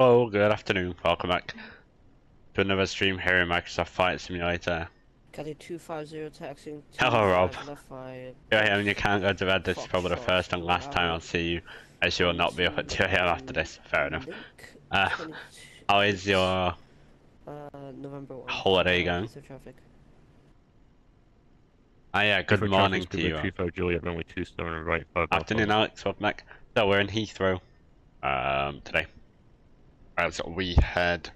Oh, good afternoon. Welcome back to another stream here in Microsoft Flight Simulator. Caddy 250 taxiing. Hello, Rob. Left 5. Here I am, you can't go to bed. This is probably the first and last time I'll see you, as you will not be up at 2 AM after this. Fair enough. How is your November 1. holiday going? Ah, yeah, good morning to you. Juliet, runway 27 right, 5 Afternoon, Alex. Welcome back. So we're in Heathrow today, as we head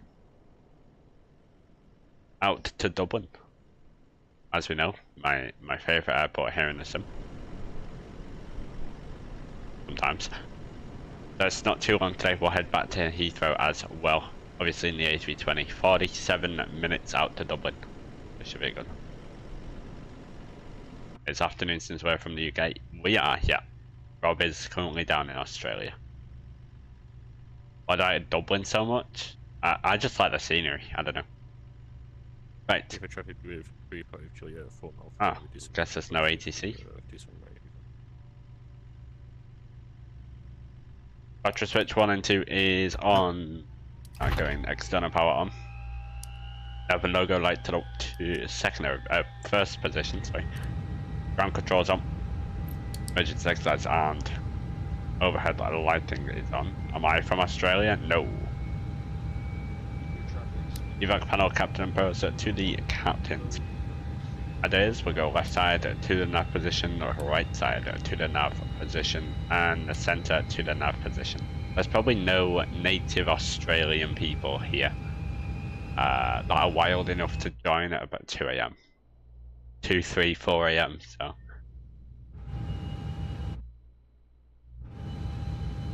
out to Dublin. As we know, my favourite airport here in the sim. Sometimes. So it's not too long today, we'll head back to Heathrow as well. Obviously in the A320, 47 minutes out to Dublin. This should be good. It's afternoon since we're from the UK. We are, yeah. Rob is currently down in Australia. Why do I like Dublin so much? I just like the scenery, I don't know. Right. If a traffic with 35 Juliet, 4 miles. Ah, guess there's no ATC. Battery switch 1 and 2 is on. I'm going external power on. Open logo light to the first position, sorry. Ground controls on. Emergency exit lights and overhead lighting is on. Am I from Australia? No. Evac panel captain and purser to the captains. Ideas, we'll go left side to the nav position, or right side to the nav position, and the centre to the nav position. There's probably no native Australian people here that are wild enough to join at about 2 AM. 2, 3, 4 AM, so.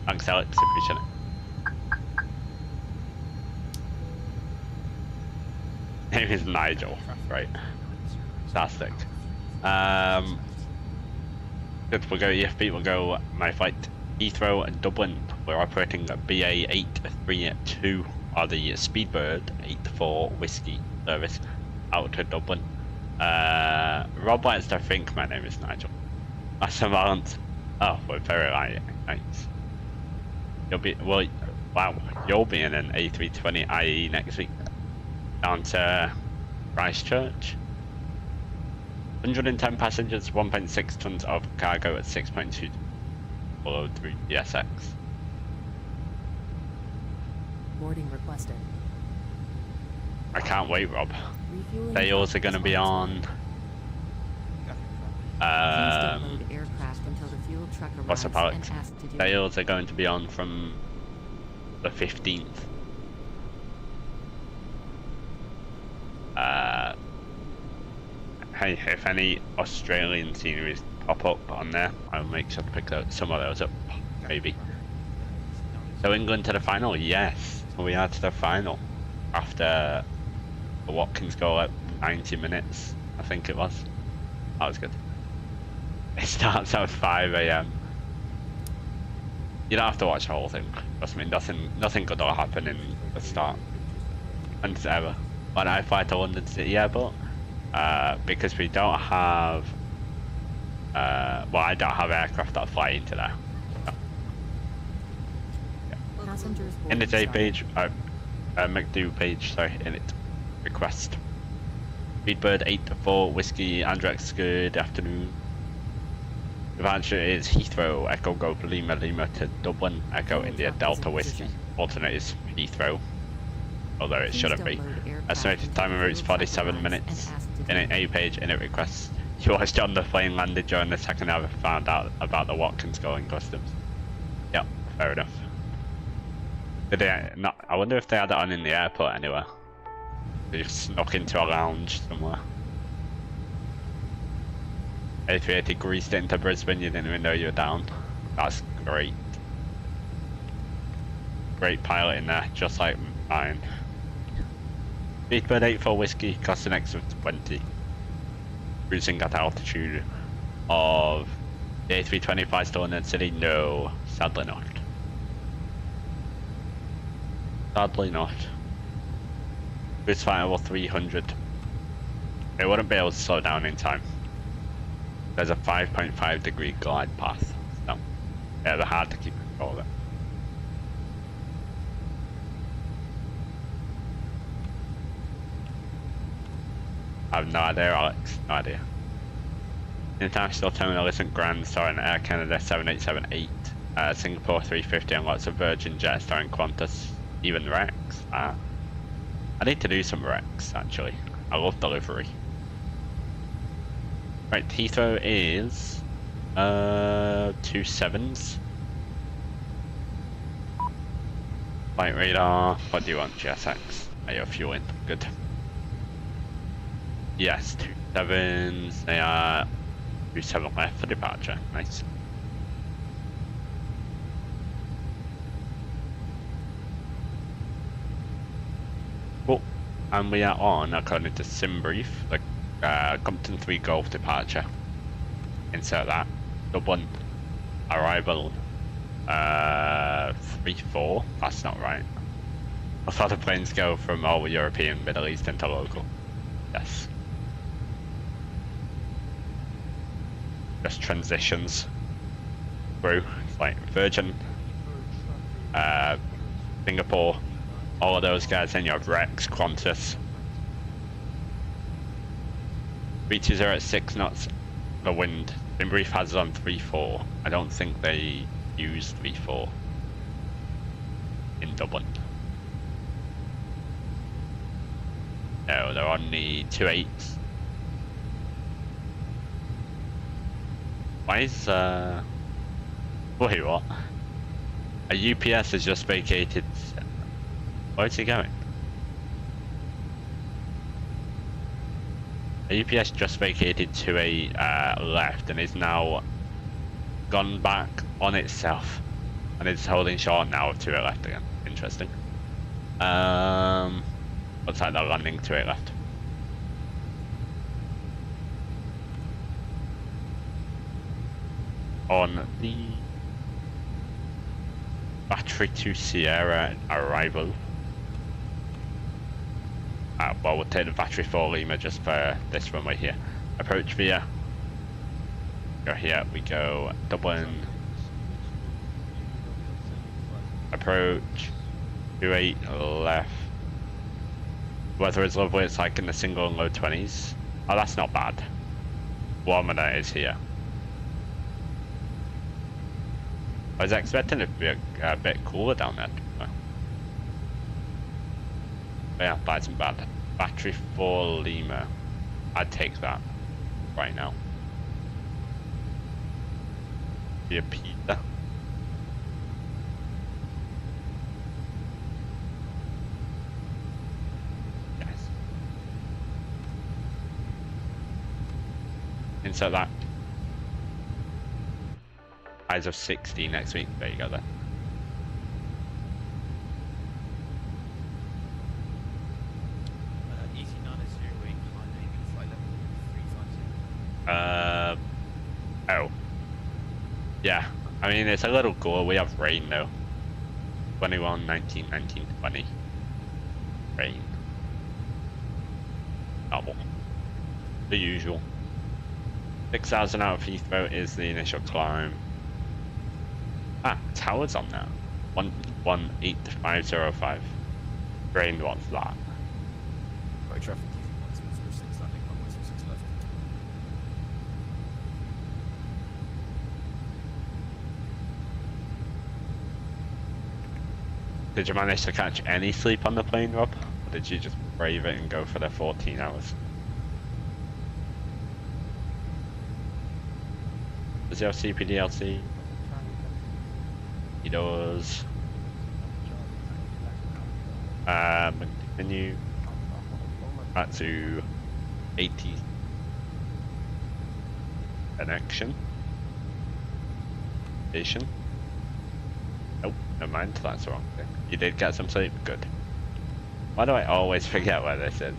Thanks Alex, appreciate it. Name is Nigel, right? Fantastic. Good, we'll go EFB, we'll go my flight Heathrow and Dublin. We're operating BA 832 or the Speedbird 84 Whiskey service out to Dublin. Rob likes to think my name is Nigel. That's amount. Oh, we're very right. Thanks. You'll be, well, wow, you'll be in an A320 IE next week. Down to Christchurch. 110 passengers, 1.6 tons of cargo at 6.2 below 3 PSX. Boarding requested. I can't wait, Rob. Sales are going to be on. What's up, Alex? Sales are going to be on from the 15th. Hey, if any Australian sceneries pop up on there, I'll make sure to pick some of those up, maybe. So England to the final? Yes, we are to the final. After the Watkins goal at 90 minutes, I think it was. That was good. It starts at 5 AM. You don't have to watch the whole thing. Trust me, nothing good will happen in the start. And ever. When I fly to London City Airport, because we don't have, well, I don't have aircraft that fly into there. So, yeah. In the J page, McDo page, sorry, in it, request. Speedbird 84 Whiskey Andrex, good afternoon. Departure is Heathrow, Echo Golf Lima Lima to Dublin, Echo India Delta Whiskey. Alternate is Heathrow, although it shouldn't be. Estimated time and route is 47 minutes. In an A page, in it requests you watched on the plane landed during the second hour, found out about the Watkins goal in customs. Yep, fair enough. Did they not? I wonder if they had it on in the airport anywhere. They just snuck into a lounge somewhere. A380 greased it into Brisbane, you didn't even know you were down. That's great. Great pilot in there, just like mine. Speedbird 84 Whiskey, cost an extra 20. Cruising at altitude of the A320 flies to London City? No, sadly not. Sadly not. Cruise flight over 300. It wouldn't be able to slow down in time. There's a 5.5 degree glide path, so yeah, they're hard to keep control of it. I have no idea, Alex. No idea. International terminal isn't grand, starring Air Canada 7878, Singapore 350, and lots of Virgin jets starring Qantas, even Rex. I need to do some Rex, actually. I love delivery. Right, Heathrow is 2 sevens. Flight radar. What do you want, GSX? Are you fueling? Good. Yes, 2 sevens. They are 27 left for departure. Nice. Cool. And we are on, according to SimBrief, the Compton 3 Golf departure. Insert that. Dublin. Arrival. 3-4. That's not right. I thought the planes go from all European, Middle East into local. Yes. Just transitions through. It's like Virgin, Singapore, all of those guys. Then you have Rex, Qantas. 320 at 6 knots. The wind. SimBrief has it on 3-4. I don't think they use 3-4 in Dublin. No, they're on the 2-8s. Why is wait, what? A UPS has just vacated. Where's he going? A UPS just vacated to a left and is now gone back on itself, and it's holding short now to a left again. Interesting. Looks like they're landing to a left. On the Battery to Sierra arrival. Well, we'll take the Battery 4 Lima just for this runway here. Approach via. Go here, we go Dublin. Approach. 28 left. Weather is lovely, it's like in the single and low 20s. Oh, that's not bad. Warmer than it is here. I was expecting it to be a bit cooler down there. But yeah, that isn't bad. Battery 4 Lima. I'd take that right now. Be a pizza. Yes. Insert that. Highs of 60 next week. There you go then. Oh. Yeah, I mean, it's a little cool. We have rain though. 21, 19, 19, 20. Rain. Normal. The usual. 6,000 out of Heathrow is the initial climb. Ah, tower's on now. 118505. Rain wants that. Right, traffic. Did you manage to catch any sleep on the plane, Rob? Or did you just brave it and go for the 14 hours? Does he have CPDLC? He does. Continue back to 80 connection station. Nope, never mind, that's the wrong thing. You did get some sleep? Good. Why do I always forget where this is?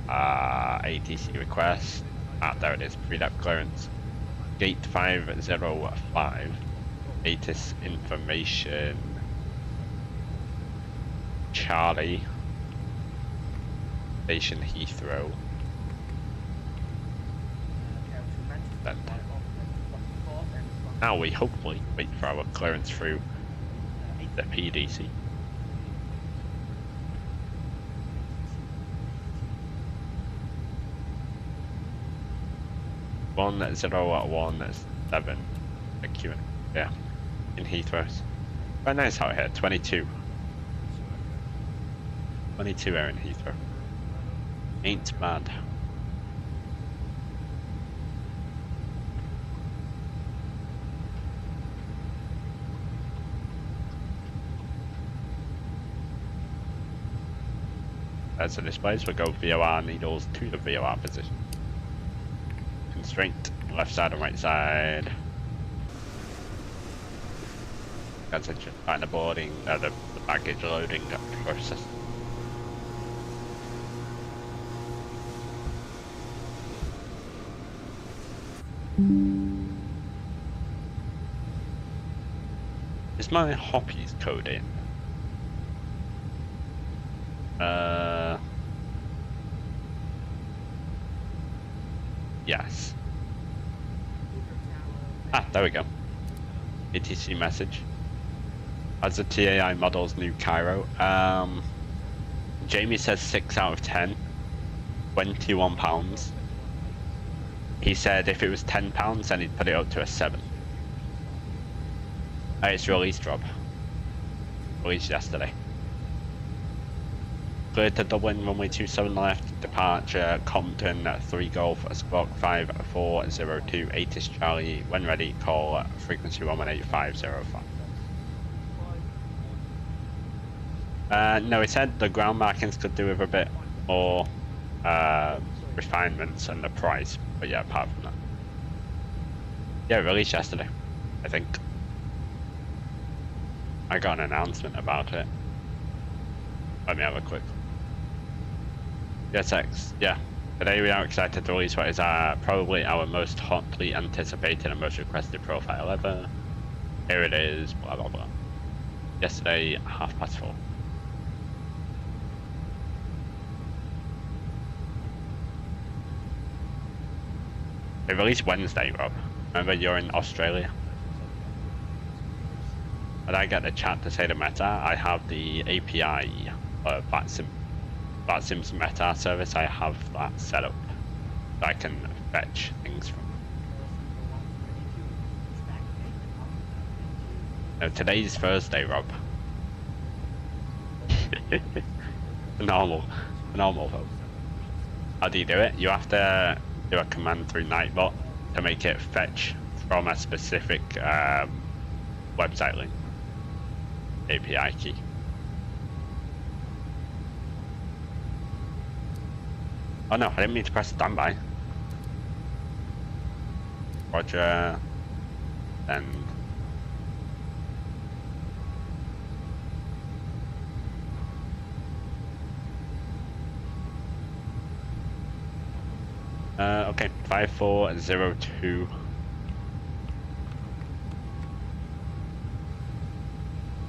ATC request. Ah, there it is. Pre-depth clearance. Gate 505. ATIS information. Charlie. Station Heathrow. Then. Now we hopefully wait for our clearance through the PDC. 1017 yeah, in Heathrow. Quite nice out here. 22 air in Heathrow. Ain't bad. As the displays, we'll go VOR needles to the VOR position. Constraint, left side and right side. That's just starting the boarding, the baggage loading process. Is my Hoppy's code in? Yes. Ah, there we go. ATC message. As the TAI models New Cairo. Jamie says 6 out of 10. £21. He said if it was £10, then he'd put it up to a 7. It's released, Rob. Released yesterday. Cleared to Dublin, runway 27 left, departure, Compton, 3 Golf, Squawk 5402, 8ish Charlie, when ready, call frequency 118505. No, he said the ground markings could do with a bit more refinements and the price, but yeah, apart from that. Yeah, released yesterday, I think. I got an announcement about it. Let me have a quick. Yes, X. Yeah. Today we are excited to release what is probably our most hotly anticipated and most requested profile ever. Here it is, blah blah blah. Yesterday, 4:30. They released Wednesday, Rob. Remember, you're in Australia. When I get the chat to say the meta, I have the API, VATSIM's meta service, I have that set up. So I can fetch things from. No, today's Thursday, Rob. Normal though. How do you do it? You have to do a command through Nightbot to make it fetch from a specific website link. API key. Oh no, I didn't mean to press standby. Roger. And okay, 5402.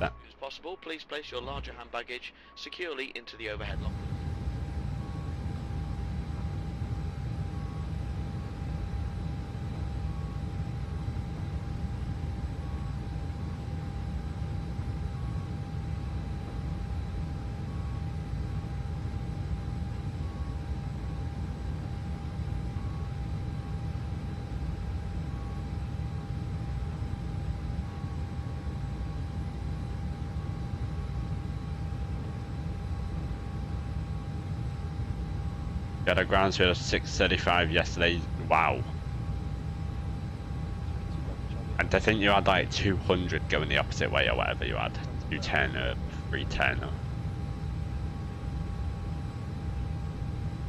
As possible, please place your larger hand baggage securely into the overhead locker. Got a ground speed of 635 yesterday. Wow. And I think you had like 200 going the opposite way or whatever you had. 210 or 310 or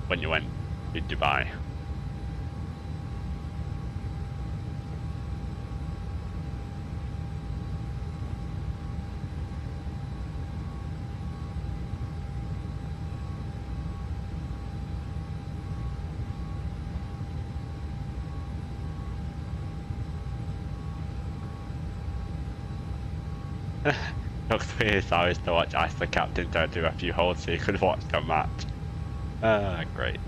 when you went to Dubai. Took 3 hours to watch Ask the Captain to do a few holds so you could watch the match. Great.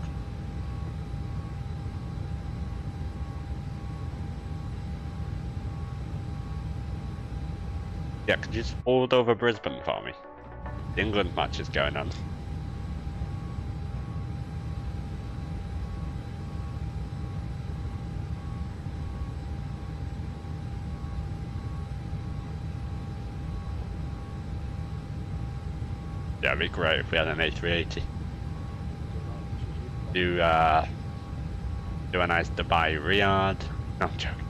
Yeah, could you just hold over Brisbane for me? The England match is going on. it'd be great if we had an A380. Do a nice Dubai Riyadh. No, I'm joking.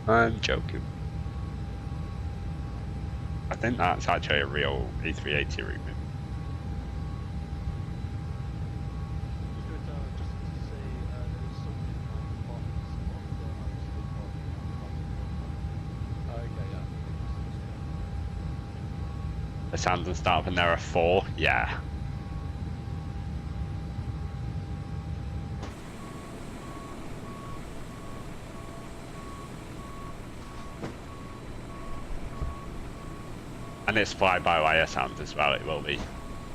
I'm joking. I think that's actually a real A380 route. The sounds and start and there are 4, yeah. And it's fly-by-wire sound as well. It will be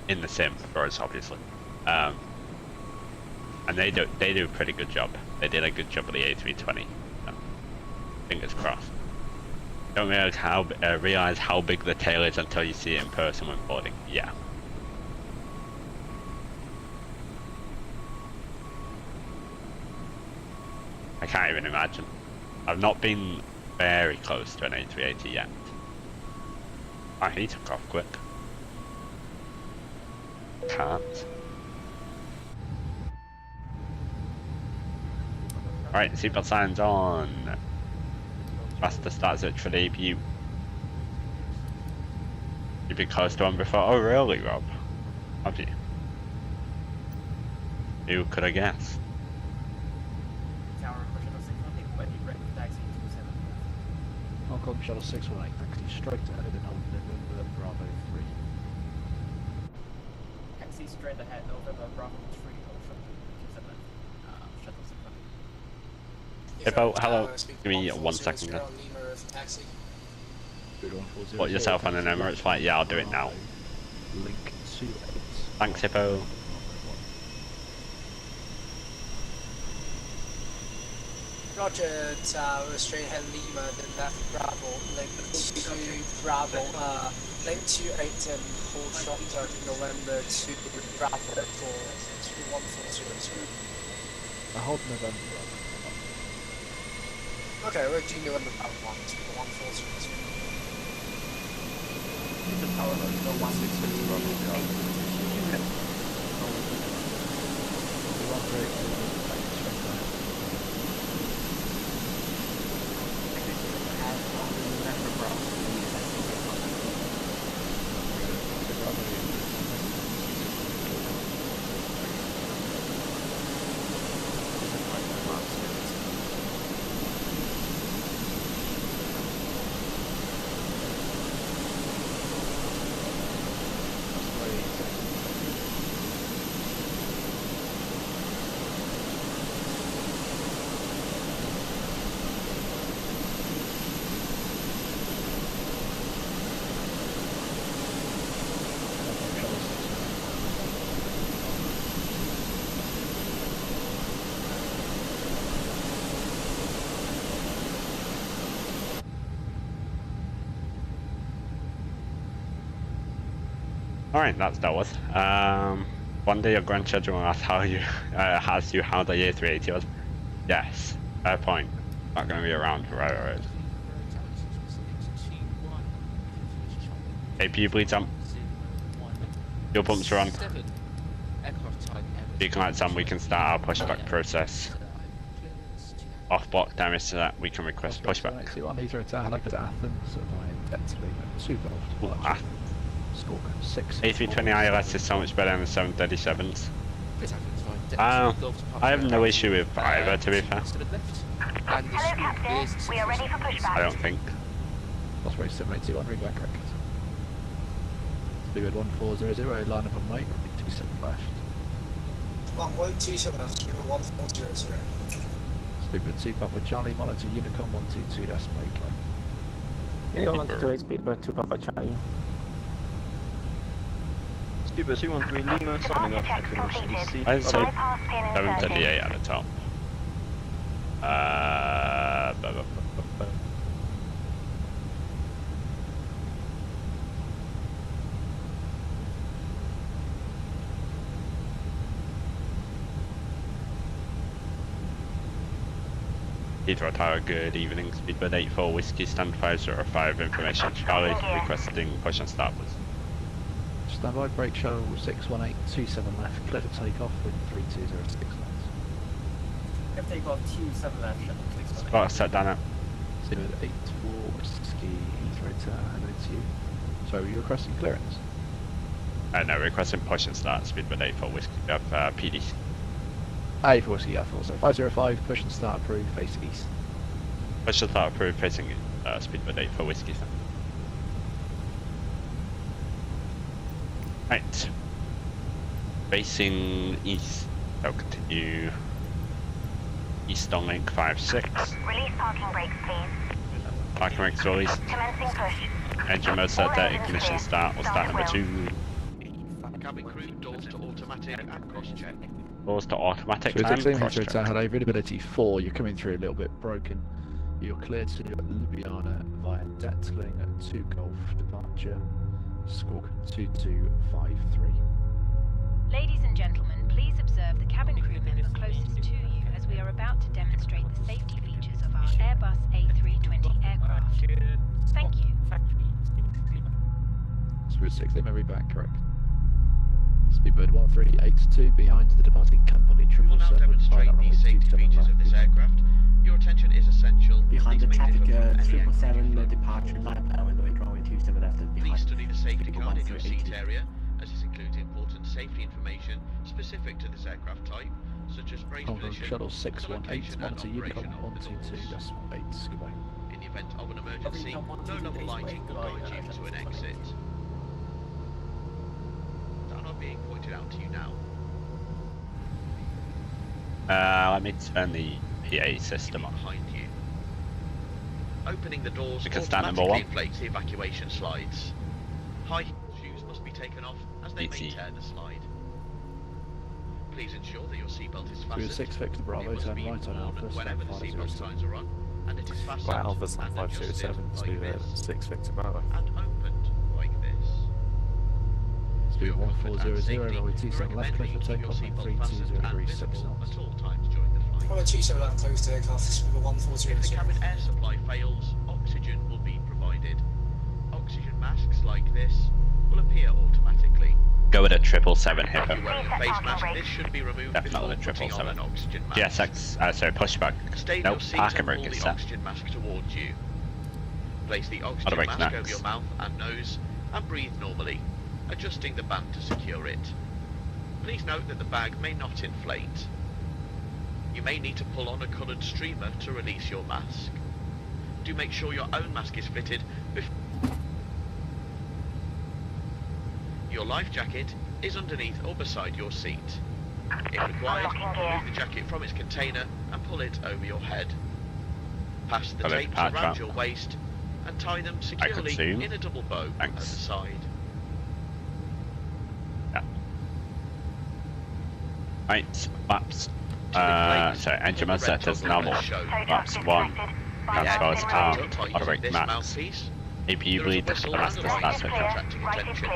in the sim for us, obviously. And they do a pretty good job. They did a good job of the A320. So, fingers crossed. Don't realize how big the tail is until you see it in person when boarding. Yeah. I can't even imagine. I've not been very close to an A380 yet. Oh, he took off quick. Can't. Alright, seatbelt signs on. Faster start search for the APU. You've been close to one before? Oh really, Rob? Have you? Who could I guess? Hong Kong Shuttle 618, taxi straight ahead in November Bravo 3. Taxi straight ahead, November Bravo 3, Shuttle 618. Hippo, hello. Give me 1 second. Put yourself on an Emirates flight? Yeah, I'll do it now. Link 28. Thanks, Hippo. Roger, Tower, straight ahead Lima, then left Bravo, link to Bravo, link 28 and hold Shutdown November to Bravo for 21402. I hold November. Okay, we're doing November Bravo 1 to 1402. The tower road, no 162 Bravo. Alright, that's dealt with. One day your grandchildren will ask how you how the A380 was. Yes, fair point. Not going to be around forever. APU bleeds on. Fuel pumps are on. Beacon lights on, we can start our pushback process. Off block damage so that we can request pushback. Heathrow to Athens, intensely, super. A320 ILS is so much better than the 737s. I have no issue with either, to be fair. Hello, Captain. We are ready for pushback. I don't think. Osprey 781, ring back correct. Speedbird 1400, line up on Mike, 27 left. 1.27 left, 1400. Speedbird 2 Papa Charlie, monitor Unicom 122, that's Mike line. Unicorn 128, Speedbird 2 Papa Charlie. Speedbird 213 Lima, signing off at CDC. I'd say 738 at the top. Heathrow Tower, good evening. Speedbird 84 Whiskey, stand 505, information Charlie, requesting push and start please. Standby, brake shuttle 61827 left, clear to take off with 3206 knots. If take off 27 left, shuttle Spot set down out. Speedbird 84 Whiskey, Heathrow Tower, hello to you. So are you requesting clearance? No, requesting push and start, Speedbird 84 Whiskey, we have PD. 84 Whiskey, yeah, so 505, push and start approved, face east. Push and start approved, facing Speedbird 84 Whiskey. Right. Facing east, I'll continue east on link 56. Release parking brakes, please. Parking brakes released. Commencing push. Engine mode set there, ignition start, we'll start number 2. Cabin crew, doors to automatic and cross-check. Doors to automatic So and cross Heathrow Tower, check. hello, visibility 4, you're coming through a little bit broken. You're cleared to Ljubljana via Detling at 2 Golf departure, squawk 2253. Ladies and gentlemen, please observe the cabin crew member closest to you as we are about to demonstrate the safety features of our Airbus A320 aircraft. Thank you. Speedbird 6, Lima, read back, correct. Speedbird 1382 behind the departing company We will now 777, demonstrate runway the safety 27 features of left. this aircraft. Your attention is essential. Behind the Please make traffic, different from any 777 activity. departure, line power window, drawing 27 left and behind. Please study the safety Speedbird card in your seat 1382. area, as this includes important safety information specific to this aircraft type, such as brake Concord position, Shuttle and the 618, location and monitor Unicorn operation of the 122, doors. decimal 8, goodbye. In the event of an emergency, no level lighting will guide you to an exit. That not being pointed out to you now. Let me turn the PA system on. Behind you. Opening the doors We can stand number automatically 1. inflates the evacuation slides. High heel shoes must be taken off as they may DT. tear the slide. Please ensure that your seatbelt is Speedbird fastened. 6 fixed to Bravo, It must turn be right on worn Alpha, whenever the seatbelt 7507. signs are on, and it is fastened Right, Alpha's and 527, adjusted like Speedbird this, 6 Victor Bravo. and opened like this. Speedbird For your comfort and 1400, safety, runway we 27 left, recommend clear that you for keep your takeoff on seatbelt fastened 320 and degrees 6 visible knots. at all times during the flight. Runway 27 left, close takeoff, Speedbird 140. If the cabin air supply fails, oxygen will be provided. Oxygen masks like this will appear automatically. Go with a 777 If Hippo. you're wearing a face mask, this should be removed Definitely before putting on 777. an oxygen mask. GSX, sorry, pushback. Stay in Nope, your seat parking and brake pull is the set. oxygen mask towards you. Place the Auto oxygen brake mask next. over your mouth and nose and breathe normally, adjusting the band to secure it. Please note that the bag may not inflate. You may need to pull on a coloured streamer to release your mask. Do make sure your own mask is fitted before. Your life jacket is underneath or beside your seat. If required, remove the jacket from its container and pull it over your head. Pass the Hello, tapes patch around up. your waist and tie them securely zoom. in a double bow at the Thanks. side. Right, flaps. plate, Sorry, engine pull mode the set red as toggle normal. and show. Flaps 1. Transfers The arm, air control auto brake this max. mouthpiece. APU There is a bleed, whistle the and rest a is light start switch switch. attracting attention.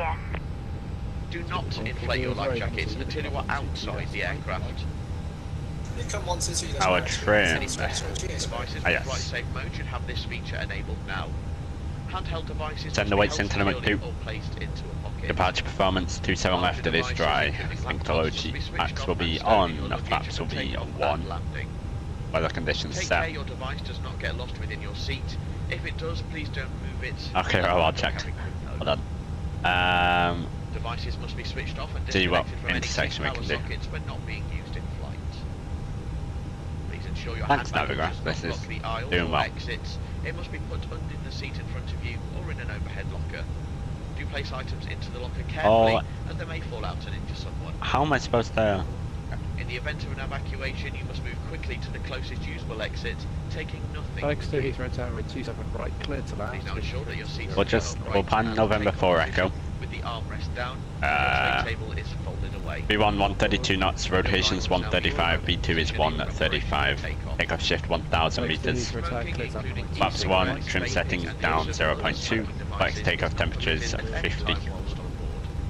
Do not inflate your life jackets until you are outside the aircraft. Recon 122, Our that's trim. Devices Ah, with yes. flight safe mode should have this feature enabled now. Handheld devices Send must the be weights held into number securely 2. or placed into a pocket. Departure performance 27 left, it is dry. Link to low G. Max will be on, flaps will be on 1. Landing. Weather conditions Take care set. your device does not get lost within your seat. If it does, please don't move it. Okay, well, I'll check. Hold on. Devices must be switched off and See what disconnected from any intersection we power can do. sockets when not being used in flight. Please ensure your Thanks, handbag Navigraph. does not This block is the aisles doing or well. exits. It must be put under the seat in front of you or in an overhead locker. Do place items into the locker carefully, as they may fall out and injure someone. How am I supposed to... In the event of an evacuation, you must move quickly to the closest usable exit, taking nothing. Thanks to Heathrow Tower with 27 right, clear to land. Please now ensure that your seats We'll are just... upright We'll pan and November take 4 position Echo. with the armrest down. Your tray table is folded away. B1 132 knots, rotations 135, B2 is 135. Takeoff shift 1000 meters. Flaps 1, trim settings down 0.2. Flex takeoff temperatures 50.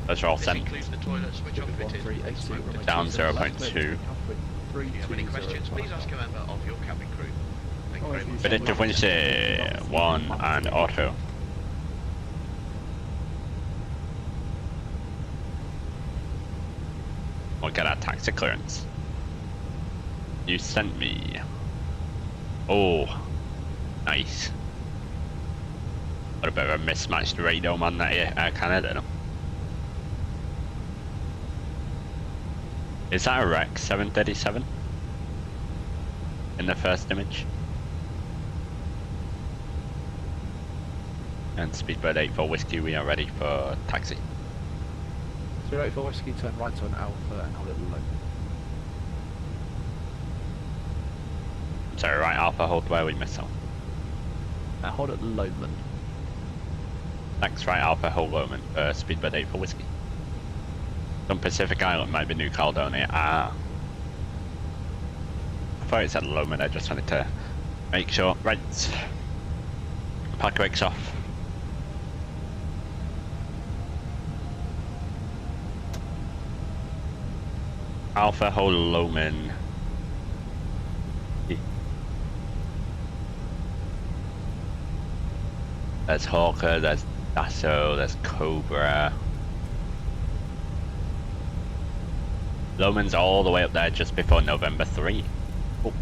Those are all sent. Includes the toilet switch off fitted. Down 0.2. If you have any questions, please ask a member of your cabin crew. Thank you very much. Predictive wind shear 1 and auto. We'll get our taxi clearance. You sent me. Oh, nice. What a bit of a mismatched radome on that Air Canada. Is that a wreck 737? In the first image? And Speedbird 8 for whiskey, we are ready for taxi. 08 for whiskey, turn right on Alpha and hold it low. Sorry, right Alpha, hold where we missile. Hold it Lowman. Thanks, right Alpha, hold Lowman for Speedbird 8 for whiskey. Some Pacific Island might be New Caledonia. Ah. I thought it said Lowman, I just wanted to make sure. Right. Park brakes off. Alpha, hold Lowman. There's Hawker, there's Dasso, there's Cobra. Lowman's all the way up there just before November 3. Oh.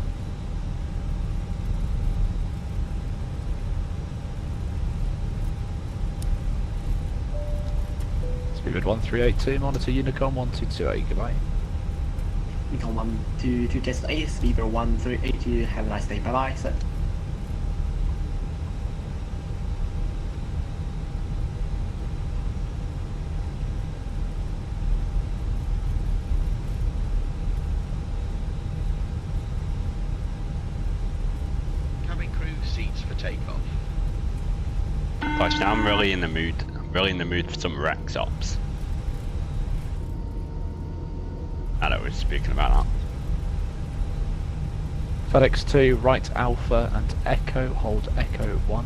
Speedbird 1382, monitor Unicorn 1228, goodbye. Unicorn 122 test 8, Speedbird 1382, have a nice day, bye bye, sir. Takeoff. Gosh, now I'm really in the mood. Really in the mood for some Rex ops. I know we're speaking about that. Fenix 2, right Alpha and Echo, hold Echo 1.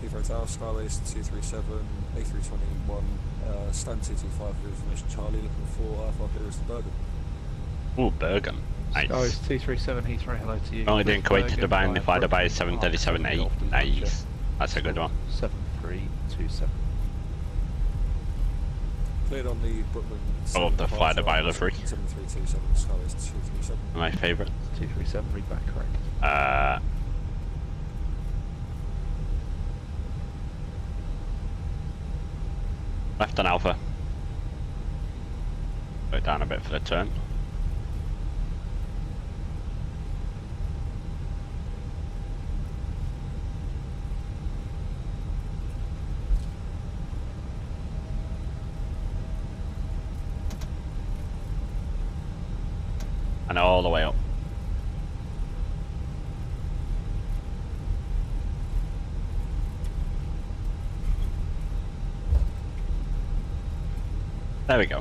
Heathrow Tower, Skyways 237, A321, stand 225 with information Charlie, looking for Alpha clearance to Bergen. Ooh, Bergen. Nice. Skyways 237, Heathrow, hello to you. Only doing Kuwait to Dubai and via divided by 737-8. Nice. That's a good one. 7327. Cleared on the Brooklyn. I love the fly Dubai livery. 7327, Skyways 237. My favourite. 237, read back correct. Left on Alpha. Go down a bit for the turn. And all the way up. There we go.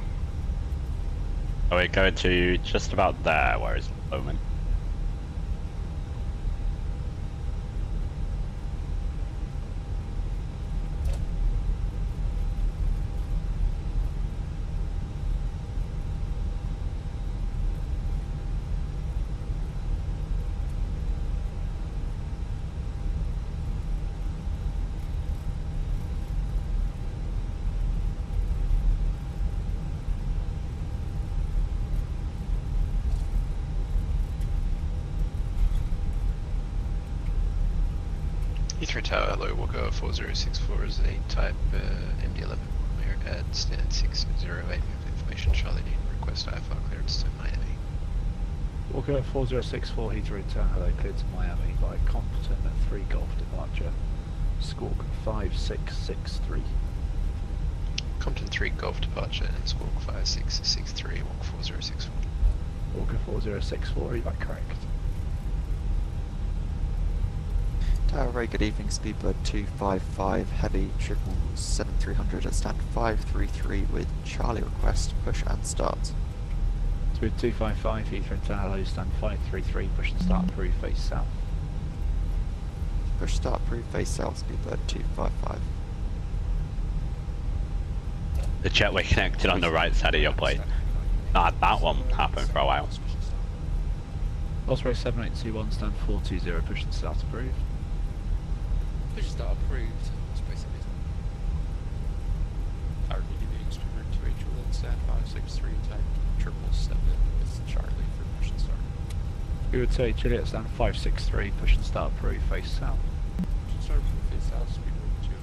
So we're going to just about there. Where is Bowman? Heathrow Tower, hello, Walker 4064 is a type MD11. We're at stand 608 with information Charlie need request IFR clearance to Miami. Walker 4064 Heathrow Tower, hello, cleared to Miami by Compton at 3 Golf departure. Squawk 5663. Compton 3 Golf departure and Squawk 5663, Walk 4064. Walker 4064, are you back correct? Very good evening, Speedbird 255, heavy 777-300 at stand 533 with Charlie request, push and start. Speed 255, Heathrow Tower, hello, stand 533, push and start approved, face south. Push start approved, face south, Speedbird 255. The jetway connected on the right side of your plane. Not had that one happen for a while. Osprey 7821, stand 420, push and start approved. Push and start approved. Osprey 78. Currently giving Speedbird 28 Juliet, stand 563, type 777 with Charlie for push and start. We would say Juliet, stand 563, push and start approved, face south. Push and start approved, face south, Speedbird 28 Juliet.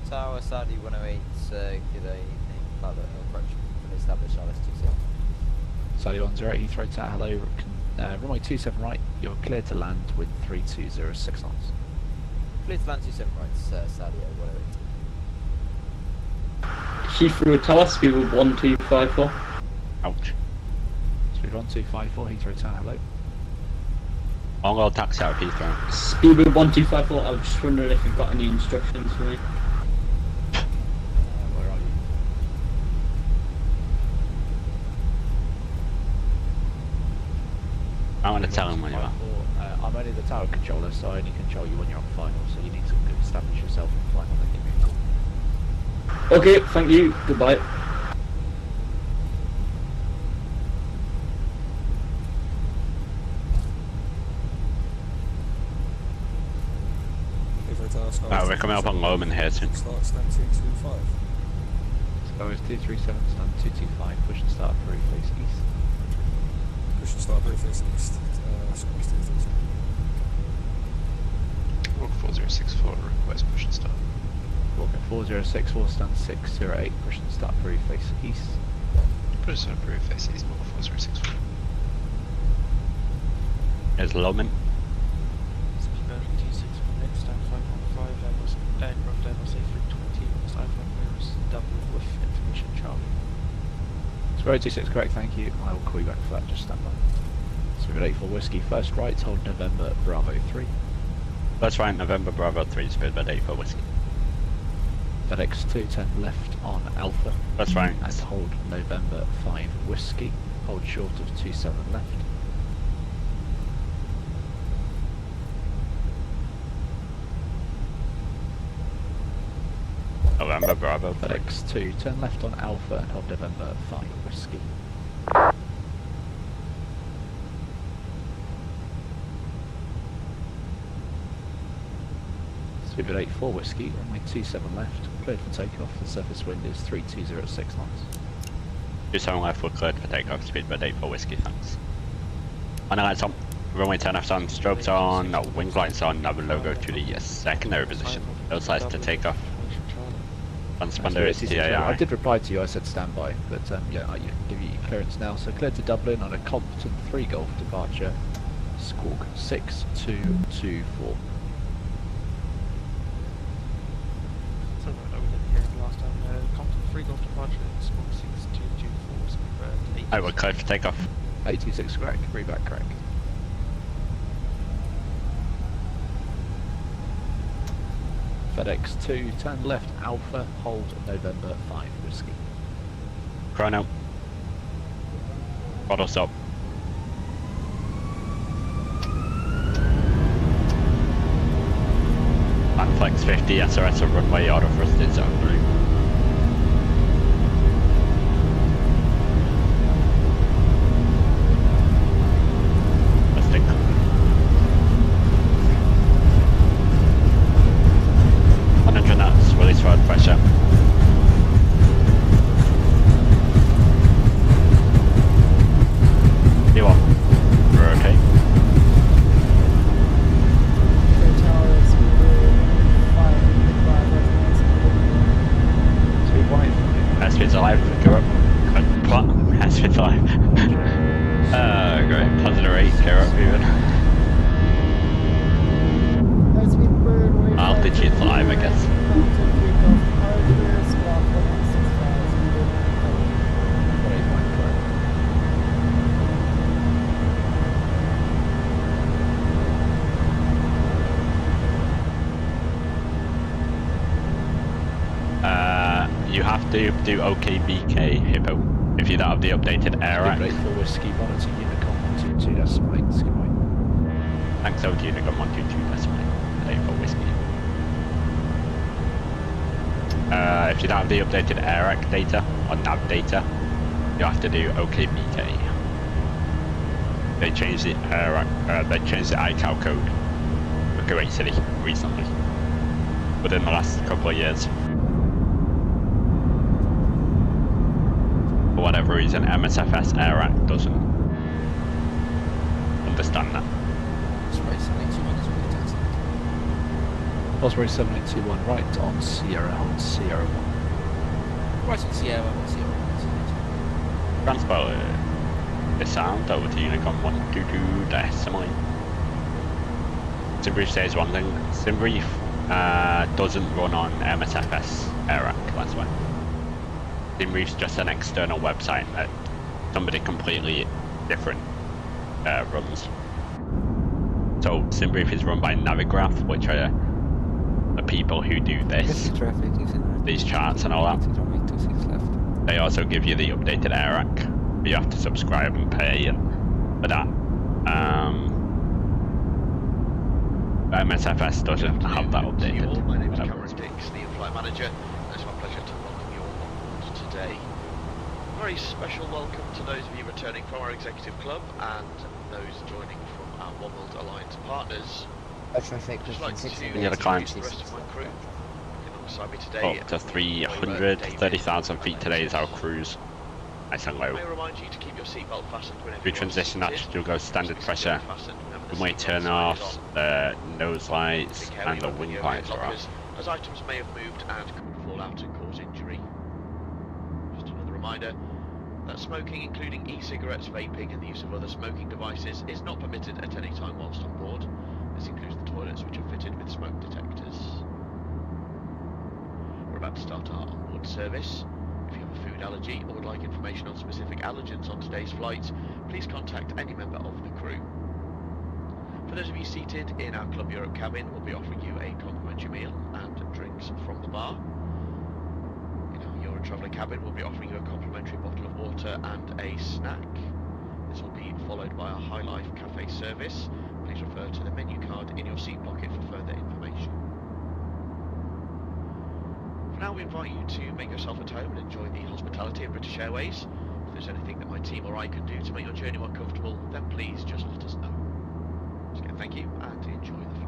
Tower, Saudi 108, good evening, pilot approach for the established RS-27. Saudi 108, Heathrow Tower, hello, runway 27 right, you're cleared to land with 3206 knots. Clear to land 27 right, Saudi 108. Heathrow Tower, speed 1254. Ouch. Speed 1254, Heathrow Tower, hello. I'll go taxi out of Heathrow. Speed 1254, I was just wondering if you've got any instructions for me. Where are you? I want to tell him where you are. I'm only the tower controller, so I only control you when you're on final, so you need to establish yourself on final, then give me a call. Okay, thank you, goodbye. We're coming up on Lomond here soon. Start stand 225. So it's 237, stand 225, push and start approved, face east. Push and start approved, face east. Walk 4064, request push and start. Walk at 4064, stand 608, push and start approved, face east. Push and start approved, face east, walk 4064. There's Lomond. Aircraft Airbus A320 must either nearest Dublin with information Charlie. Square 26, correct, thank you. I will call you back for that, just stand by. So we've got 84 whiskey, first right, hold November Bravo 3. That's right, November Bravo 3, Speedbird 8 for whiskey. FedEx 210 left on Alpha. That's right. And hold November 5 whiskey, hold short of 27 left. November Bravo 3. FedEx 2, turn left on Alpha and hold November 5 whiskey. Speedbird 84 whiskey, runway 27 left, cleared for takeoff, the surface wind is 3206 knots. 27 left, we're cleared for takeoff, Speedbird 84 whiskey, thanks. On the lights on, runway 10 left on, strobes on, wing lights on, nav logo to the secondary position, those lights to takeoff. Transponder is TAI. I did reply to you, I said standby, but yeah, you can give you clearance now. So cleared to Dublin on a competent 3 Golf departure, squawk 6224. So I didn't hear it last time. Compton 3 Golf departure, squawk 6224, Speedbird 8. Alright, we're cleared for takeoff. 826 correct, reback correct. FedEx 2, turn left Alpha, hold November 5 whiskey. Chrono. Throttle stop. Flex 50, SRS of runway, auto thrusted zone blue. Thrusting. 100 knots, release rod pressure. You on? We're okay. Speed's alive, go up. Speed's alive. Great. Positive 8, go up even. Altitude's alive, I guess. do OKBK Hippo. If you don't have the updated AirAct. Great for Whiskey Monitor Unicorn 122 decimal 8, goodbye. Thanks over to Unicorn 122 decimal 8 for Whiskey. If you don't have the updated AirAct data or nav data, you have to do OKBK. They changed the ICAO code for Kuwait City recently, within the last couple of years. For whatever reason, MSFS AirAct doesn't understand that. Osprey 7821, right on Sierra, hold Sierra 1. Right on Sierra, Transport the sound over to Unicorn 122 decimal 8. Simbrief says one thing, Simbrief doesn't run on MSFS AirAct, that's why. Simbrief's just an external website that somebody completely different runs. So Simbrief is run by Navigraph, which are the people who do this, these charts and all that. They also give you the updated AirAct. You have to subscribe and pay for that. MSFS doesn't have that updated. My name is Cameron Dix, the in-flight manager. It's my pleasure to welcome you all on board today. Very special welcome to those of you returning from our executive club and those joining from our One World Alliance partners. I'd just like to introduce the rest of my crew. Alongside me today, Up to 330,000 feet today is our cruise. Nice and low. May I remind you to keep your seatbelt fastened whenever We transition that to go standard pressure. Runway turn offs, the nose lights and the wing lights are off. As items may have moved and could fall out and cause injury. Just another reminder that smoking, including e-cigarettes, vaping and the use of other smoking devices, is not permitted at any time whilst on board. This includes the toilets which are fitted with smoke detectors. We're about to start our onboard service. If you have a food allergy or would like information on specific allergens on today's flight, please contact any member of the crew. For those of you seated in our Club Europe cabin, we'll be offering you a complimentary meal and drinks from the bar. In our Euro Traveller cabin, we'll be offering you a complimentary bottle of water and a snack. This will be followed by our High Life Cafe service. Please refer to the menu card in your seat pocket for further information. For now, we invite you to make yourself at home and enjoy the hospitality of British Airways. If there's anything that my team or I can do to make your journey more comfortable, then please just let us know. So again, thank you and enjoy the flight.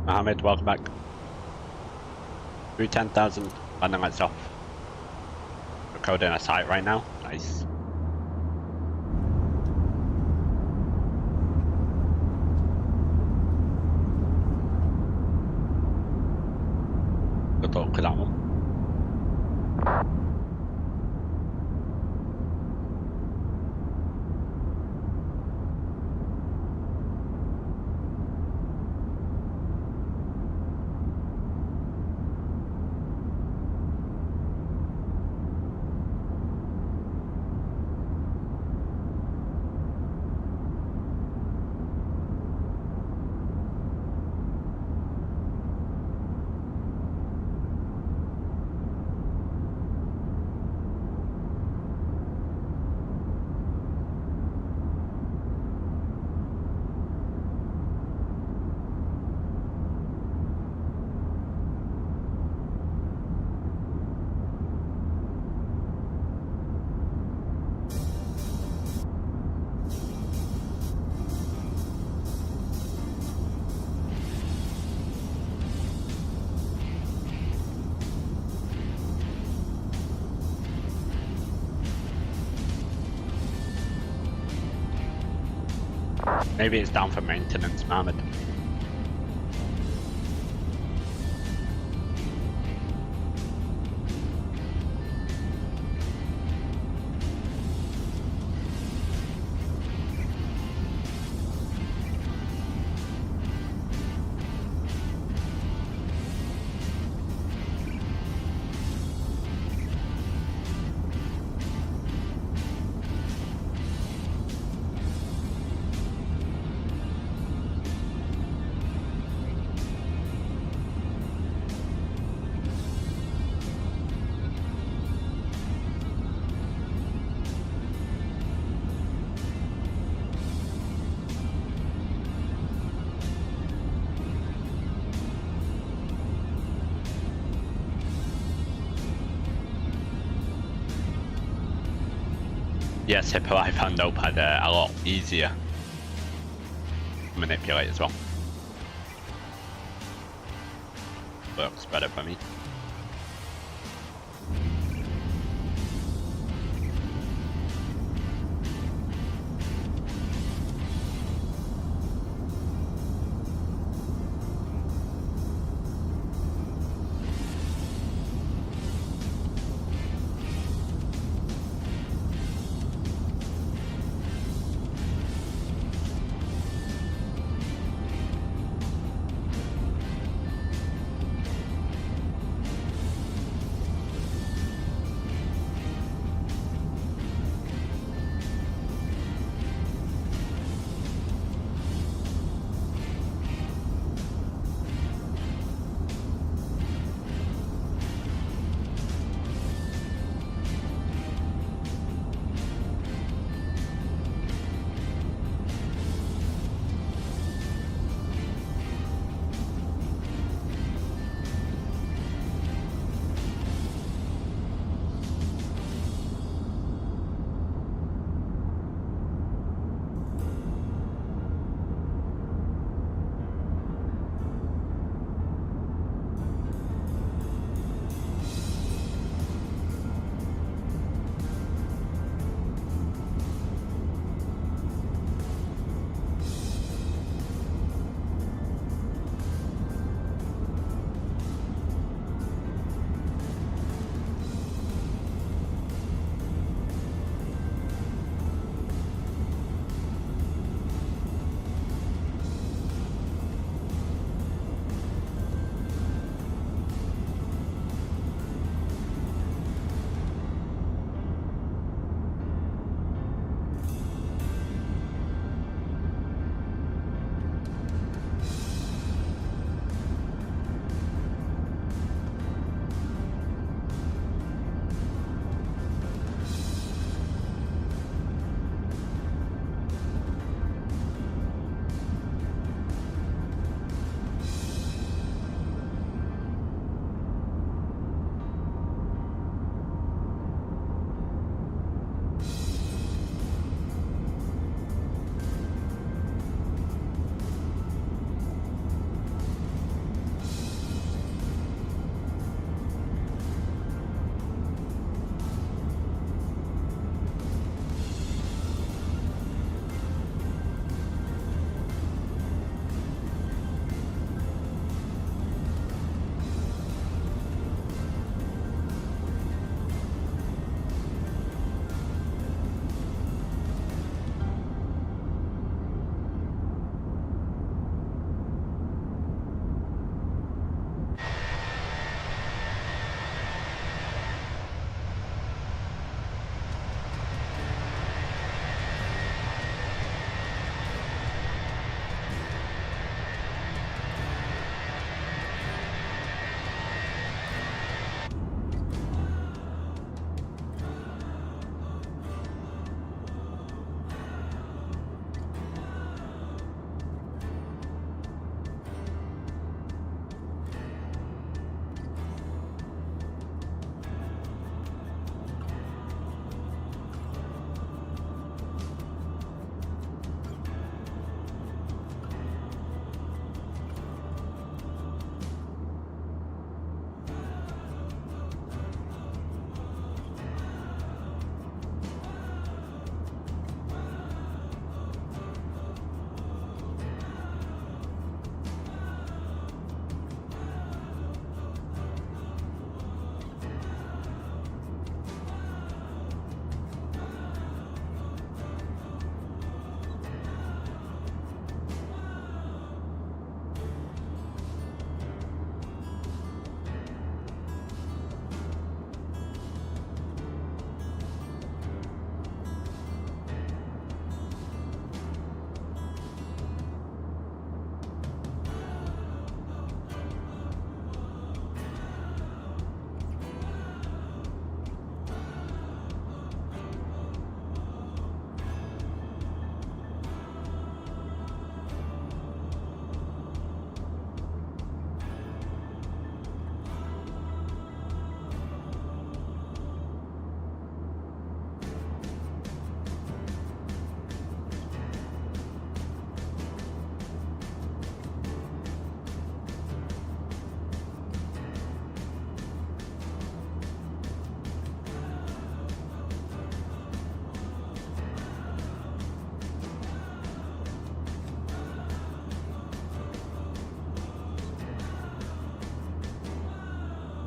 Mohammed, welcome back. Through 10,000, landing lights off. We're coding a site right now. Nice. Good luck with that one. Maybe it's down for maintenance, Mohammed. Yes, Hippo, I found Notepad a lot easier to manipulate as well. Works better for me.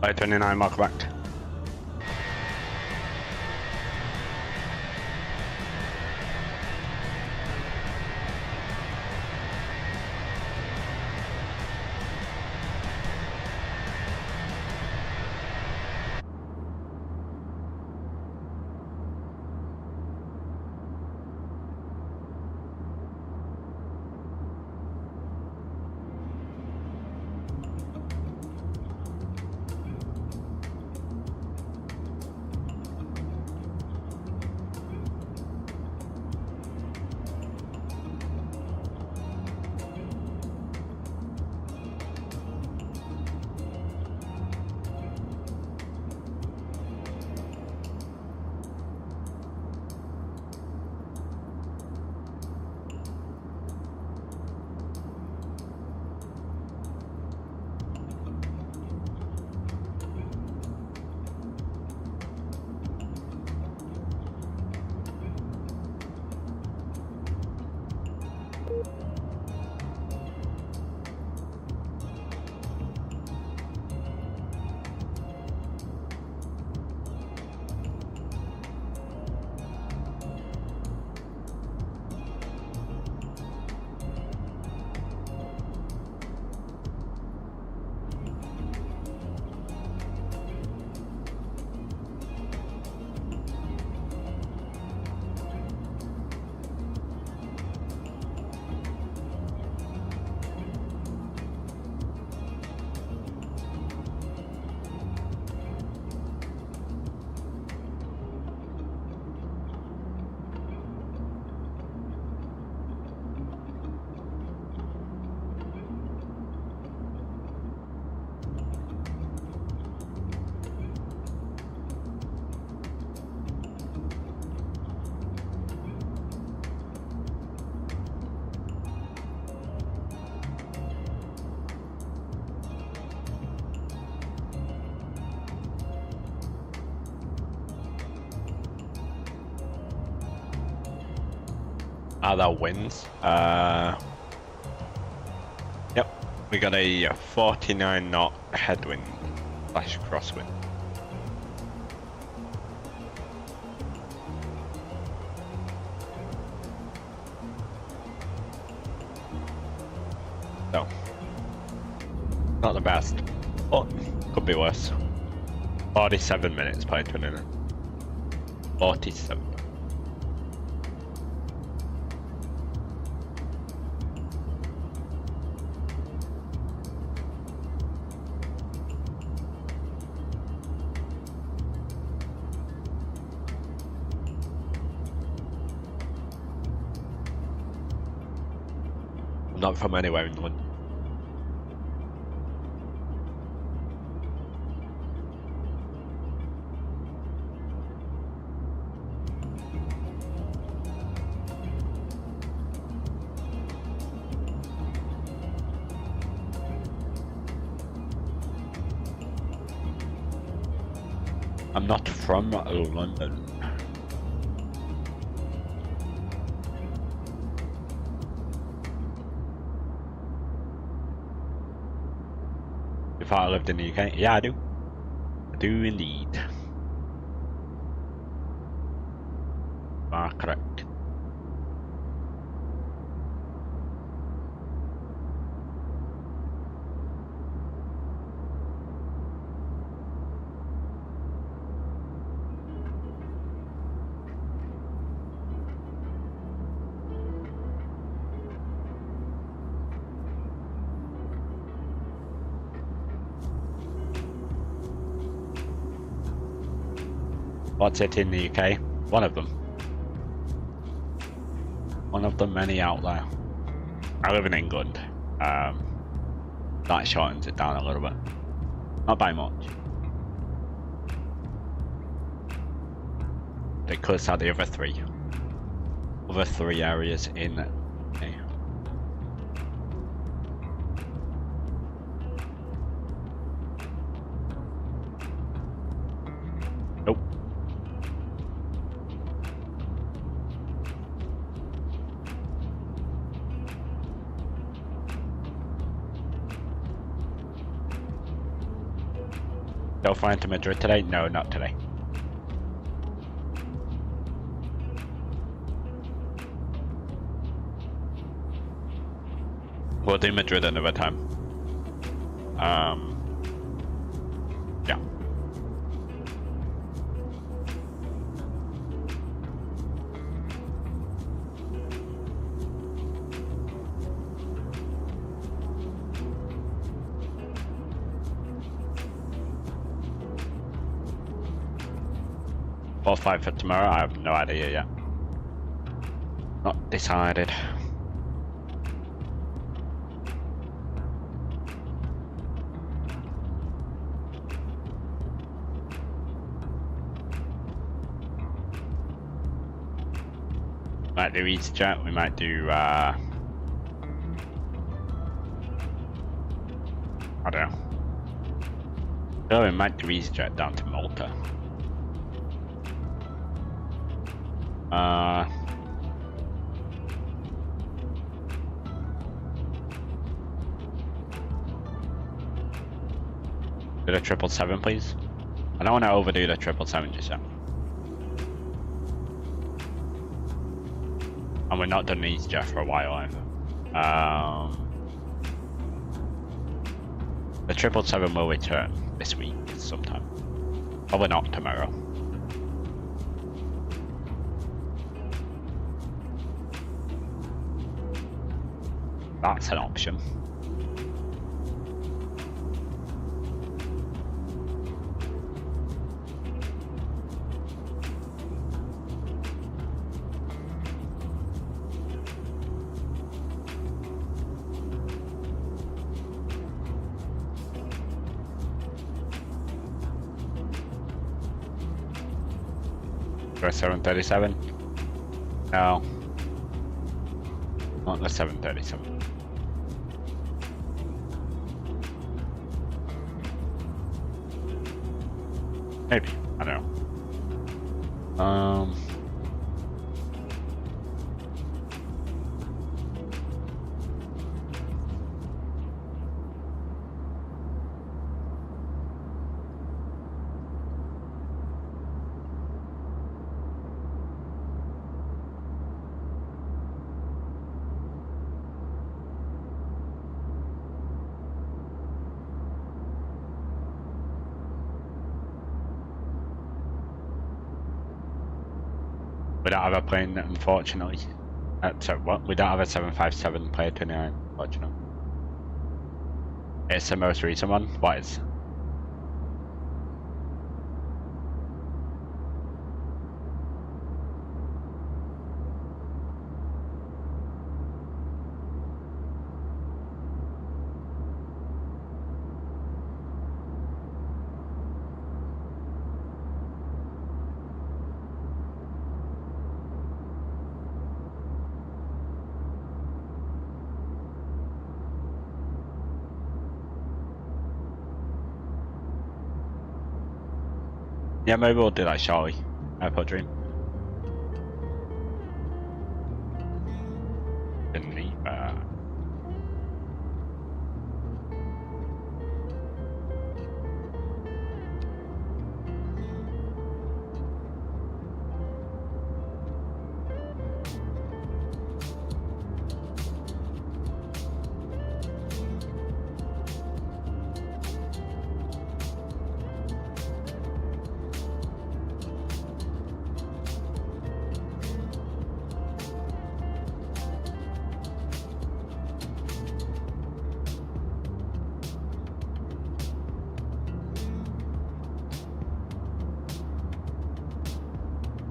529 mark back. That wins. Yep, we got a 49 knot headwind / crosswind. So, not the best, but could be worse. 47 minutes by 29. 47. Not from anywhere in London. I'm not from London. If I lived in the UK, yeah, I do. I do indeed. Correct. What's it in the UK? One of them. One of the many out there. I live in England. That shortens it down a little bit. Not by much. They cuts out the other three. Other three areas in UK. Nope. Still flying to Madrid today? No, not today. We'll do Madrid another time. Yeah. Or flight for tomorrow? I have no idea yet. Not decided. Might do EasyJet, we might do I don't know. Oh, we might do EasyJet down to Malta. Do the 777, please. I don't want to overdo the 777 just yet. And we're not done EasyJet for a while either. The 777 will return this week sometime. Probably not tomorrow. That's an option. For 737? No. Not the 737. Maybe. I don't know. We don't have a plane, unfortunately. So what? We don't have a 757 player 29, unfortunately. It's the most recent one. What is? Yeah, maybe we'll do that shortly. Airport Dream. Geneva.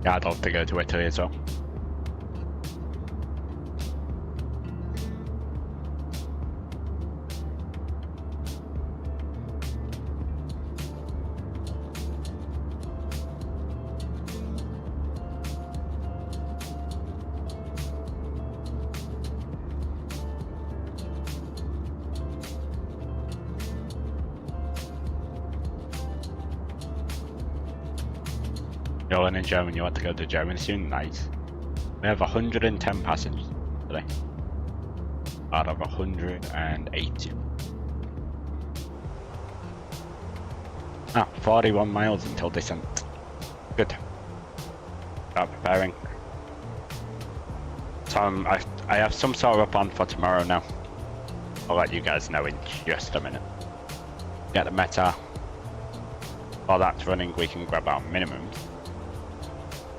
Yeah, I'd love to go to Italy as well. You're in Germany, you want to go to Germany soon? Nice. We have 110 passengers today. Out of 180. 41 miles until descent. Good. Start preparing. So I have some sort of plan for tomorrow now. I'll let you guys know in just a minute. Get the meta. While that's running, we can grab our minimums.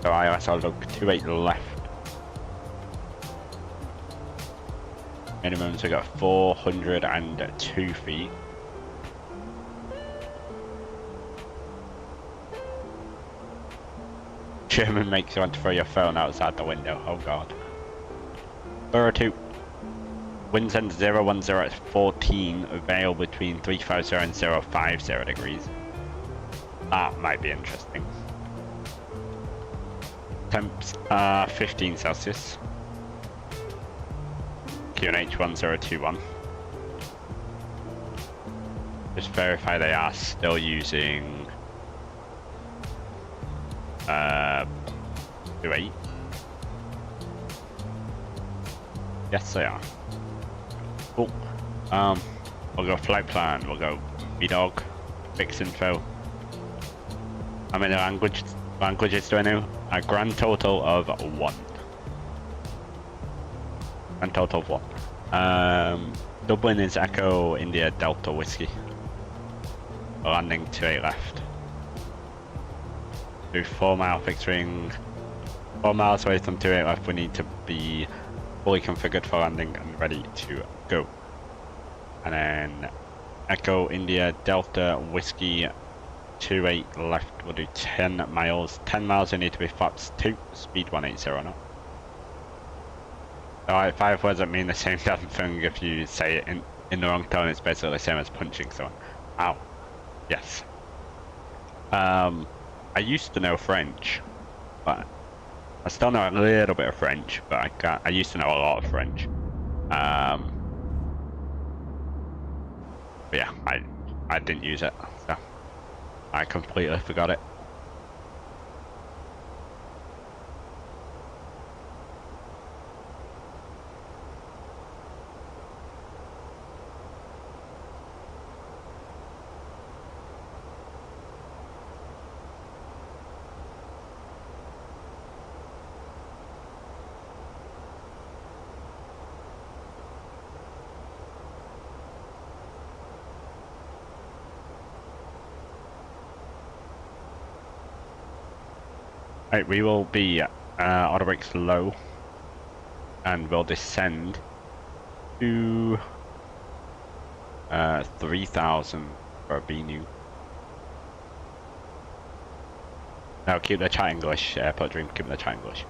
So ILS look 28 left. Minimums, we got 402 feet. German makes you want to throw your phone outside the window. Oh god. 402. Wind send 010 at 14. Veil between 350 and 050 degrees. That might be interesting. Temps 15 Celsius. QNH 1021. Just verify they are still using 28. Yes, they are. Cool. We'll go flight plan. We'll go BDOG, fix info. How many languages do I know? A grand total of 1. Grand total of 1. Dublin is Echo India Delta Whiskey. Landing 28 left. Do 4 mile fixing. 4 miles away from 28 left. We need to be fully configured for landing and ready to go. And then Echo India Delta Whiskey 28 left. We'll do 10 miles. 10 miles we need to be flaps 2, speed 180 knot. Alright, 5 words that mean the same damn thing. If you say it in the wrong tone, it's basically the same as punching someone. Ow. Yes. I used to know French, but I still know a little bit of French, but I used to know a lot of French. But yeah, I didn't use it, so I completely forgot it. Right, we will be auto brakes low, and we'll descend to 3,000 for a BNU. No, keep the chat English, Airport Dream, keep the chat English.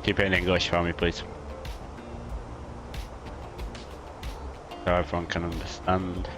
Keep it in English for me, please. So everyone can understand.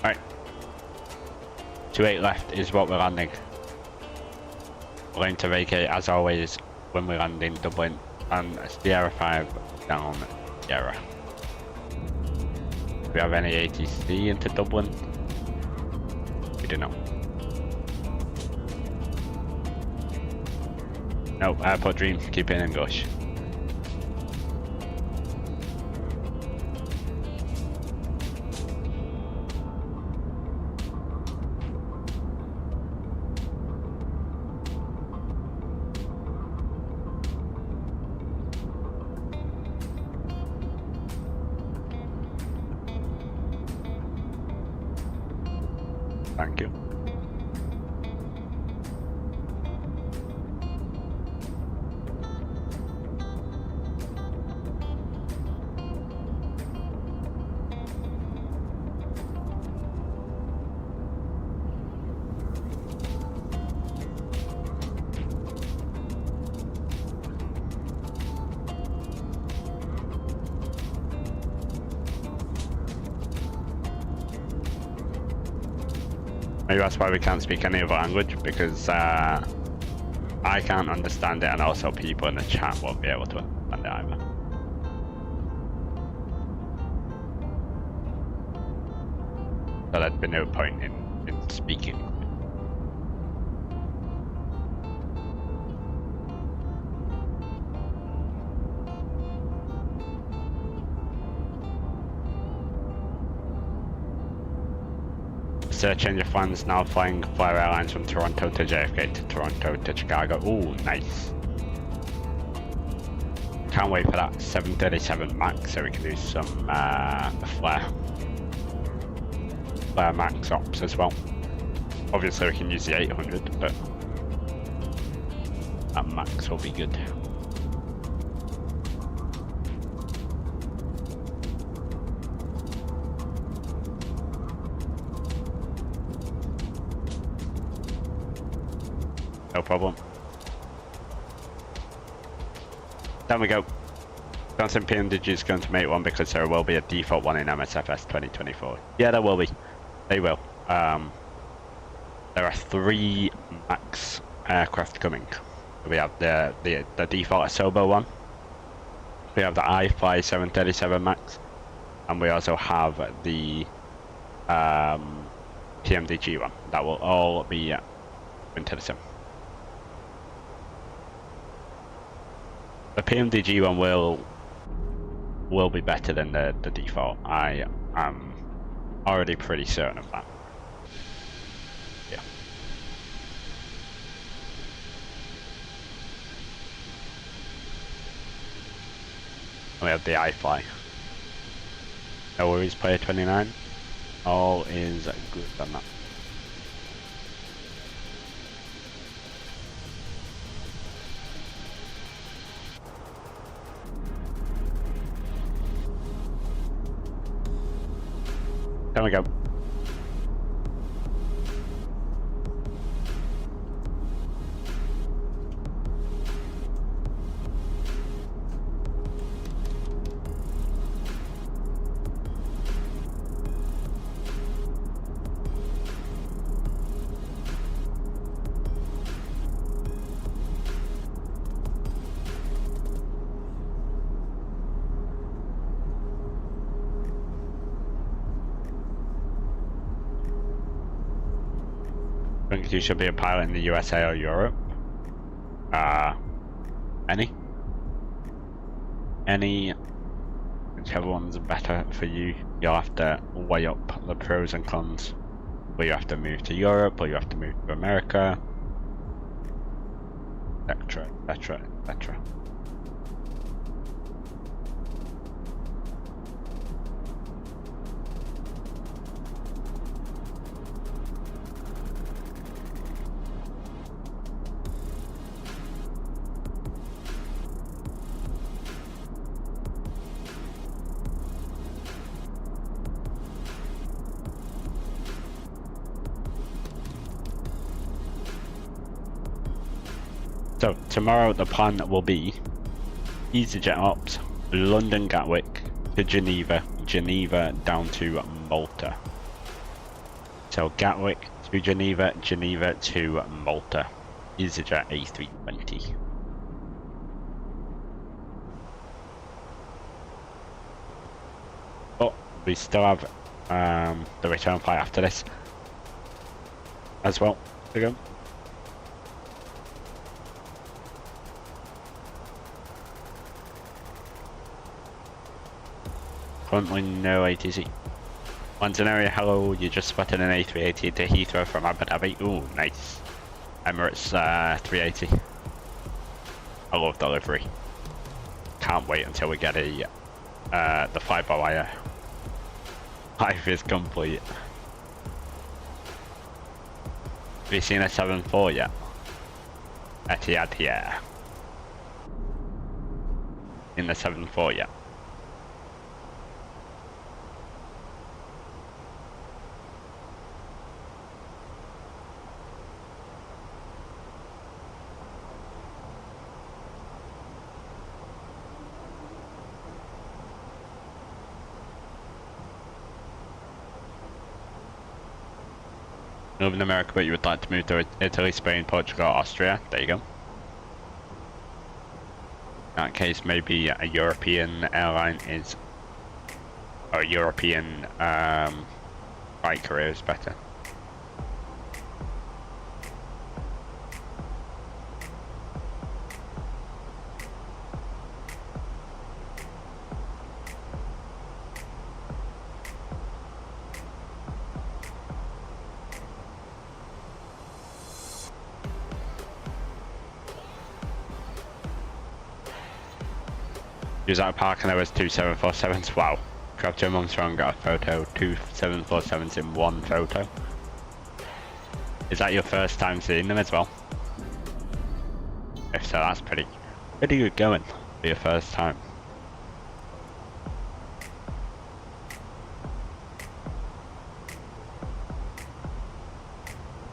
Right. 28 left is what we're landing. We're going to vacate as always when we land in Dublin, and Sierra 5 down Sierra. Do we have any ATC into Dublin? We do not. No, Airport Dream, keep it in English. Thank you. Maybe that's why we can't speak any other language, because I can't understand it, and also people in the chat won't be able to understand it either. So there'd be no point in speaking. Change of plans, now flying Flair Airlines from Toronto to JFK to Toronto to Chicago. Ooh, nice. Can't wait for that 737 MAX so we can do some Flair MAX ops as well. Obviously we can use the 800, but that MAX will be good. No problem. Down we go. Don't think PMDG is going to make one because there will be a default one in MSFS 2024. Yeah, there will be. They will. There are 3 MAX aircraft coming. We have the default Asobo one. We have the iFly 737 MAX, and we also have the PMDG one. That will all be into the sim. The PMDG one will be better than the default. I am already pretty certain of that. Yeah. We have the iFly. No worries, player 29. All is good on that. There we go. You should be a pilot in the USA or Europe. Any, whichever one's better for you. You'll have to weigh up the pros and cons. Or you have to move to Europe, or you have to move to America, etc., etc., etc. So tomorrow the plan will be EasyJet ops, London Gatwick to Geneva, Geneva down to Malta. So Gatwick to Geneva, Geneva to Malta, EasyJet A320. But we still have the return flight after this as well to go. Currently no ATC. Lanzaneria, hello, you just spotted an A380 to Heathrow from Abu Dhabi. Ooh, nice. Emirates 380. I love delivery. Can't wait until we get a the fly-by-wire. Life is complete. Have you seen a 7.4 yet? Etihad here. In the 7.4 yet? Northern America, but you would like to move to Italy, Spain, Portugal, Austria. There you go. In that case, maybe a European airline is, or a European flight career is better. Use that park and there was 2 747s. Wow. Grab Joe Armstrong, got a photo. 2 747s in one photo. Is that your first time seeing them as well? If so, that's pretty good going for your first time.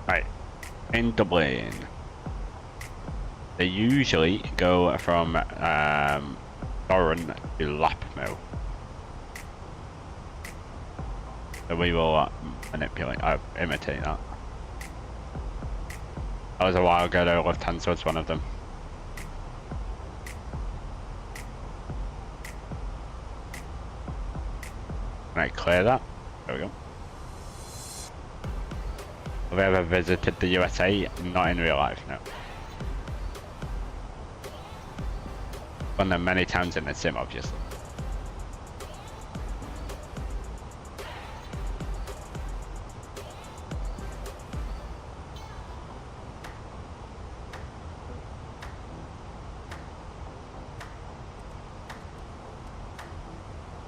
Right. In Dublin, they usually go from Doran to Lapmo. So we will imitate that. That was a while ago though, Lufthansa was one of them. Right, clear that. There we go. Have we ever visited the USA? Not in real life, no. Done them many times in the sim, obviously.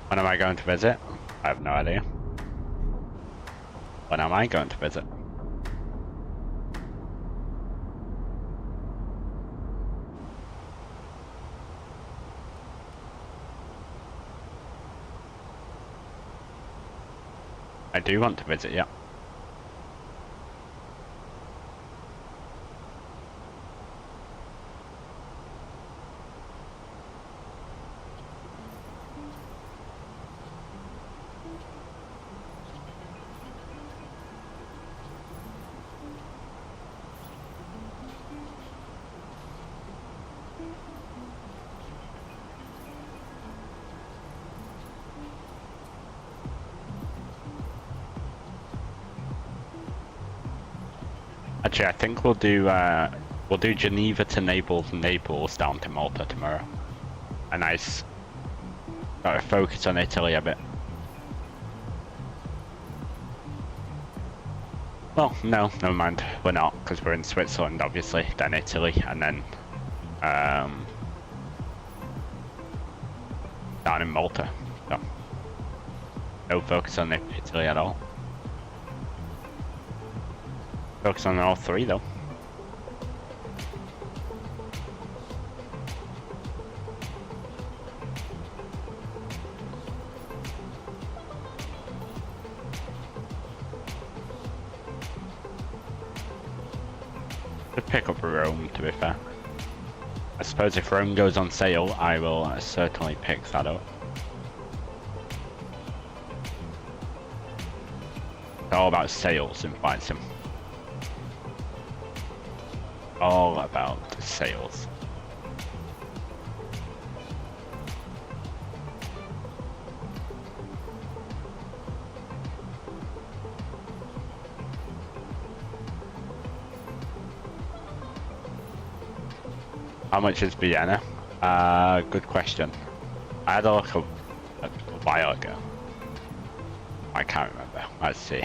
When am I going to visit? I have no idea. When am I going to visit? I do want to visit, yeah. Actually, I think we'll do Geneva to Naples, Naples down to Malta tomorrow. A nice focus on Italy a bit. Well, no, never mind. We're not, because we're in Switzerland, obviously, then Italy, and then down in Malta. So, no focus on Italy at all. Focus on all three though. Could pick up Rome, to be fair. I suppose if Rome goes on sale, I will certainly pick that up. It's all about sales in Flight Sim. All about the sales. How much is Vienna? Good question. I had a look a while ago. I can't remember. Let's see.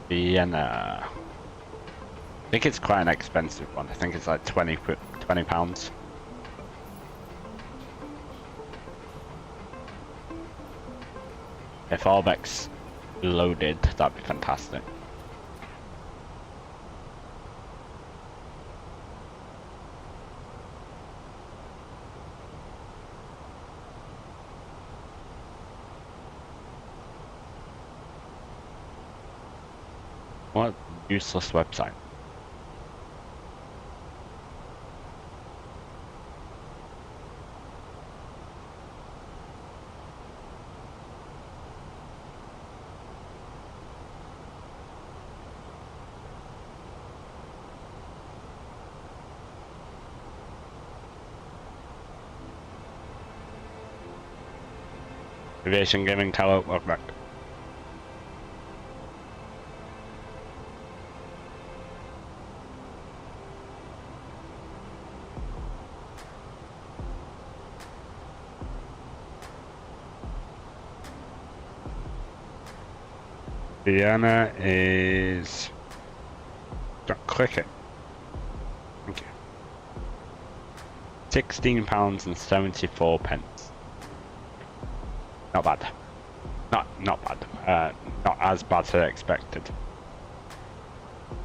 Vienna. I think it's quite an expensive one. I think it's like 20 pounds. If Albec's loaded, that'd be fantastic. What useless website? Aviation Gaming Tower, welcome back. Vienna is... Don't click it. Thank you. £16.74. Not bad. Not bad. Not as bad as I expected.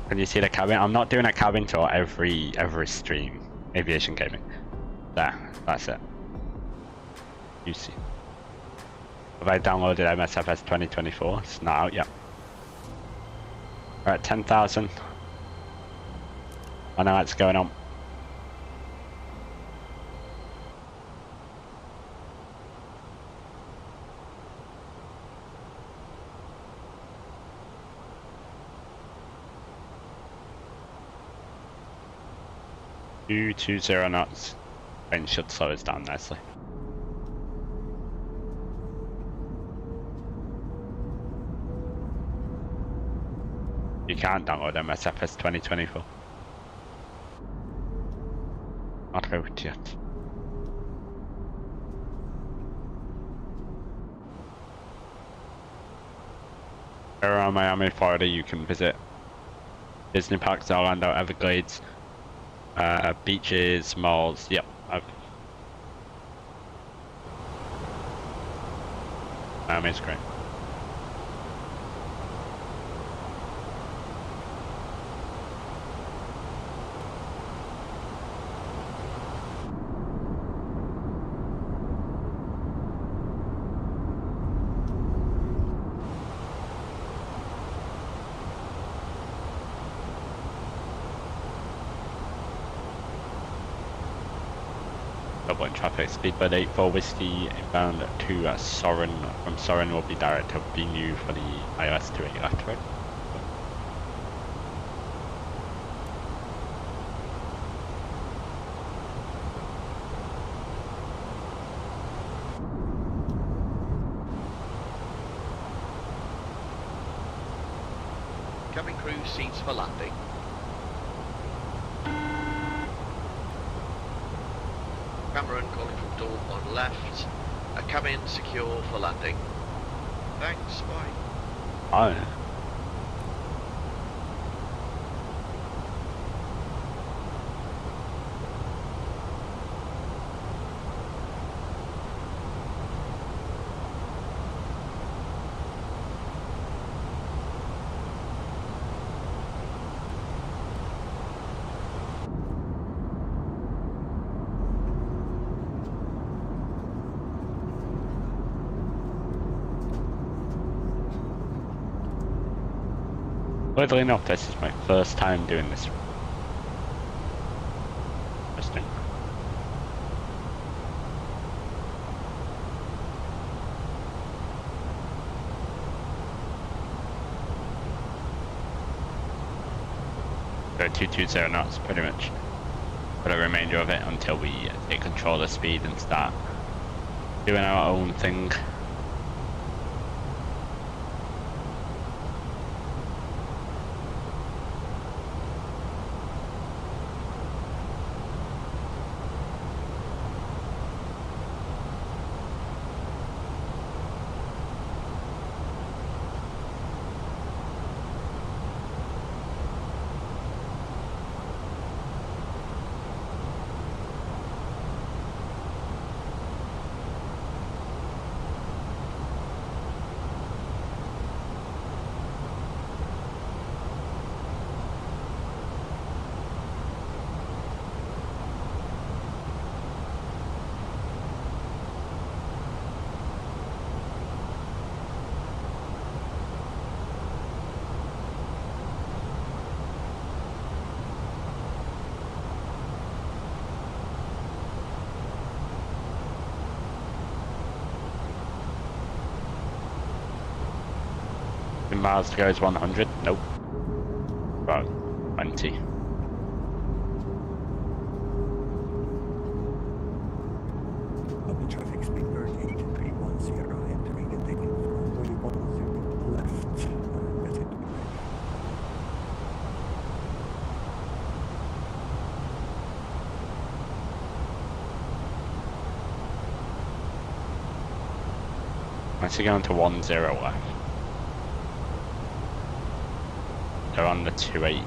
Can you see the cabin? I'm not doing a cabin tour every stream. Aviation Gaming. There, that's it. You see. Have I downloaded MSFS 2024? It's not out yet. Alright, 10,000. I know what's going on. Two 20 knots. Wind should slow us down nicely. You can't download MSFS 2024. Not out yet. Around Miami, Florida, you can visit Disney parks, Orlando, Everglades, beaches, malls. Yep, Miami's great. Dublin traffic, Speedbird 84 Whiskey inbound to Soren. From Soren will be direct to BNU for the ILS 28 left, right? Cabin crew seats for landing. Cameron calling from door on left. A cabin secure for landing. Thanks, bye. Oh. Weirdly enough, this is my first time doing this. Interesting. So 220 knots, pretty much for the remainder of it until we take control of the speed and start doing our own thing. Miles to go is 100. Nope. About 20. Open traffic, Speedbird 8310, enter Unless you're going to 10 left. They're on the 28.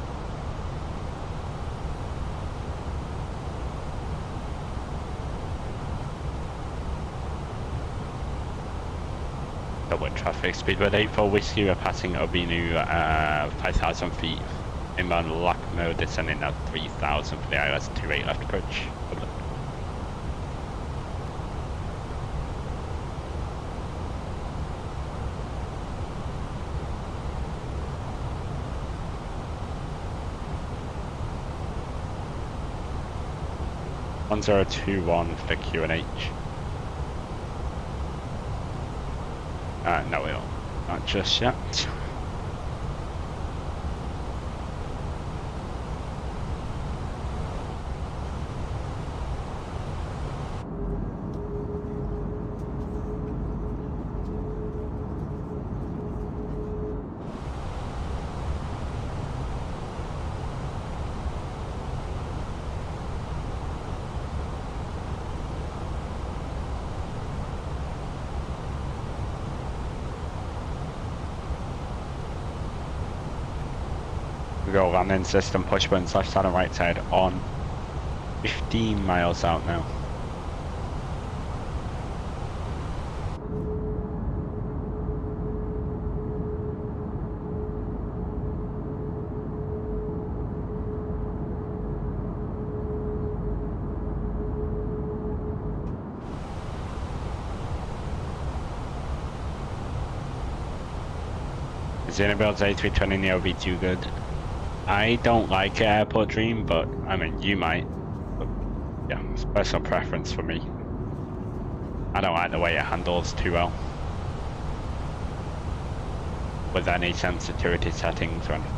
Dublin traffic, Speedbird 84 Whiskey, we're passing Obinu 5,000 feet. Inbound lock mode, descending at 3,000 for the ILS 28 left approach. Dublin. One 1021 for the QNH. No, we don't. Not just yet. We go landing system, push button / side and right side on. 15 miles out now. Is the iniBuilds A320 Neo be too good? I don't like Airport Dream, but I mean, you might. But, yeah, it's personal preference for me. I don't like the way it handles too well. With any sensitivity settings or anything.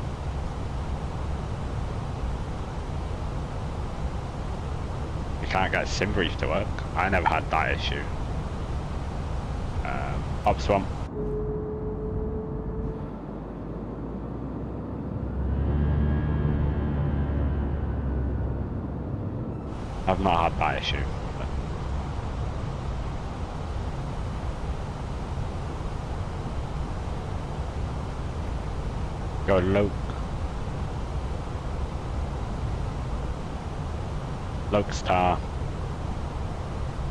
You can't get SimBrief to work. I never had that issue. Ops 1. I've not had that issue. But... Go low. Logstar.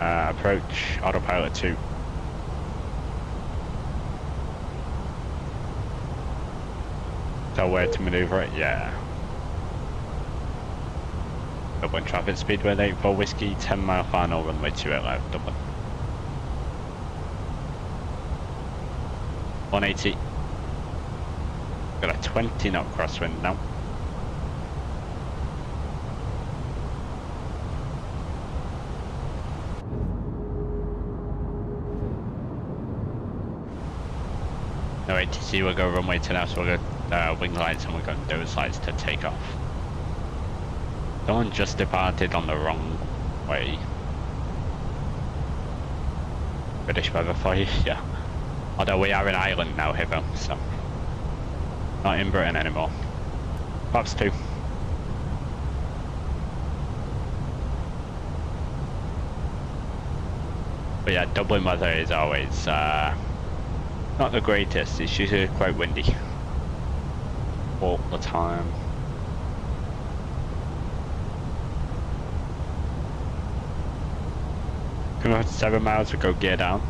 Approach autopilot 2. Tell where to maneuver it? Yeah. Dublin traffic, Speedbird 84 Whiskey, 10 mile final, runway 28 left, Dublin. 180. Got a 20 knot crosswind now. No ATC, we'll go runway 10 now, so we'll go wing lights and we'll go nose lights to take off. Someone just departed on the wrong way. British weather for you, yeah. Although we are in Ireland now, Heathrow, so not in Britain anymore. Pops 2. But yeah, Dublin weather is always not the greatest. It's usually quite windy all the time. Coming up to 7 miles, we go gear down.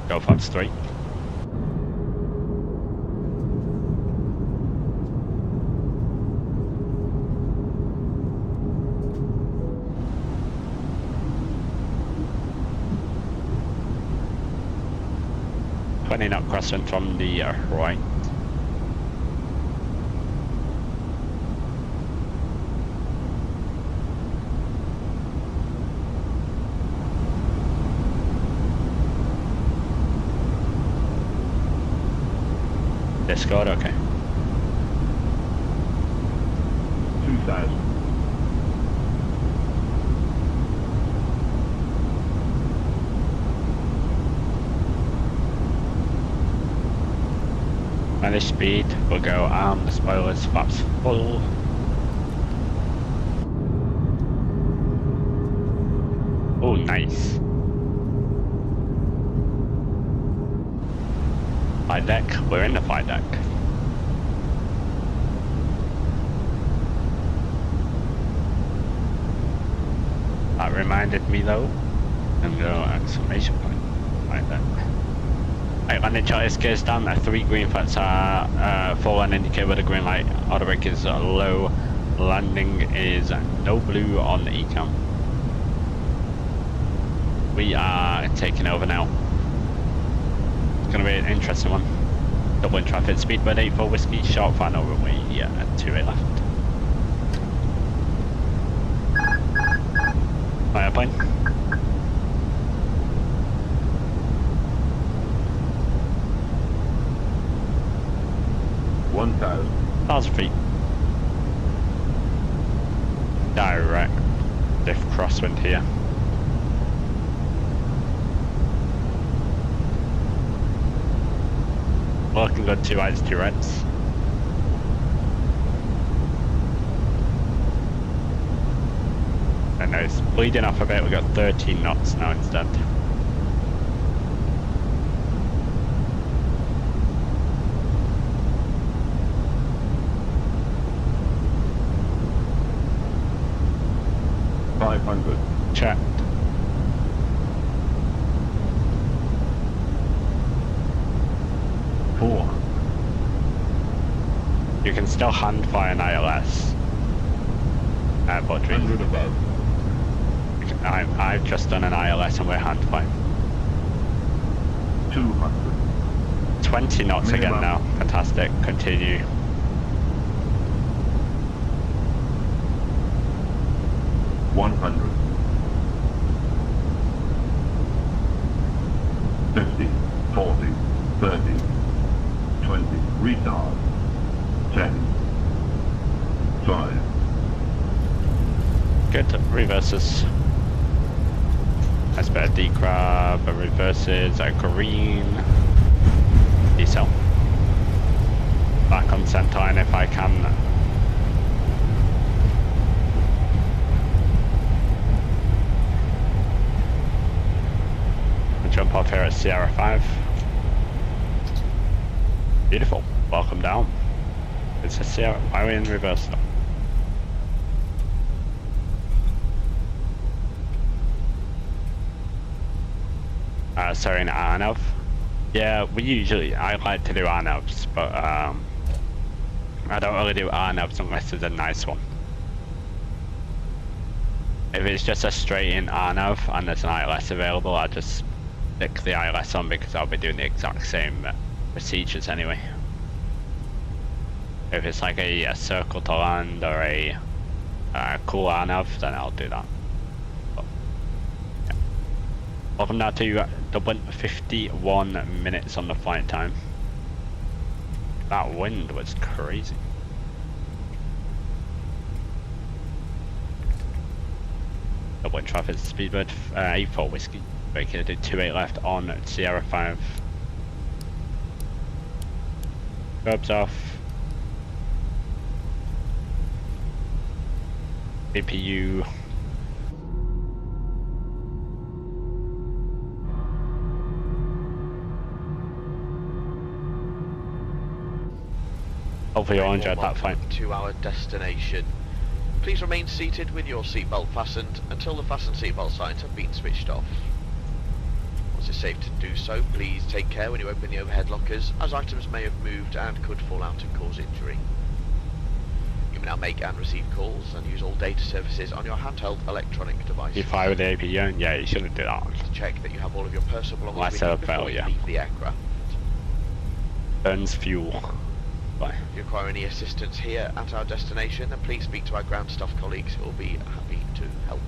Go flaps 3. Knot crosswind from the right. Discord, okay. 2000. Manage speed, we'll go arm the spoilers, flaps full. Oh, nice. Flight deck. We're in the flight deck. That reminded me though. And go exclamation point. Flight deck. Right, landing chart is gears down. 3 green flags are full and indicate where the green light. Auto brake is low. Landing is no blue on the ECAM. We are taking over now. It's going to be an interesting one. Dublin traffic, Speedbird 84 Whiskey, short final runway, yeah, 28 left. My airplane. 1,000 feet. Direct diff crosswind here. Looking good, 2 whites, 2 reds. I know it's bleeding off a bit, we got 13 knots now instead. Check. You can still hand fire an ILS. But 100 above. I've just done an ILS and we're hand firing. 200. 20 knots Minimum. again now. Fantastic. Continue. $100. 50, 40, 30, 20, retard. 10, 5. Good. Reverses. That's better. D-crab. Reverses. Green. Decel. Back on center line if I can. Jump off here at Sierra 5. Beautiful. Welcome down. It's a Sierra. Why are we in reverse now? Sorry, in RNAV. Yeah, I like to do RNAVs, but I don't really do RNAVs unless there's a nice one. If it's just a straight in RNAV and there's an ILS available, I just stick the ILS on because I'll be doing the exact same procedures anyway. If it's like a circle to land or a cool RNAV, then I'll do that. But, yeah. Welcome now to Dublin, 51 minutes on the flight time. That wind was crazy. Dublin traffic, Speedbird, 84 Whiskey. Breaking to 28 left on Sierra 5. Curbs off. APU. Hopefully you all enjoyed that flight. To our destination. Please remain seated with your seatbelt fastened until the fasten seatbelt signs have been switched off. Once it's safe to do so, please take care when you open the overhead lockers, as items may have moved and could fall out and cause injury. You may now make and receive calls and use all data services on your handheld electronic devices. You fire with the APU? Yeah, you shouldn't do that. To check that you have all of your personal belongings with you before you leave the aircraft. Burns fuel. Bye. If you require any assistance here at our destination, then please speak to our ground staff colleagues who will be happy to help.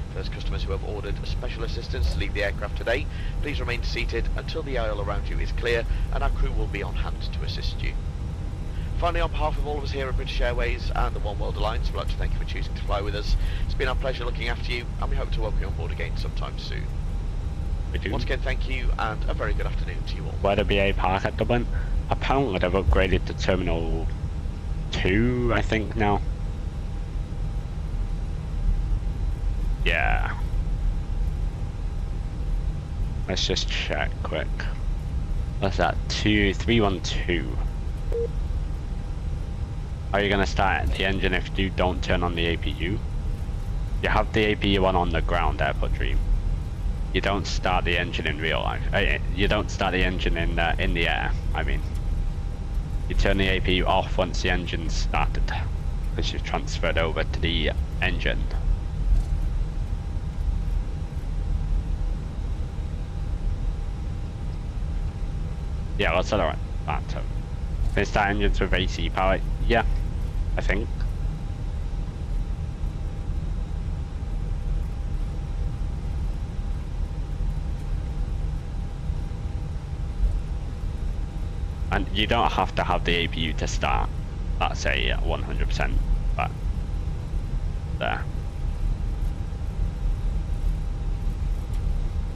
For those customers who have ordered special assistance to leave the aircraft today, please remain seated until the aisle around you is clear and our crew will be on hand to assist you. Finally, on behalf of all of us here at British Airways and the One World Alliance, we'd like to thank you for choosing to fly with us. It's been our pleasure looking after you, and we hope to welcome you on board again sometime soon. Once again, thank you, and a very good afternoon to you all. Where the BA park at Dublin? Apparently they've upgraded to Terminal 2, I think, now. Yeah. Let's just check quick. What's that? 2312. How are you going to start the engine if you don't turn on the APU? You have the APU on the ground, Airport Dream. You don't start the engine in real life. You don't start the engine in the air, I mean. You turn the APU off once the engine's started, because you've transferred over to the engine. Yeah, let's set it right. Can you start engines with AC power? Yeah, I think. And you don't have to have the APU to start. That's a 100%, but there.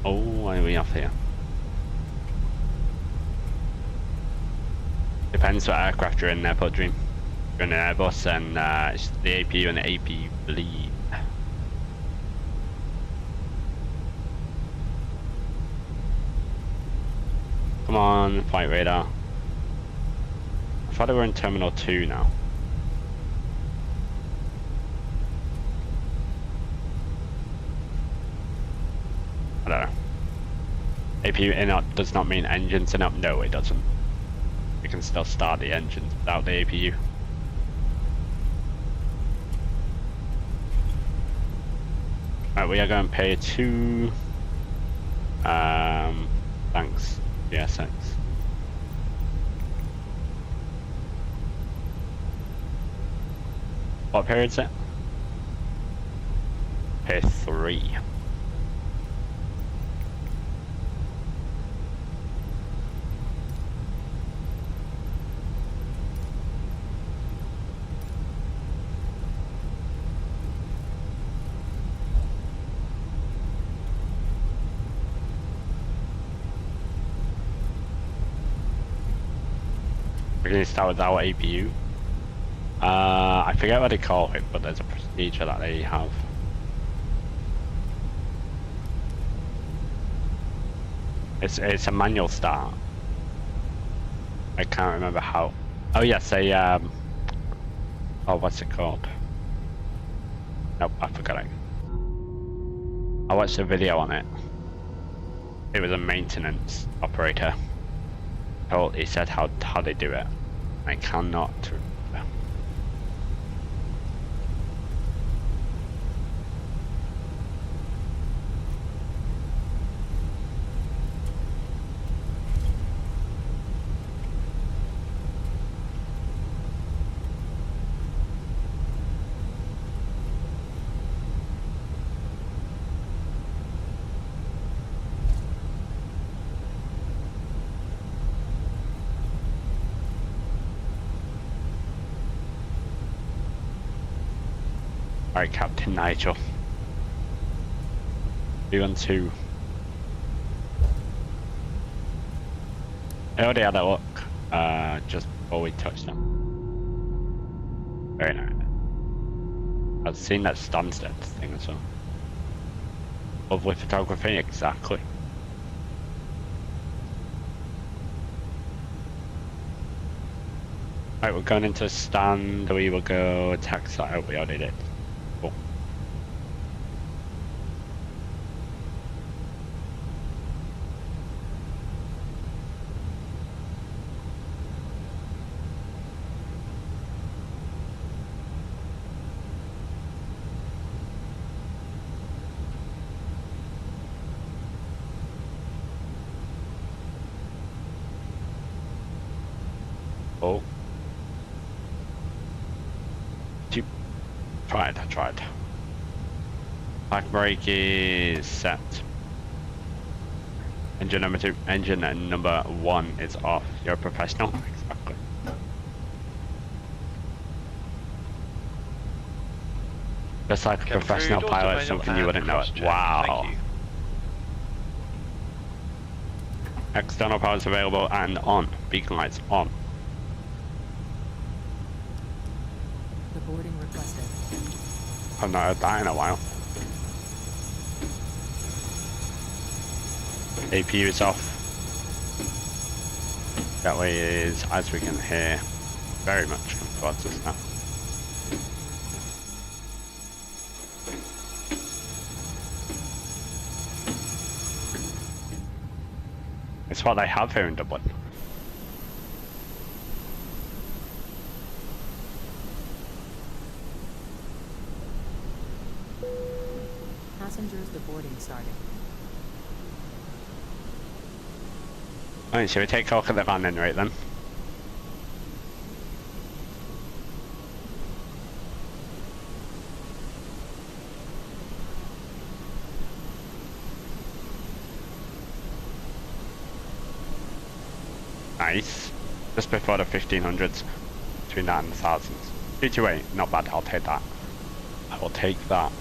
Oh, why are we off here? Depends what aircraft you're in, Airport Dream. If you're in an Airbus, and it's the APU and the APU bleed. Come on, flight radar. I thought we were in Terminal 2 now. I don't know. APU in up does not mean engines in up. No, it doesn't. You can still start the engines without the APU. Right, we are going to pay 2. Thanks, VSX. What period's it? Pay 3. We're going to start with our APU. I forget what they call it, but there's a procedure that they have. It's a manual start. I can't remember how. Oh yes, oh, what's it called? Nope, I forgot it. I watched a video on it. It was a maintenance operator. He said how they do it. I cannot remember. Alright, Captain Nigel. 312. I already had a look, just before we touched them. Very nice. I've seen that Stansted thing as well. Lovely photography, exactly. Right, we're going into stand, we will go taxi. Oh, we already did. Cool. Oh. I tried. Back brake is set. Engine number 2, engine number 1 is off. You're a professional. Exactly. Just like a professional pilot, something you wouldn't know it. Wow. External power is available and on. Beacon lights on. The boarding requested. I've not heard that in a while. APU is off. Jetway is, as we can hear, very much come towards us now. It's what they have here in Dublin. Passengers deboarding starting. Alright, shall we take a look at the landing rate then? Nice. Just before the 1500s. Between that and the thousands. 228, not bad, I'll take that. I will take that.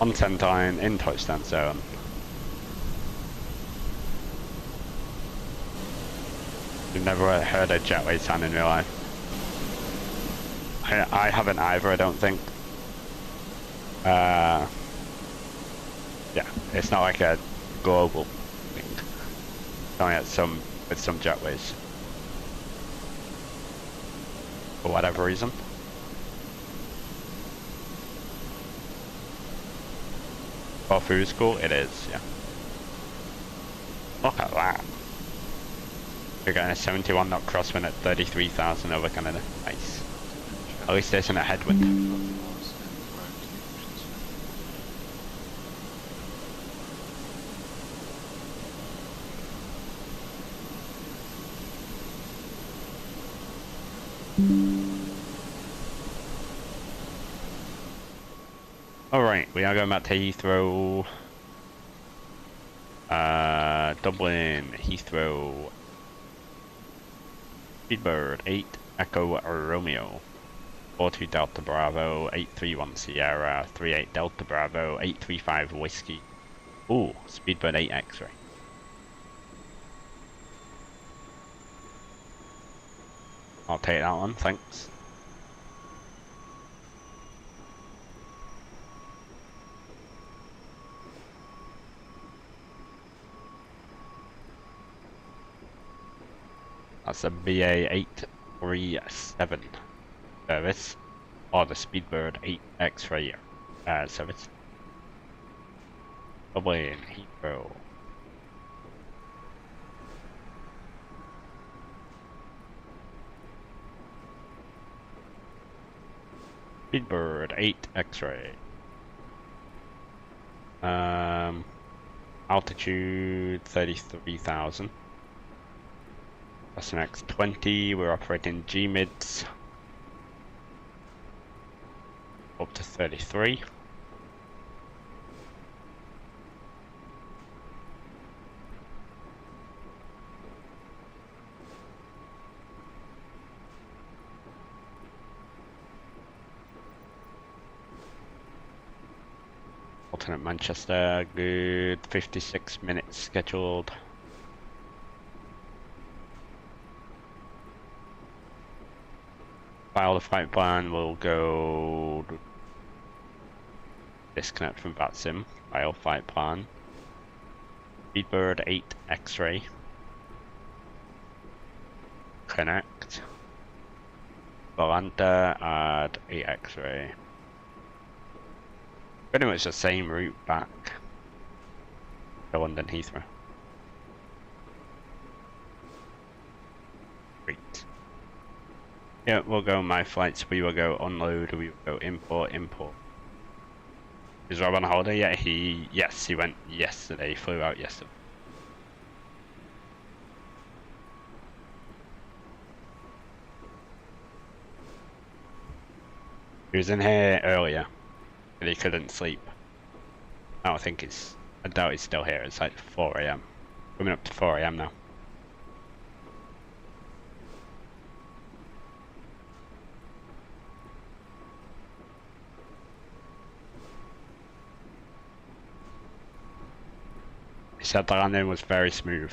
On center line, in touchdown zone. You've never heard a jetway sound in real life. I haven't either, I don't think. Yeah, it's not like a global thing. It's only at with some jetways. For whatever reason. For food school, it is, yeah. Look at that. We're getting a 71 knot crosswind at 33,000 over Canada. Nice. At least there's a headwind. Alright, we are going back to Heathrow. Dublin, Heathrow. Speedbird 8 Echo Romeo 42 Delta Bravo 831 Sierra 38 Delta Bravo 835 Whiskey. Ooh, Speedbird 8 X-ray. I'll take that one, thanks. That's a BA 837 service, or the Speedbird 8 X-ray service. Dublin, Heathrow. Speedbird 8 X-ray. Altitude 33,000. That's an X20, we're operating G-mids up to 33. Alternate Manchester, good, 56 minutes scheduled. File the flight plan, will go disconnect from VATSIM, file flight plan. Speedbird 8 X-ray. Connect. Volanta, add 8 X-ray. Pretty much the same route back to London Heathrow. Great. Yeah, we'll go my flights, we will go unload, we will go import. Is Rob on holiday yet? Yes, he went yesterday, flew out yesterday. He was in here earlier, but he couldn't sleep. I doubt he's still here, it's like 4 AM. Coming up to 4 AM now. He said the landing was very smooth.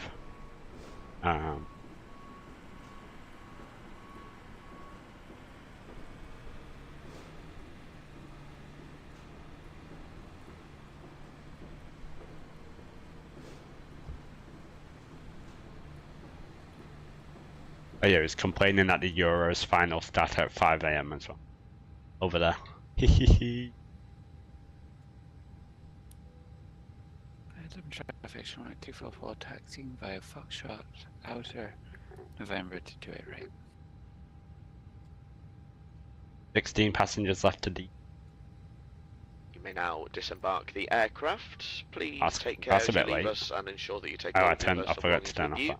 Oh yeah, he's complaining that the Euros final start at 5 AM as well. Over there. Hehehe. Traffic 244 taxiing via Foxtrot Outer November to 28 right. 16 passengers left to D. You may now disembark the aircraft. Please take care That's a as you bit leave late. us and ensure that you take Oh, all I of your forgot to belongings turn with off you. that.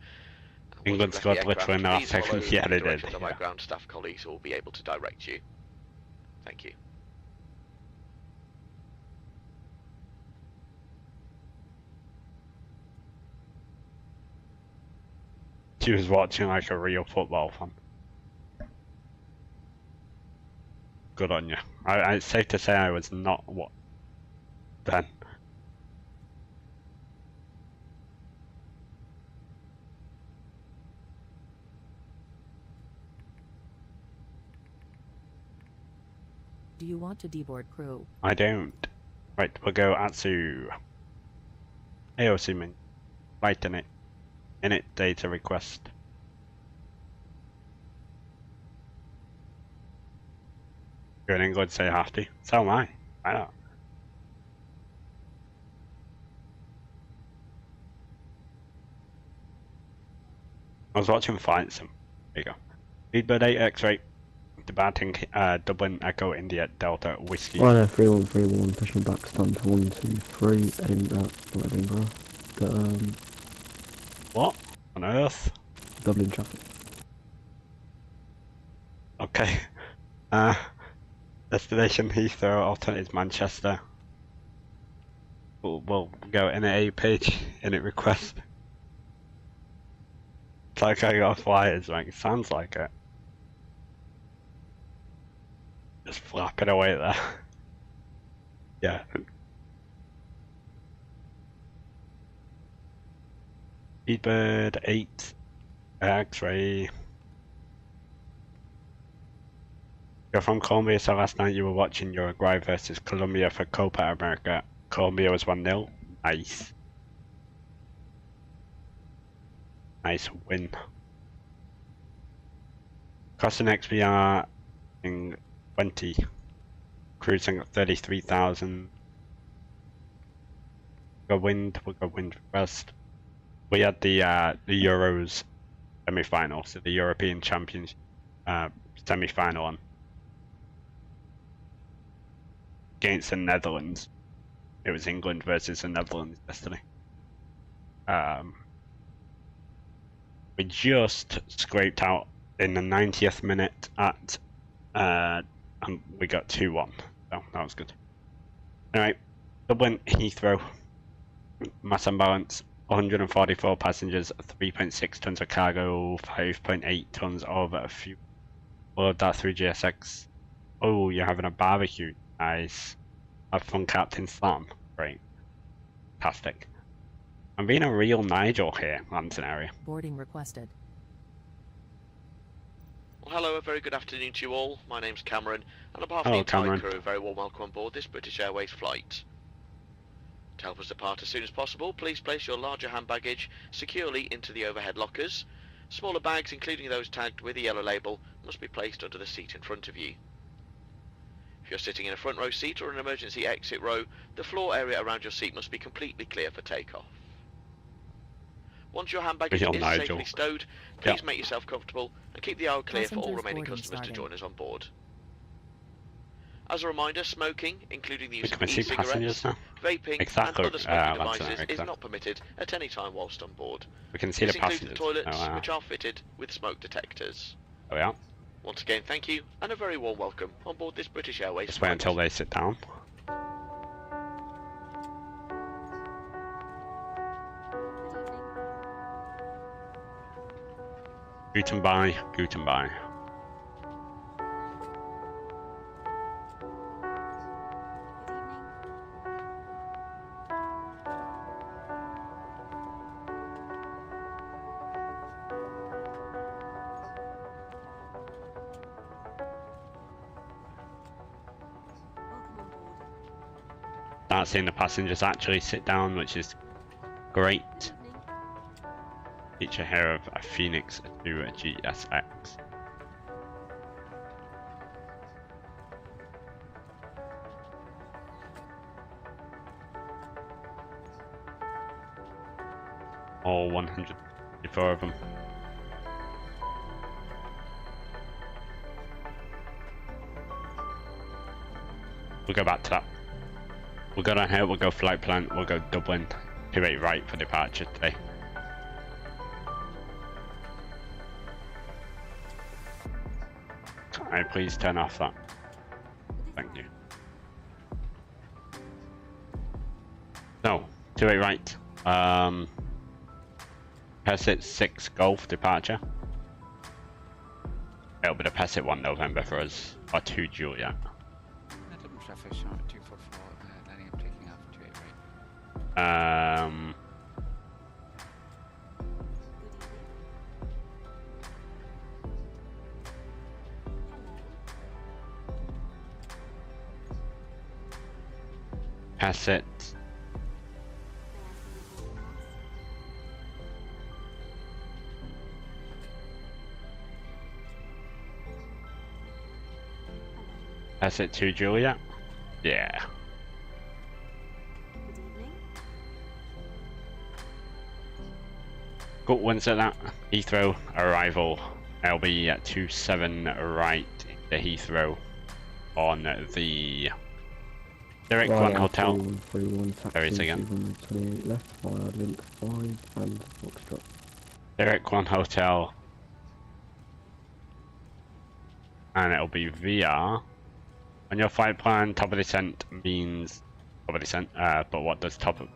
Once England you've scored left the literally in the aircraft, last please follow second. Yeah, the they did. directions of my ground staff colleagues who will be able to direct you. Thank you. She was watching like a real football fan. Good on you. It's safe to say I was not what then. Do you want to deboard crew? I don't. Right, we'll go Atsu. AOC min. Right in it. Init data request. You're in England, so you have to. So am I. I know. I was watching flights. There you go. Speedbird 8 X-ray. Departing Dublin Echo India Delta Whiskey. Right, 3131, pushing back, stand to 123, aimed at Edinburgh. What on earth? Dublin traffic. Okay. Destination Heathrow, alternate Manchester. We'll go in a page, in it request. It's like I got flyers, like it sounds like it. Just flapping away there. Yeah. Speedbird 8 X-ray. You're from Colombia, so last night you were watching Uruguay versus Colombia for Copa America. Colombia was 1-0. Nice. Nice win. Crossing XBR in 20. Cruising at 33,000. We'll go wind first. We had the Euros semi-final, so the European Champions semi-final on. Against the Netherlands. It was England versus the Netherlands yesterday. We just scraped out in the 90th minute at and we got 2-1. So that was good. Anyway, Dublin Heathrow. Mass and balance 144 passengers, 3.6 tons of cargo, 5.8 tons of fuel. Load that through GSX. Oh, you're having a barbecue. Nice. Have fun, Captain Slam. Great. Fantastic. I'm being a real Nigel here, Lambton area. Boarding requested. Well, hello, a very good afternoon to you all. My name's Cameron, and on behalf of the entire crew, a very warm welcome on board this British Airways flight. To help us depart as soon as possible, please place your larger hand baggage securely into the overhead lockers. Smaller bags, including those tagged with a yellow label, must be placed under the seat in front of you. If you're sitting in a front row seat or an emergency exit row, the floor area around your seat must be completely clear for takeoff. Once your hand baggage is safely stowed, please make yourself comfortable and keep the aisle clear for all remaining customers to join us on board. As a reminder, smoking, including the use of e-cigarettes, vaping and other smoking devices is not permitted at any time whilst on board. We can see this the includes passengers. the toilets, which are fitted with smoke detectors. Oh yeah. Once again, thank you, and a very warm welcome on board this British Airways Just wait until they sit down. Guten bye, guten bye. Start seeing the passengers actually sit down, which is great. Feature here of a Fenix to a GSX. All 154 of them. We'll go back to that. We'll go down here, we'll go flight plan, we'll go Dublin, 28 right for departure today. Alright, please turn off that. Thank you. So, 28 right. Pessit 6 Golf departure. It'll be the Pessit 1 November for us, or 2 Juliet. Dublin traffic chart 244, landing and taking off 28 right. Pessit. Pessit 2 Juliet? Yeah. Got ones at that. Heathrow arrival. I'll be at 27 right into Heathrow on the direct one hotel. There is again. 28 left via link 5 and Foxtrot. Direct one hotel. And it'll be VR. On your flight plan, top of descent means top of descent, but what does top of...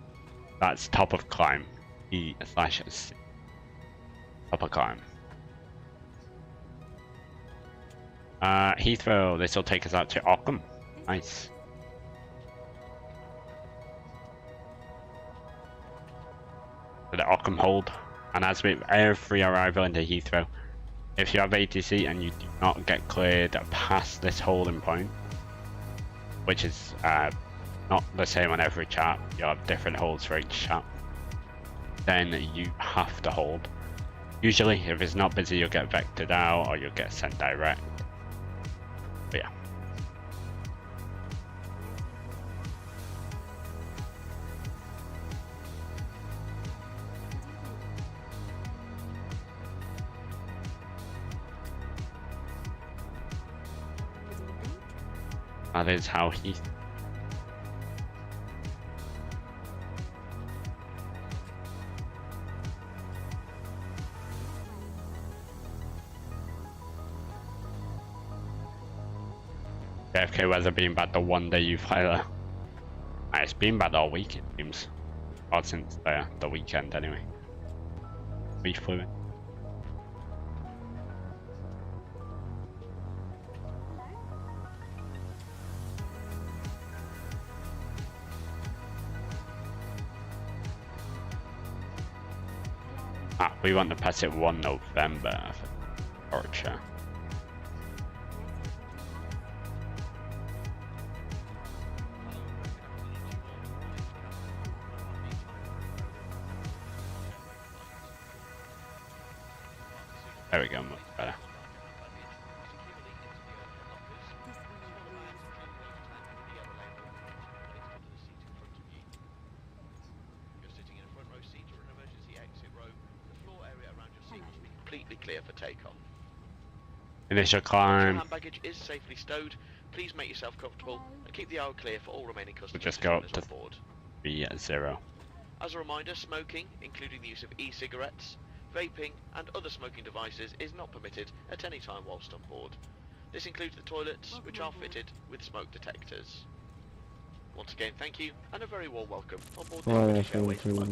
That's top of climb. E/C. Top of climb. Heathrow, this will take us out to Ockham. Nice. For the Ockham hold. And as with every arrival into Heathrow, if you have ATC and you do not get cleared past this holding point, which is not the same on every chart, you'll have different holds for each chart, then you have to hold. Usually, if it's not busy, you'll get vectored out or you'll get sent direct. But yeah. That is how he... JFK weather being bad the one day you fly there. It's been bad all week it seems. Or since the weekend anyway. We flew in. We want to pass it 1 November for departure. There we go, much better. Completely clear for takeoff. Initial climb. Your hand baggage is safely stowed. Please make yourself comfortable and keep the aisle clear for all remaining customers. We'll just go up to board. B0. As a reminder, smoking, including the use of e-cigarettes, vaping and other smoking devices is not permitted at any time whilst on board. This includes the toilets, which are fitted with smoke detectors. Once again, thank you and a very warm welcome on board the British Airways flight.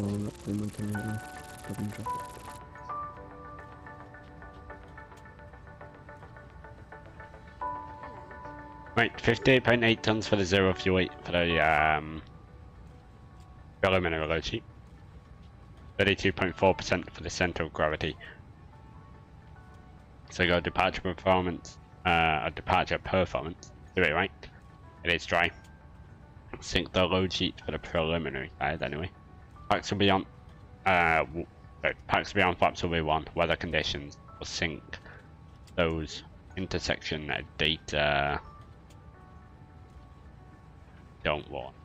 Right, 58.8 tons for the 0 fuel weight for the preliminary load sheet. 32.4% for the center of gravity. So go departure performance, departure performance. Do it right. It is dry. Sync the load sheet for the preliminary side anyway. Packs will be on. The So, packs beyond flaps will be 1. Weather conditions will sync those intersection data. Don't want.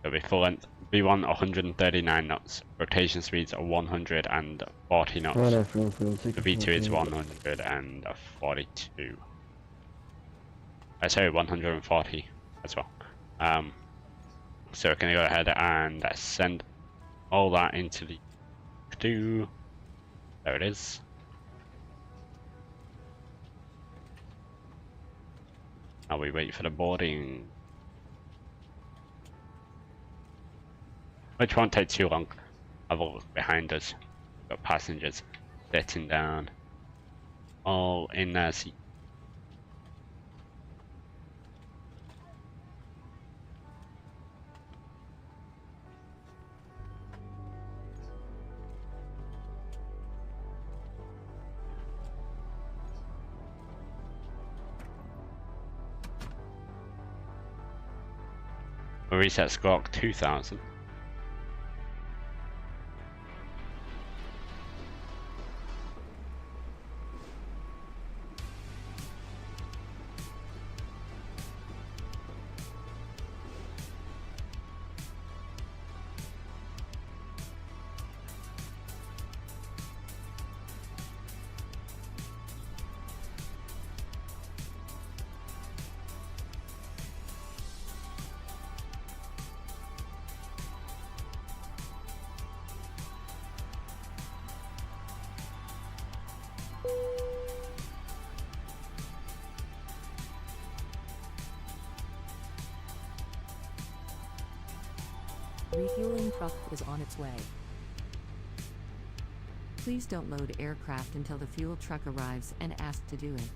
It'll be full length. B1 139 knots. Rotation speeds are 140 knots. The B2 is 142. Sorry, 140 as well. So we're going to go ahead and send all that into the queue. There it is. Now we wait for the boarding, which won't take too long. Have a look behind us. We've got passengers sitting down, all in their seat. We'll reset squawk 2000. Refueling truck is on its way. Please don't load aircraft until the fuel truck arrives and ask to do it.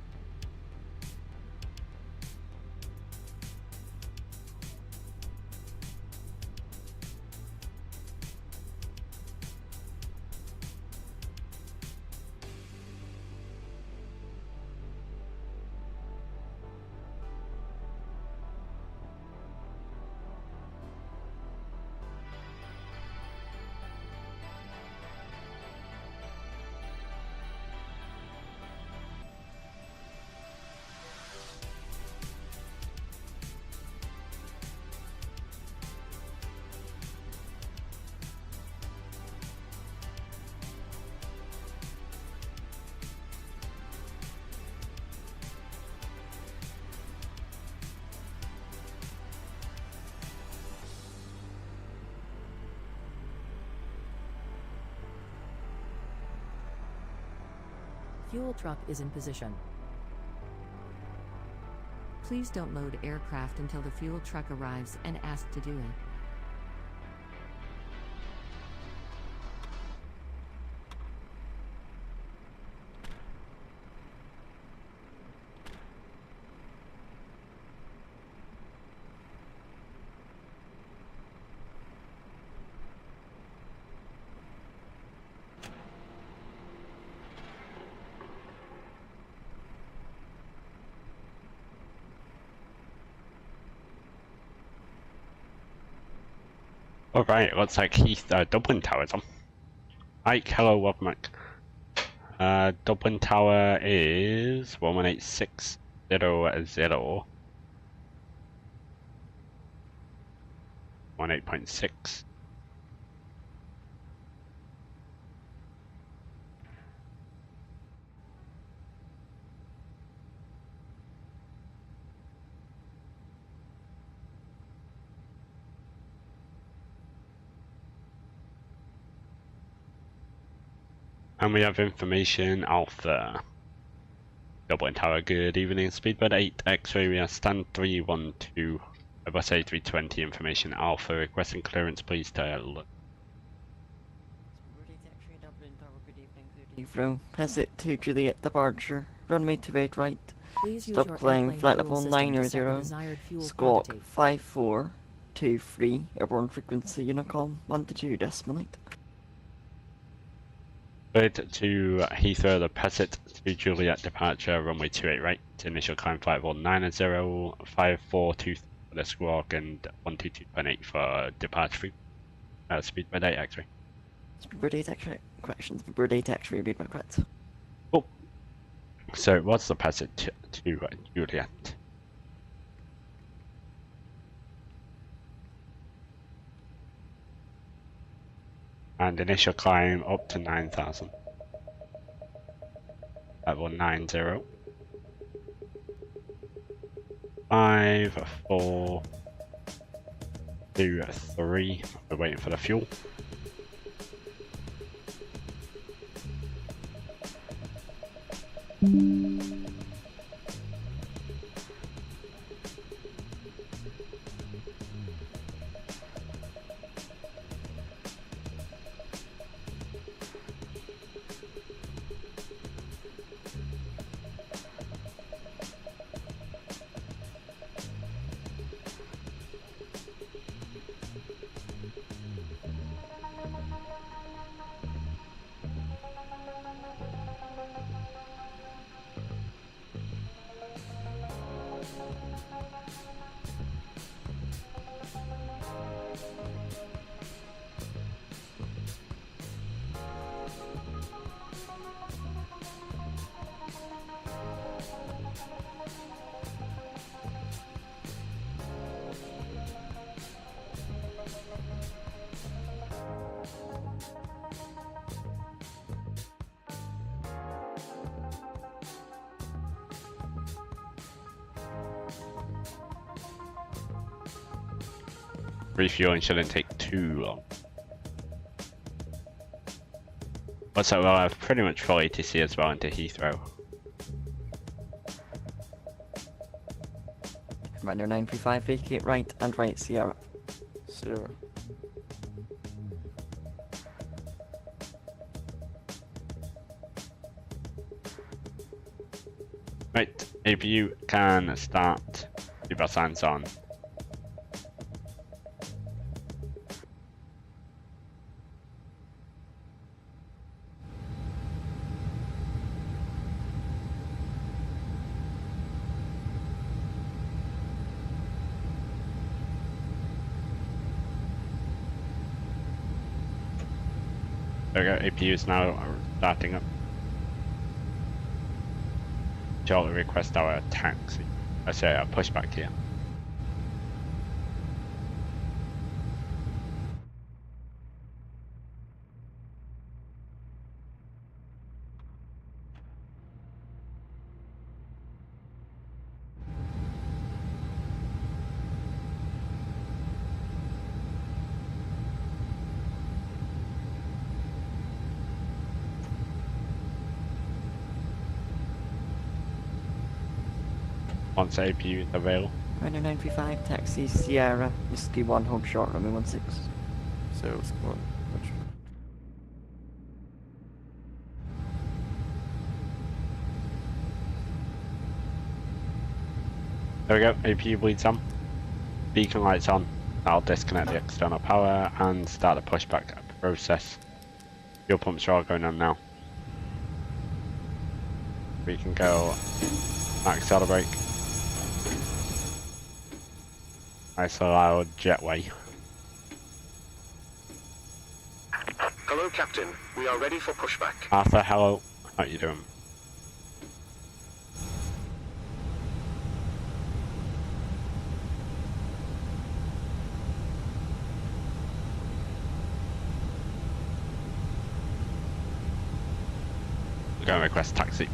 Fuel truck is in position. Please don't load aircraft until the fuel truck arrives and ask to do it. Alright, looks like Dublin Tower's on. Ike, hello, welcome back. Dublin Tower is 118600. 18.6. And we have information Alpha. Dublin Tower, good evening. Speedbird 8 X-ray, we are stand 312. Airbus A320 information Alpha, requesting clearance please tell. Heathrow, pass it to Juliet departure. Runway 28 right. Please use Stop your flying airplane flight fuel level system to set the 900. desired fuel Squawk quantity. 5423. Airborne frequency Unicom 122.8. Good to Heathrow, the pass it to Juliet departure, runway 28 right. Initial climb flight level 900, 542 for the squawk and 122.8 for departure. Speedbird 8 X-ray. Speedbird 8 X-ray, correction, Speedbird 8 X-ray, read my correct. Oh. So what's the passage to Juliet? And initial climb up to 9,000. Level 90. 5, 4, 2, 3. We're waiting for the fuel. Refueling shouldn't take too long. Also, well, I've pretty much full ATC as well into Heathrow. Commander 935, vacate right and right Sierra. Sierra. Right, if you can start your signs on. There we go, APU is now starting up. Shall we request our taxi? I say a pushback here. Once APU is available. Commander 935, taxi Sierra, Whiskey 1, hold short, runway 16. So it's come on. There we go, APU bleeds on. Beacon lights on. I'll disconnect the external power and start the pushback process. Fuel pumps are all going on now. We can go max accelerate. Nice loud jetway. Hello, Captain. We are ready for pushback. Arthur, hello. How you doing? We're going to request taxi.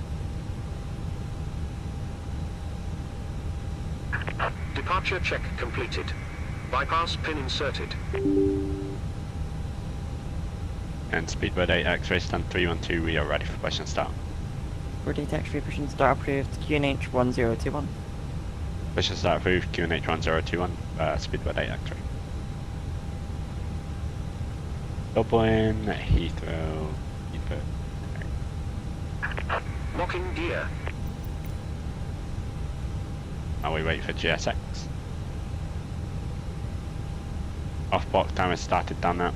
Departure check completed. Bypass pin inserted. And Speedbird 8 X-ray stand 312, we are ready for push and start. Speedbird 8 X-ray pushing start approved, QNH 1021. Push and start approved, QNH 1021, Speedbird 8 X-ray. Dublin, Heathrow, Speedbird. Locking gear. Now we wait for GSX. Off block time has started down now.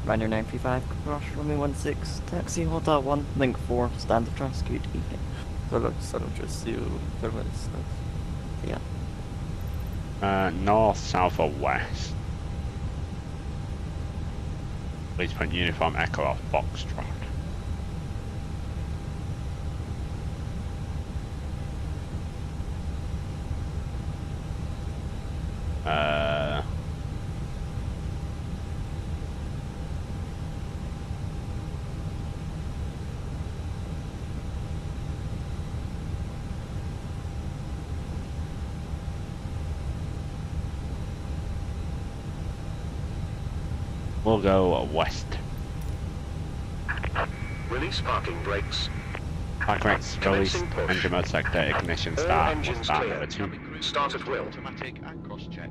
Commander 935, cross runway 16, taxi hotel 1, link 4, standard transcode evening. Hello, San Francisco, permanent stuff. Yeah. North, south or west? Police point uniform Echo off Foxtrot. We'll go west. Release parking brakes. Park brakes released. Engine mode sector ignition start. Engines Start clear. number 2. Start at will. Automatic and cross-check.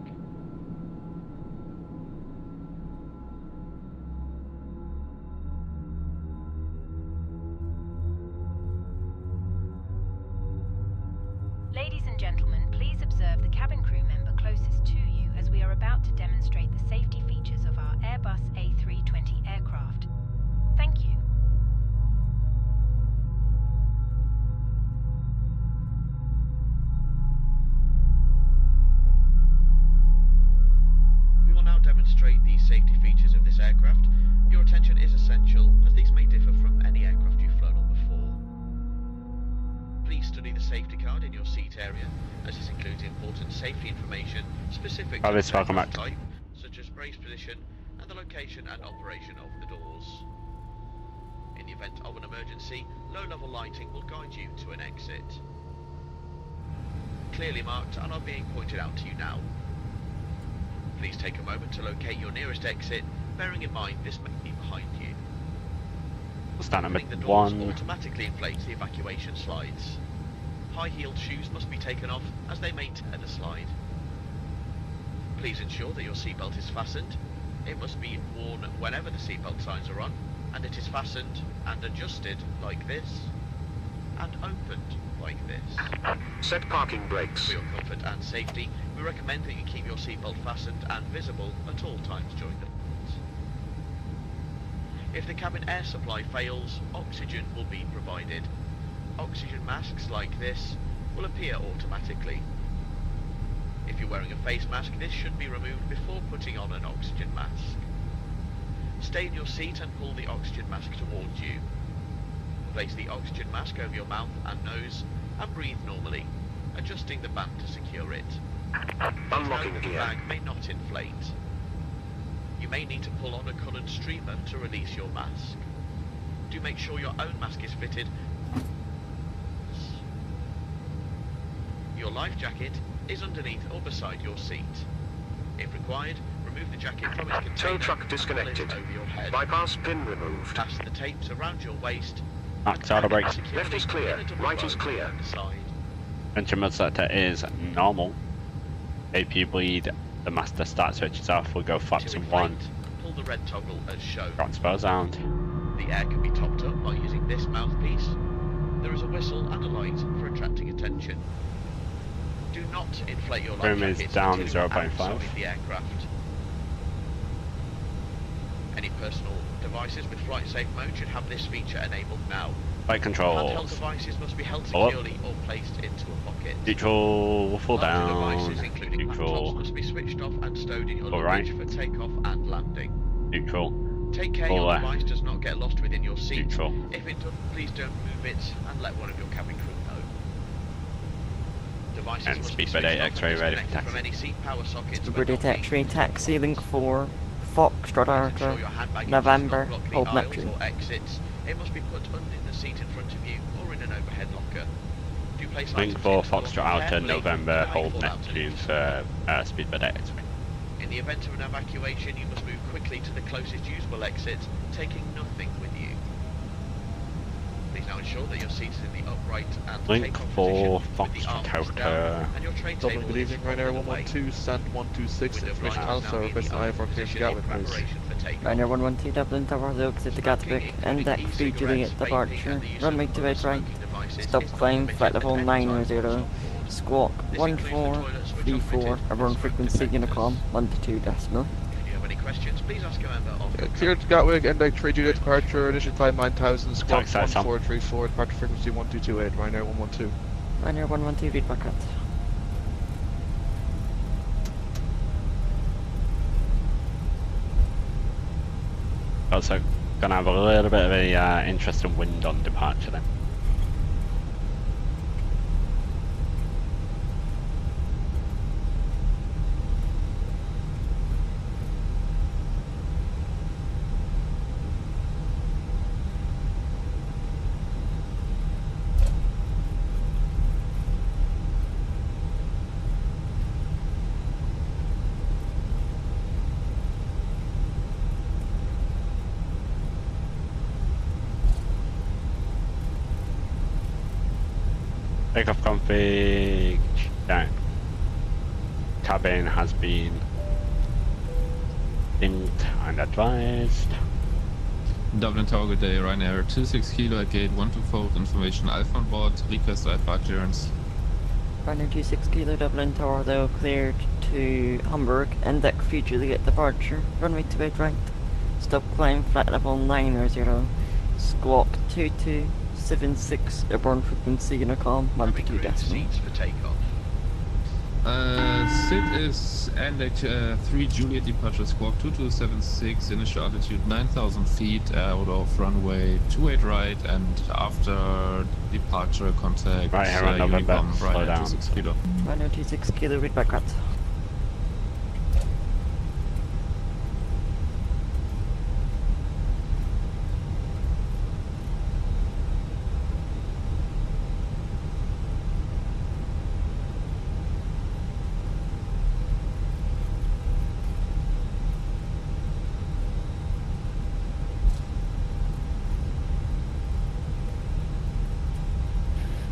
Ladies and gentlemen, please observe the cabin crew member closest to you as we are about to demonstrate the safety features of our Airbus A320 aircraft. Thank you. We will now demonstrate the safety features of this aircraft. Your attention is essential, as these may differ from any aircraft you've flown on before. Please study the safety card in your seat area, as this includes important safety information specific to the aircraft type, such as brace position and the location and operation of the doors. In the event of an emergency, low-level lighting will guide you to an exit. Clearly marked and are being pointed out to you now. Please take a moment to locate your nearest exit, bearing in mind this may be behind you. Stand number Opening the doors 1. automatically inflates the evacuation slides. High-heeled shoes must be taken off as they may tear the slide. Please ensure that your seatbelt is fastened. It must be worn whenever the seatbelt signs are on, and it is fastened and adjusted like this, and opened like this. Set parking brakes. For your comfort and safety, we recommend that you keep your seatbelt fastened and visible at all times during the flight. If the cabin air supply fails, oxygen will be provided. Oxygen masks like this will appear automatically. If you're wearing a face mask, this should be removed before putting on an oxygen mask. Stay in your seat and pull the oxygen mask towards you. Place the oxygen mask over your mouth and nose and breathe normally, adjusting the band to secure it. Unlocking the gear. bag may not inflate. You may need to pull on a coloured streamer to release your mask. Do make sure your own mask is fitted. Your life jacket is underneath or beside your seat. If required, remove the jacket from its container. Tow truck and disconnected. pull it over your head. Bypass pin removed. Pass the tapes around your waist. Max auto brakes. Left is clear. Right is clear. Engine mode sector is normal. AP bleed. The master start switch is off. We'll go flaps 1. Pull the red toggle as shown. Transfer sound. The air can be topped up by using this mouthpiece. There is a whistle and a light for attracting attention. Do not inflate your life Room is jacket down until you're 0.5. outside the aircraft. Any personal devices with flight safe mode should have this feature enabled now. Flight Handheld controls. devices must be held Pull up. securely or placed into a pocket. Neutral. Full Larger down. devices, including laptops, Neutral. must be switched off and stowed in your All luggage right. for takeoff and landing. Neutral. Take care Full your left. device does not get lost within your seat. Neutral. If it does, please don't move it and let one of your cabin crew know. Devices And must be Speedbird switched 8 off X-ray and ready for disconnected taxi. from any seat power sockets. when Speedbird not 8 being X-ray used. taxi link 4, Foxtrot Archer, Ensure your handbag November, does not block Hold the aisles Neptune. or exits. It must be put under the seat in front of you or in an overhead locker. Do place Link items 4 into the locker Foxtrot Outer carefully November and Hold fall out Neptune underneath. for Speedbird 8 X-ray. In the event of an evacuation, you must move quickly to the closest usable exit, taking nothing with you. Please now ensure that your seat is in the upright and Link takeoff 4 position with the Foxtrot arms Outer. down and your tray Dublin, table good is evening, from Ryanair the way. 112, stand 126, Window information blinds Alpha, now in request the I arms for clear position Gatwick, in please. preparation for takeoff. Ryanair 112 Dublin Tower, the exit to Gatwick, index 3 Juliet departure, runway 28 right, stop climb, flight level 900, squawk 1434, around frequency Unicom, longitude decimal. If you have any questions, please ask a member of your Cleared to Gatwick, index 3 Juliet departure, initial climb 9000, squawk Taxi, Sam. 1434, departure frequency 1228, Ryanair 112. Ryanair 112 read back at. Also gonna have a little bit of a interesting wind on departure then. Takeoff config down. Cabin has been linked and advised. Dublin Tower, good day. Ryanair 26 kilo at gate 124 with information Alpha on board. Request IFR clearance. Ryanair 26 kilo Dublin Tower, though cleared to Hamburg. Index free Juliet departure. Runway 28 right. Stop climb flight level 900. Squawk 2276. Airborne frequency intercom 122 decimal. Seats for takeoff. SID is index 3 Juliet departure squawk 2276, initial altitude 9,000 feet out of runway 28 right, and after departure contact right here on November, Unicom, slow Ryanair down. 26 kilo. Ryanair 26 kilo, read back cut.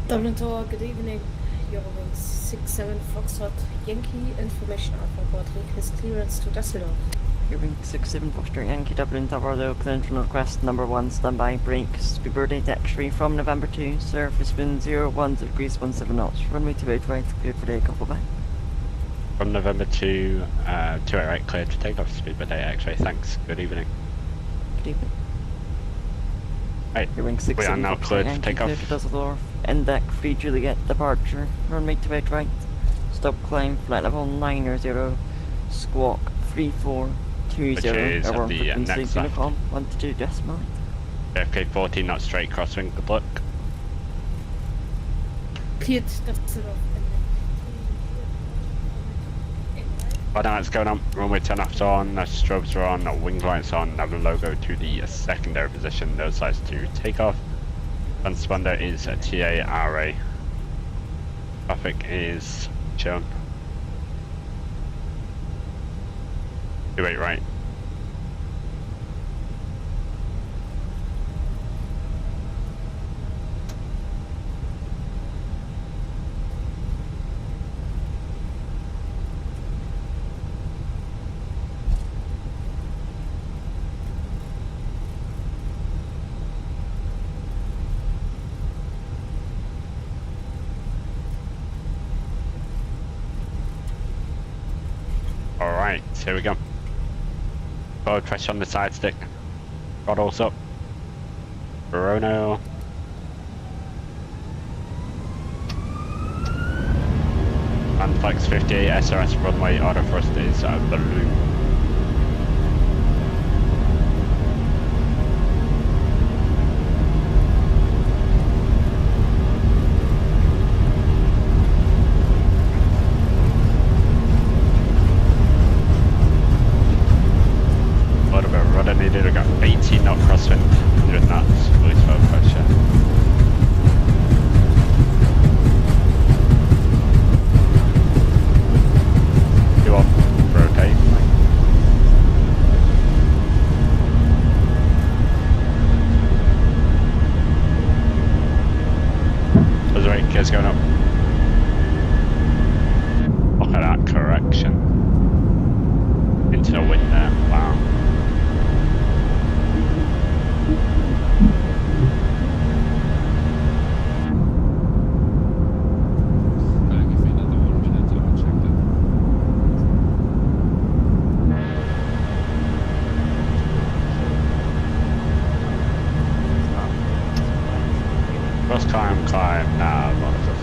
Dublin Tower, good evening. You're wing 67 Foxtrot Yankee, information Alpha board, request clearance to Düsseldorf. You're wing 67 Foxtrot Yankee, Dublin Tower, though clearance request number 1, standby, break, Speedbird 8 X-ray from November 2, surface wind 01 degrees 17 knots, runway 28 right, cleared for takeoff, bye. From November 2, 28 right, cleared for takeoff, Speedbird 8 X-ray, thanks, good evening. Good evening. Right, You're wing we are 67 now Foxtrot cleared for Yankee, takeoff. cleared to Düsseldorf, index free Juliet departure, runway 28 right, stop climb, flight level 900, squawk 3420, Which is at airborne the frequency next left. uniform 122 decimal. JFK 14 knots straight crosswind, good luck. Cleared Düsseldorf. Right now it's going on, runway 10 off on, strobes are on, wing lights on, nav logo to the secondary position, nose size to takeoff. Transponder is a TARA. Traffic is shown. 28 right. Alright, here we go. Forward pressure on the side stick. Throttles up. Verono. And flex 58 SRS runway, order first is balloon. Needed, I got 18 knot crosswind, 100 knots, release forward pressure. You on, rotate. There's the rate gears going up. Look at that correction. Into the wind there, wow. First climb, nah, monitor.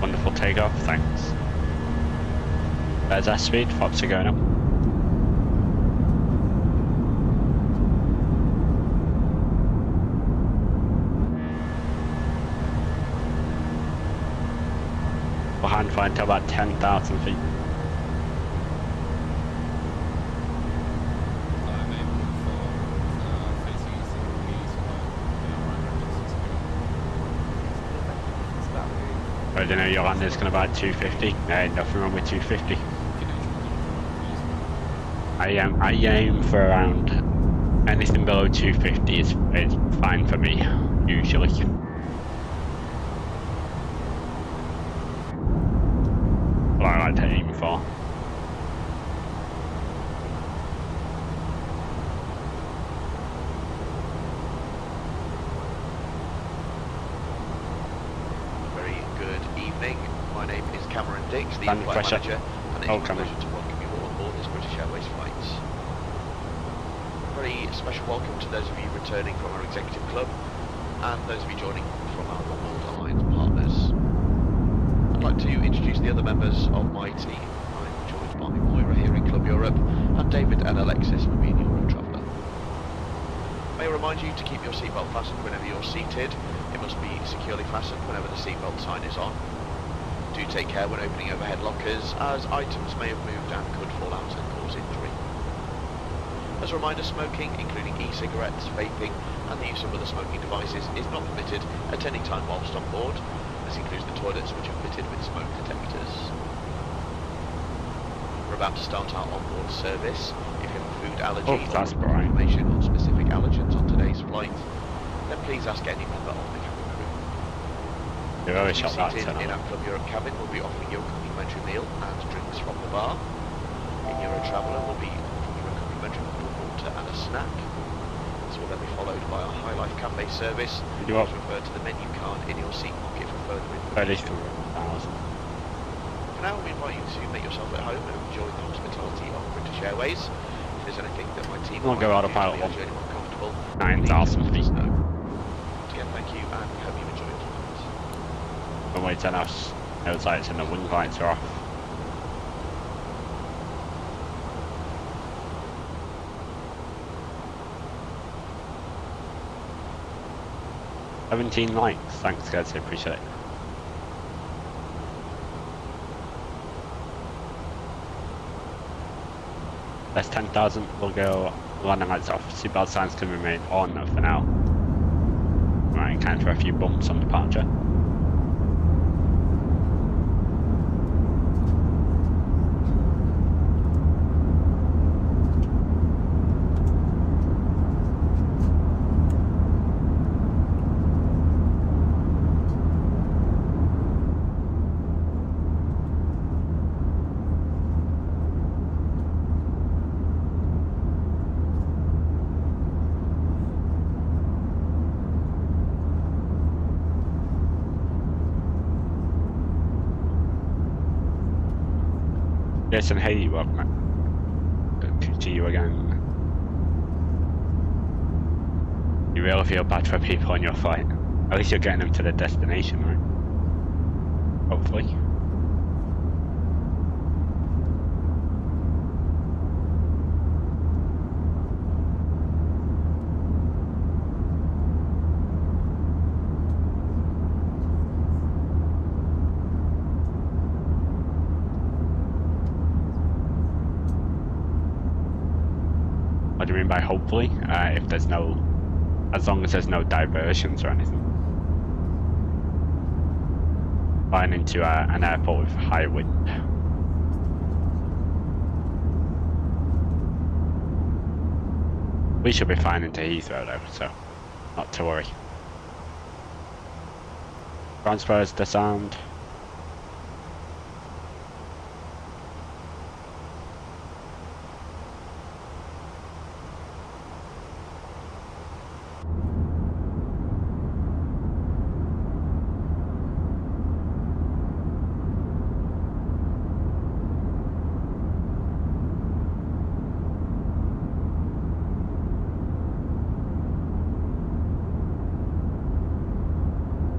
Wonderful takeoff, thanks. There's our speed, flaps are going up. Behind flying to about 10,000 feet. I don't know, your landing's going to about 250. Nothing wrong with 250. I aim for around anything below 250 is fine for me, usually. What I like to aim for. The flight manager, and it's a pleasure to welcome you all aboard this British Airways flight. Very special welcome to those of you returning from our executive club and those of you joining from our onboard alliance partners. I'd like to introduce the other members of my team. I'm joined by Moira here in Club Europe and David and Alexis from being Eurotraveller. May I remind you to keep your seatbelt fastened whenever you're seated. It must be securely fastened whenever the seatbelt sign is on. Do take care when opening overhead lockers, as items may have moved and could fall out and cause injury. As a reminder, smoking, including e-cigarettes, vaping and the use of other smoking devices is not permitted at any time whilst on board. This includes the toilets, which are fitted with smoke detectors. We're about to start our onboard service. If you have a food allergy or information on specific allergens on today's flight, then please ask any member of the cabin crew. You've always shot that seated in our Club Europe cabin, we'll be offering you a complimentary meal and drinks from the bar. In Eurotraveller, we'll be offering you a complimentary bottle of water and a snack. This will then be followed by our High Life Cafe service. Please refer to the menu card in your seat pocket for further information. For now, we invite you to make yourself at home and enjoy the hospitality of British Airways. If there's anything that my team will go out of pilot one. 9,000 feet. Once again, thank you, and we hope you enjoy your flight. Runway 10 us, nose lights and the wing lights are off. $17 likes, thanks guys, I appreciate it. That's 10,000, we'll go landing lights off. Seatbelt signs can remain on for now. Might encounter a few bumps on departure. Yes, and hey, welcome. Good to see you again. You really feel bad for people on your flight. At least you're getting them to the destination, right? Hopefully. What do you mean by hopefully? If there's no, as long as there's no diversions or anything. Flying into an airport with high wind. We should be flying into Heathrow though, so not to worry. Transfers the sound.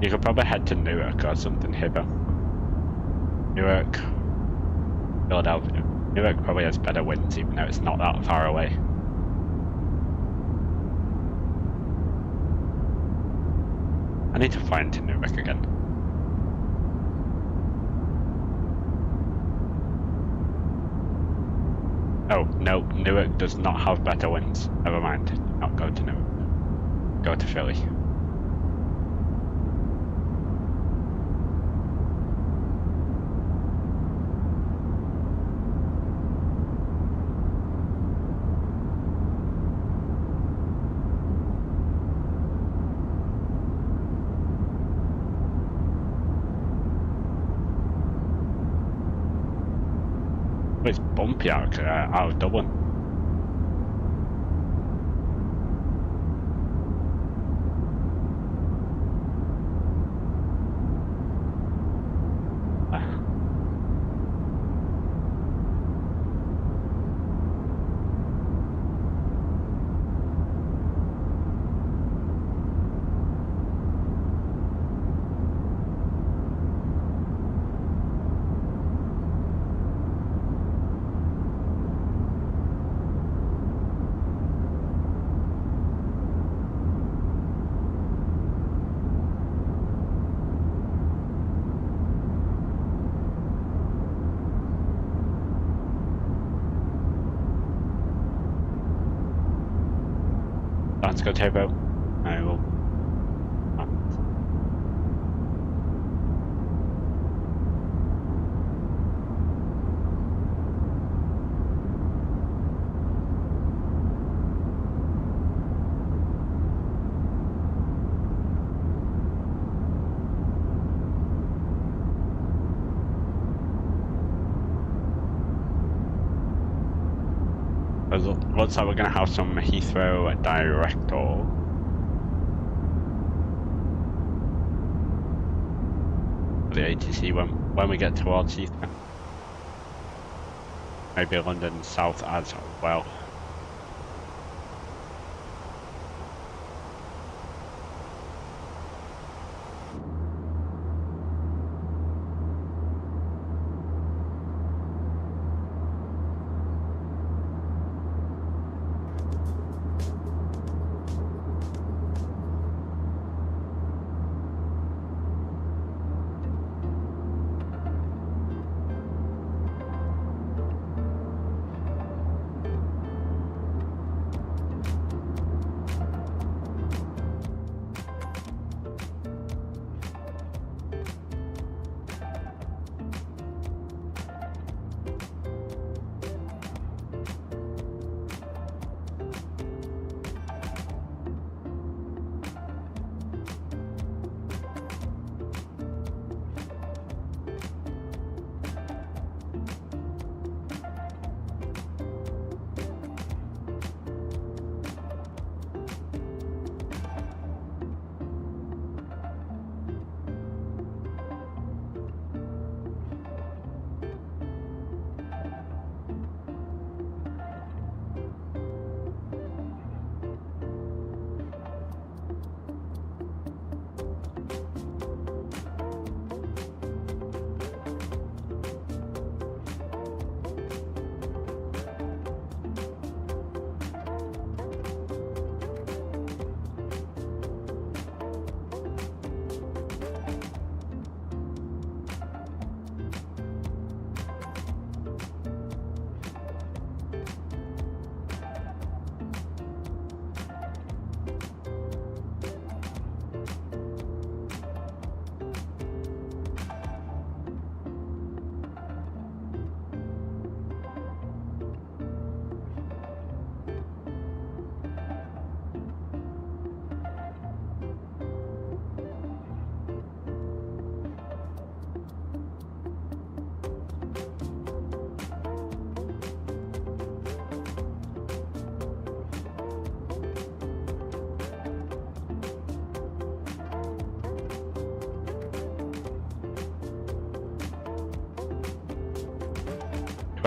You could probably head to Newark or something, Hibber. Newark, Philadelphia. Newark probably has better winds even though it's not that far away. I need to fly into Newark again. Oh, no, Newark does not have better winds. Never mind, do not go to Newark. Go to Philly. It's bumpy out of Dublin. Let's go Topo. I will. Looks like we're going to have some Heathrow direct or the ATC when we get towards Heathrow. Maybe London South as well.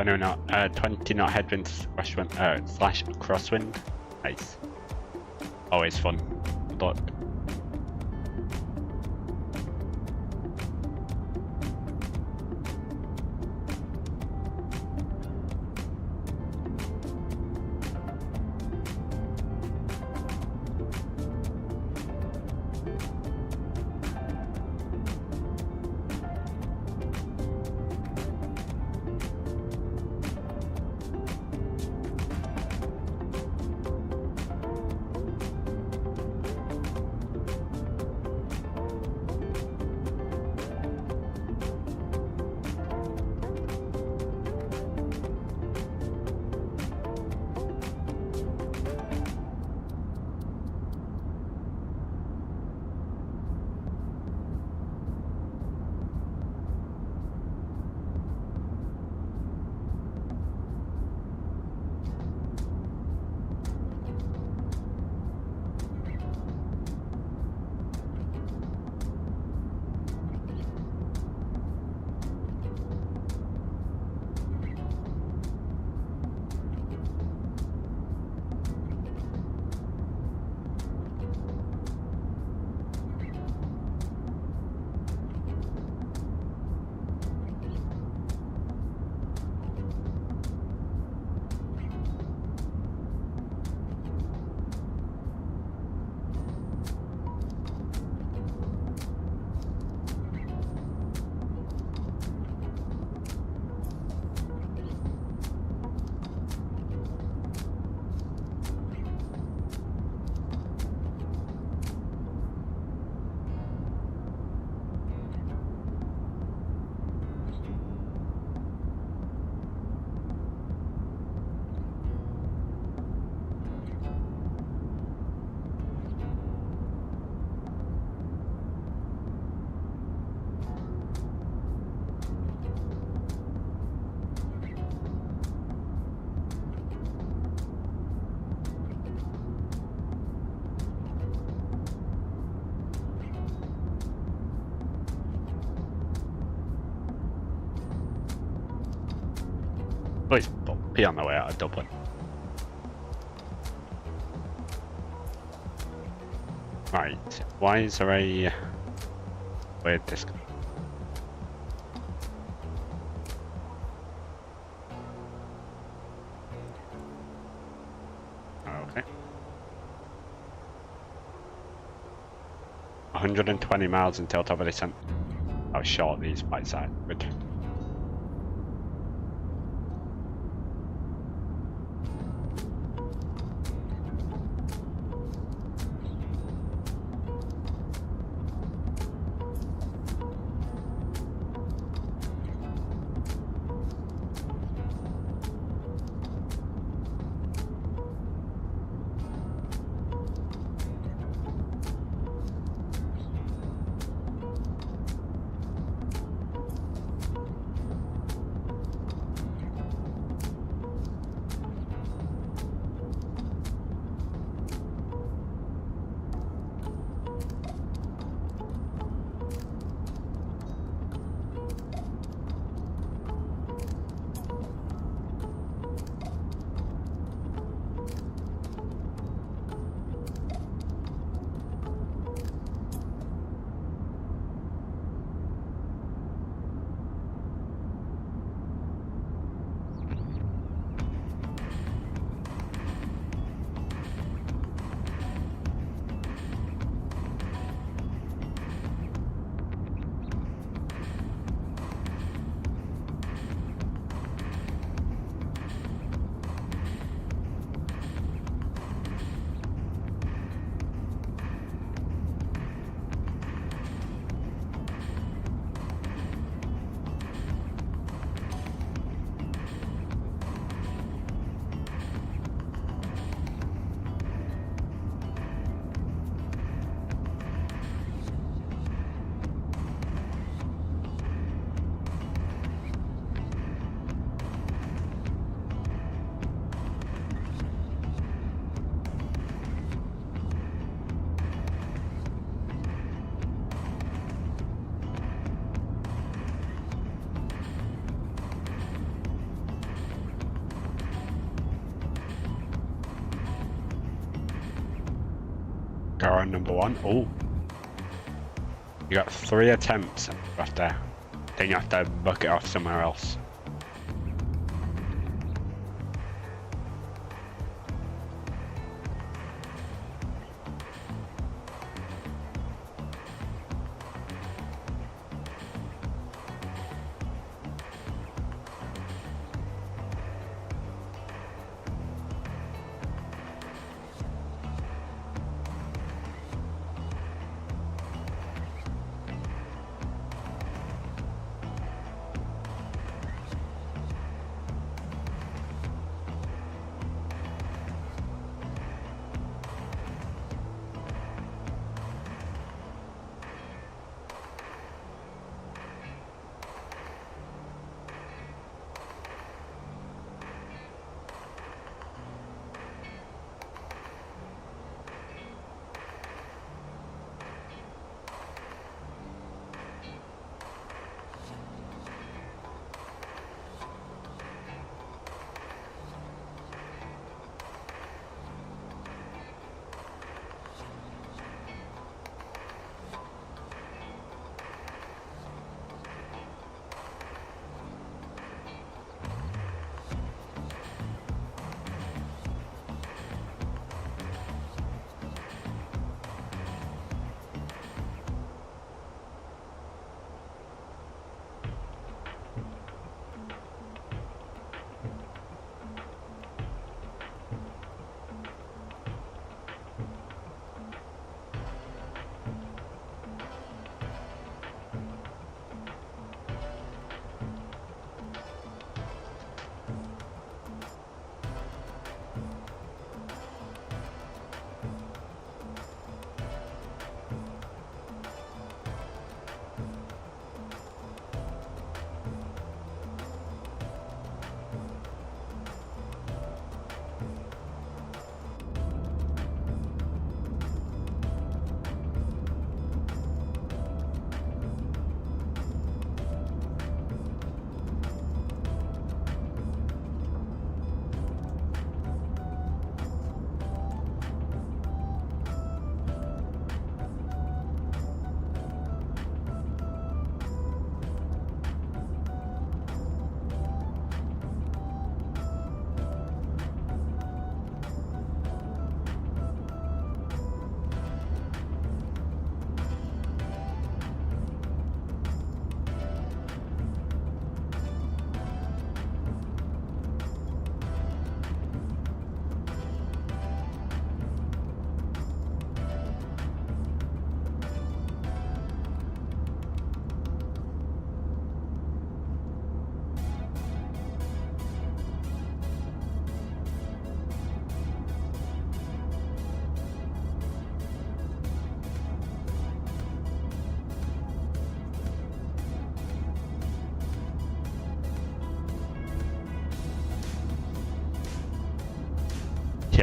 Knot, 20 knot headwinds slash crosswind. Nice. Always fun. Good luck. Oh, it's bumpy on the way out of Dublin. Right, why is there a weird disc? Okay. 120 miles until top of descent. How short these flights are. Good. Car on number 1. Oh. You got 3 attempts after. Then you have to book it off somewhere else.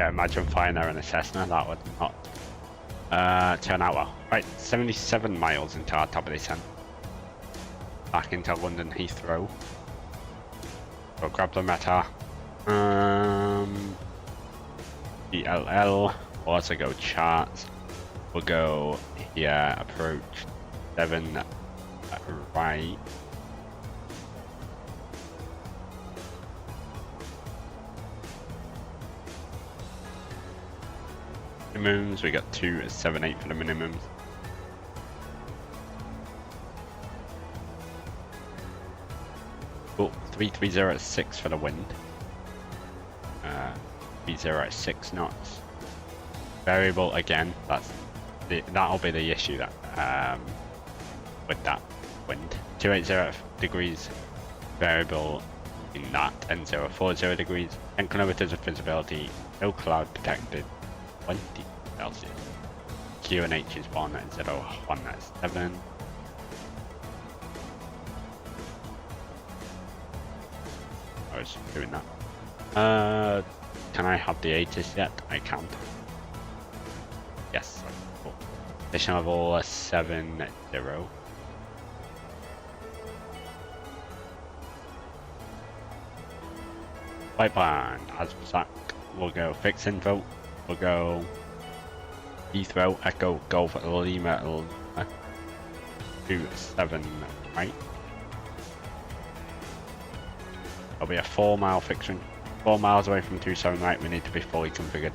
Yeah, imagine flying there in a Cessna, that would not turn out well. Right, 77 miles into our top of descent. Back into London Heathrow. We'll grab the meta. ELL. We'll also go charts. We'll go here, approach 7 right. Minimums, we got 278 for the minimums. Oh, 330 at 6 for the wind. 30 at 6 knots. Variable again. That'll be the issue that with that wind. 280 degrees variable in that, and 040 degrees. 10 kilometers of visibility. No cloud detected. 20 Celsius. QNH is 1 at 0, 1 at 7. I was doing that. Can I have the ATIS yet? I can't. Yes. Cool. Station level 70. Flight plan. As for SAC, we'll go fix info. We'll go Heathrow, Echo, Golf, Lima, 27 right. It'll be a 4-mile fixing. 4 miles away from 27 right, we need to be fully configured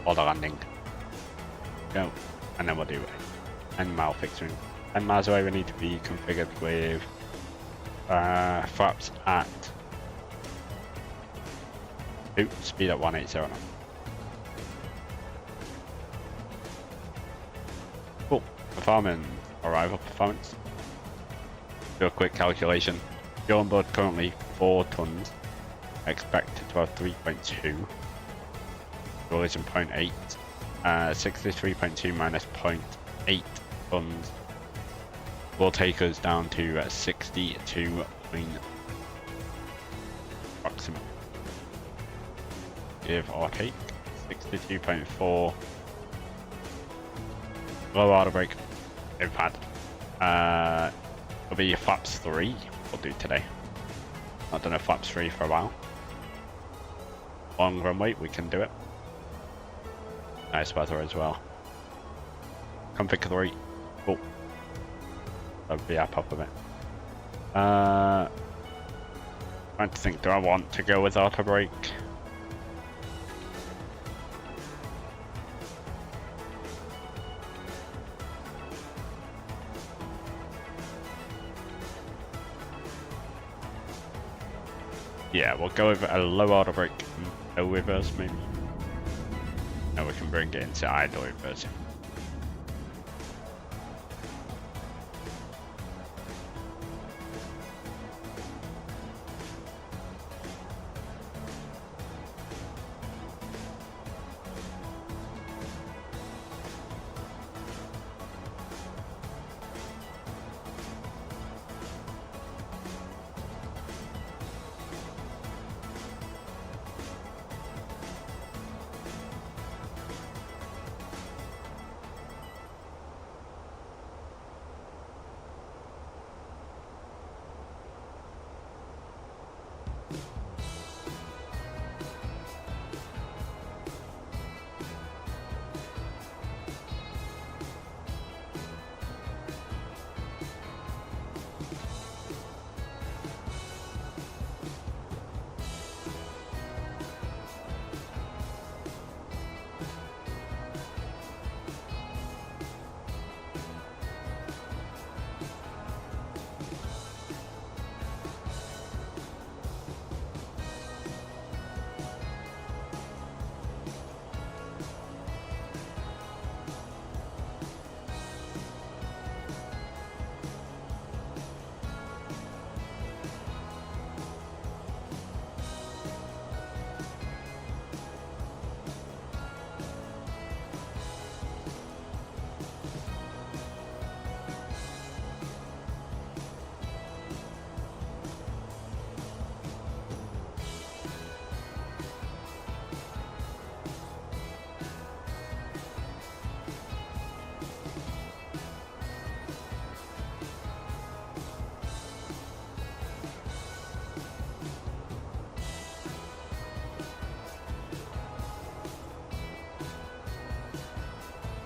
for the landing. Go. And then we'll do a 10-mile fixing. 10 miles away we need to be configured with flaps at 2, speed at 180 knots. Cool. Performance. Arrival performance. Do a quick calculation. Fuel on board currently 4 tons. Expect to have 3.2. Fuel is in 0.8. 63.2 minus 0.8 tons will take us down to 62 approximately. Give or take 62.4. Low order brake. In fact, it'll be flaps 3 we'll do today. Not done a flaps 3 for a while. Long runway, we can do it. Nice weather as well. Config 3. Cool. That'll be our pop of it. Trying to think, do I want to go with auto brake? Yeah, we'll go with a low order brake, no reverse maybe. Now we can bring it into idle reverse.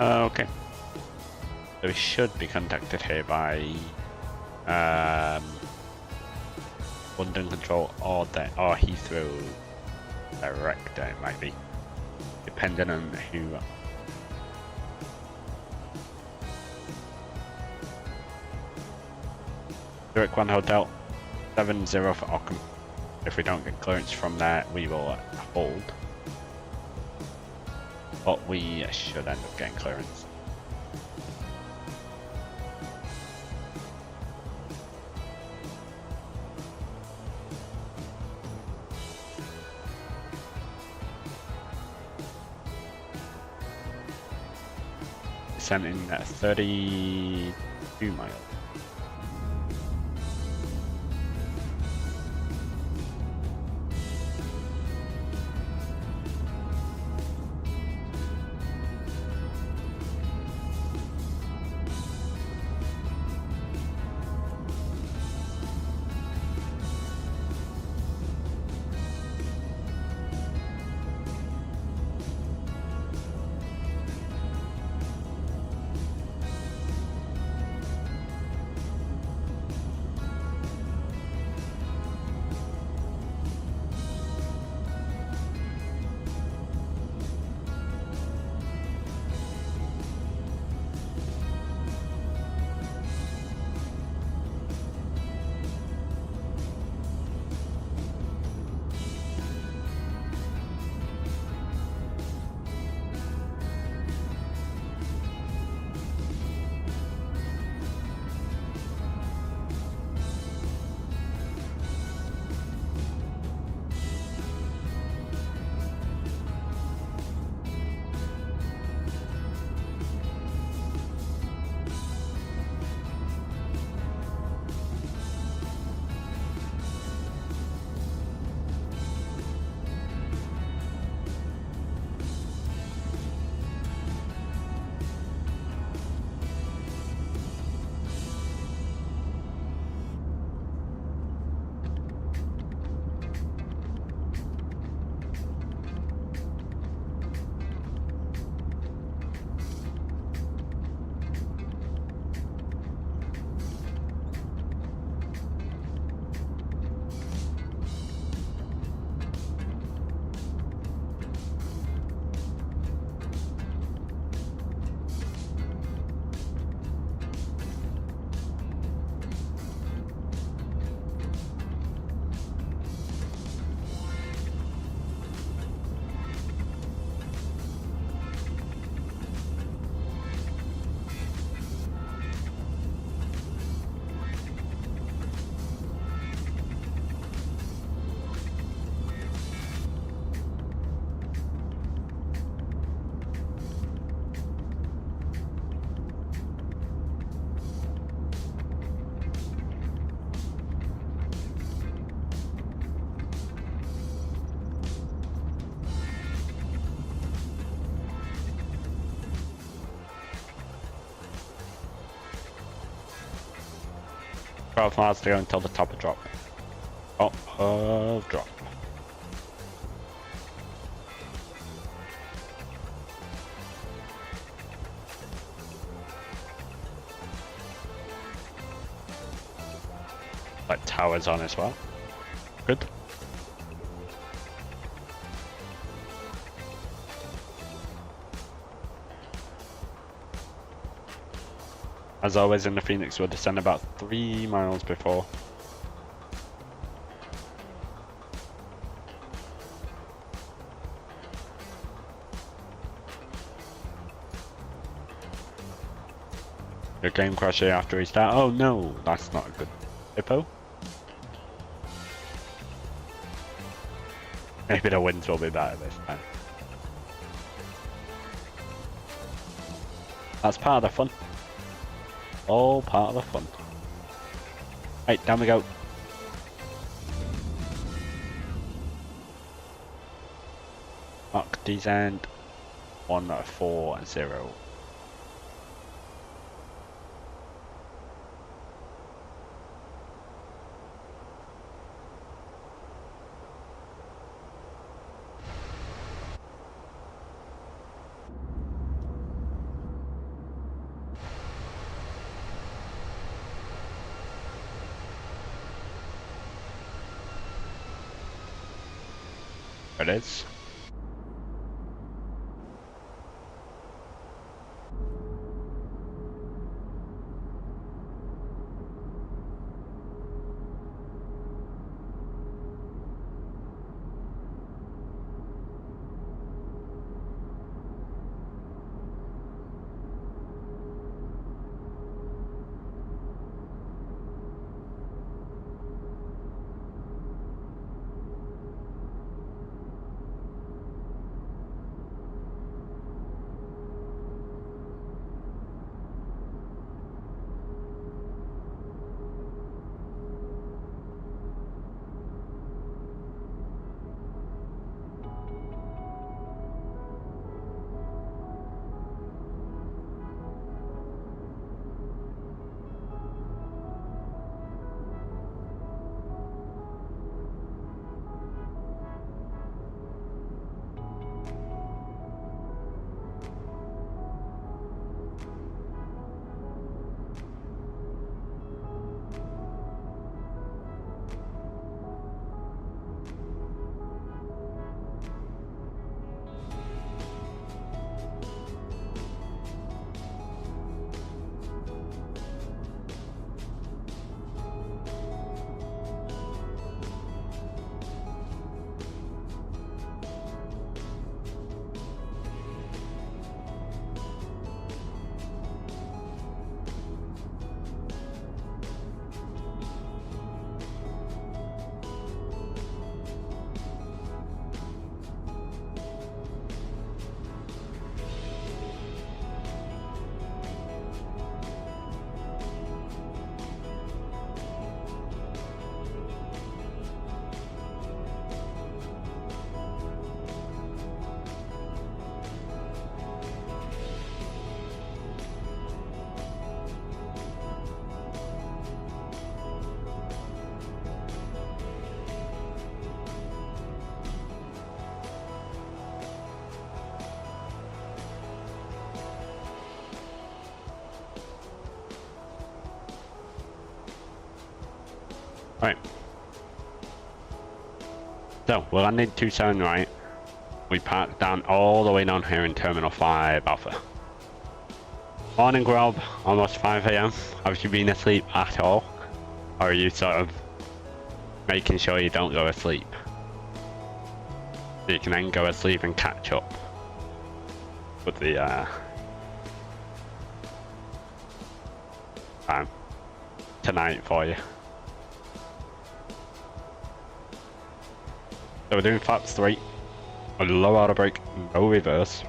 Okay. So we should be contacted here by London Control or Heathrow Director, it might be. Depending on who. Zurich 1 Hotel, 70 for Ockham. If we don't get clearance from there, we will hold. But we should end up getting clearance. Sent in at 32 miles. Twelve miles to go until the top of drop. Top of drop. Like towers on as well. Good. As always in the Phoenix, we'll descend about 3 miles before. The game crash here after restart. Oh no, that's not a good hippo. Maybe the winds will be better this time. That's part of the fun. All part of the fun. Right, down we go. Mark descent 140. There it is. Right. So, we're landing 27 right. We parked down all the way down here in Terminal 5 Alpha. Morning Rob, almost 5 AM. Have you been asleep at all? Or are you sort of making sure you don't go asleep? So you can then go asleep and catch up with the time tonight for you. So we're doing flaps 3, a low auto brake, no reverse.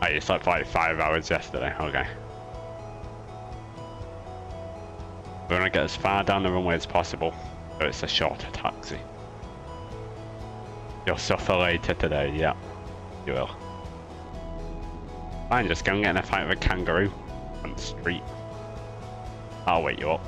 Oh, you slept for like 5 hours yesterday, okay. We want to get as far down the runway as possible, so it's a shorter taxi. You'll suffer later today, yeah, you will. Fine, just go and get in a fight with a kangaroo on the street. I'll wake you up.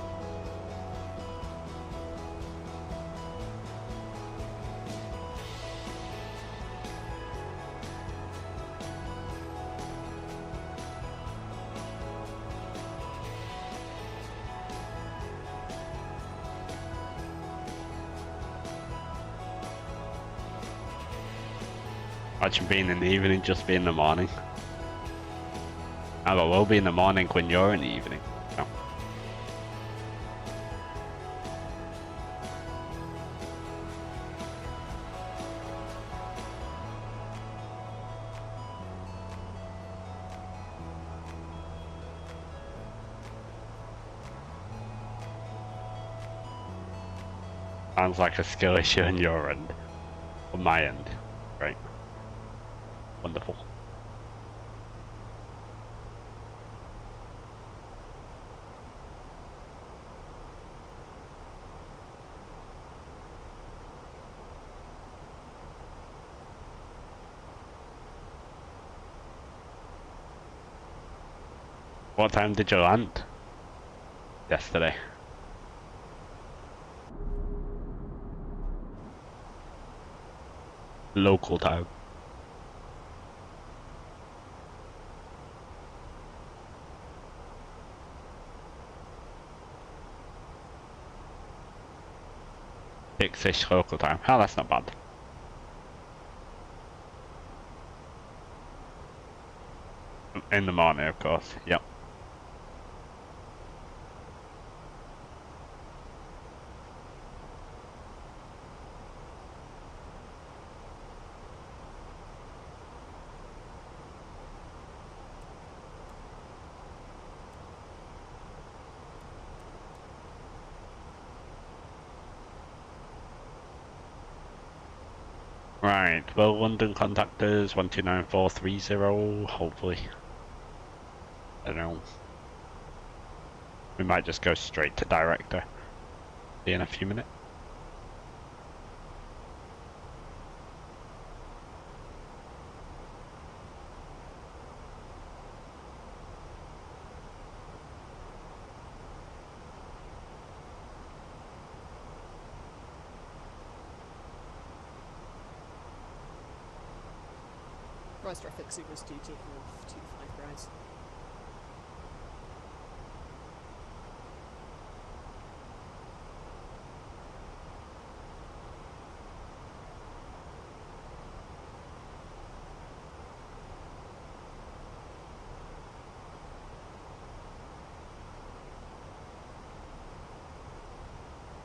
Imagine being in the evening, just be in the morning. Oh, but we'll be in the morning when you're in the evening. So. Sounds like a skill issue on your end. On my end. Right. Wonderful. What time did you land? Yesterday. Local time. 6-ish local time. Oh, that's not bad. In the morning, of course. Yep. Right, well, London contactors 129430, hopefully. I don't know. We might just go straight to director. See in a few minutes. Rise traffic, Super's 2 taking off 25 rise.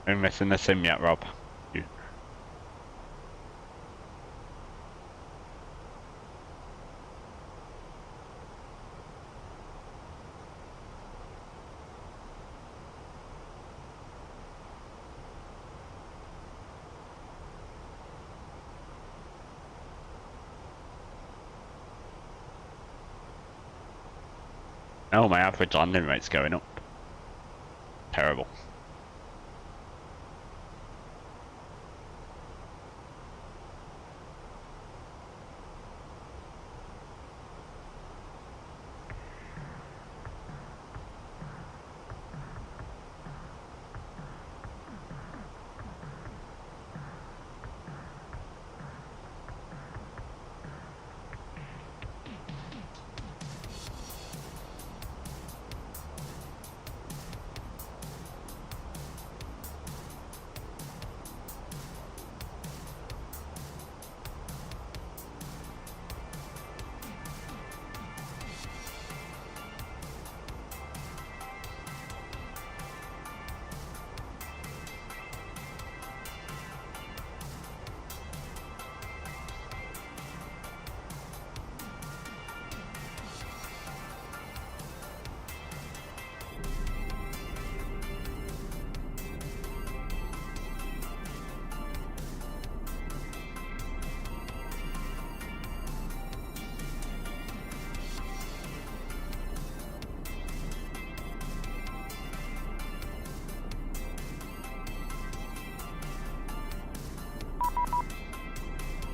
Are you missing the sim yet, Rob? You. Oh, my average landing rate's going up. Terrible.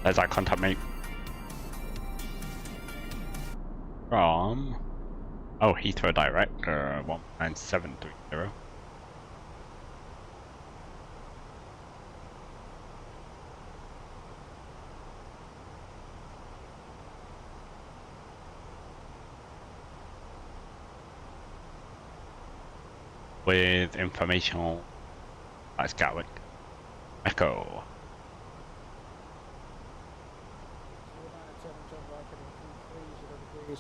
There's that contact mate. From... Oh, Heathrow Direct, 19730. With information, that's Gatwick. Echo.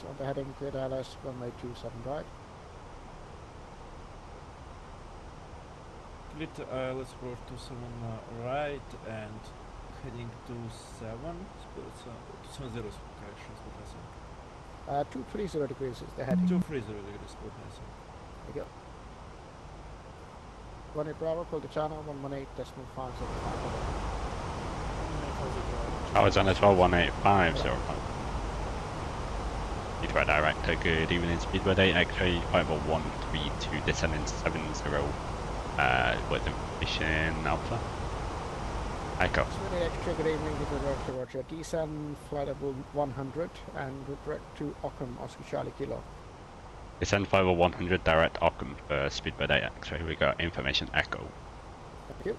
On the heading clear LS runway 27 right. Clear to let's approach 27 right and heading to 270 correction, split 230 degrees is the heading. 230 degrees, split passing. There you go. 18 Bravo, pull the channel, 118.5. I was on as well, 185.05. Heathrow Director, good evening, Speedbird 8, X-ray 5132, descending 70, with information Alpha. Echo. X-ray, good evening, Heathrow Director, Roger. Descend flight level 100 and direct to Ockham, Oscar Charlie Kilo. Descend flight level 100, direct Ockham for Speedbird 8, X-ray, we got information Echo. Thank you.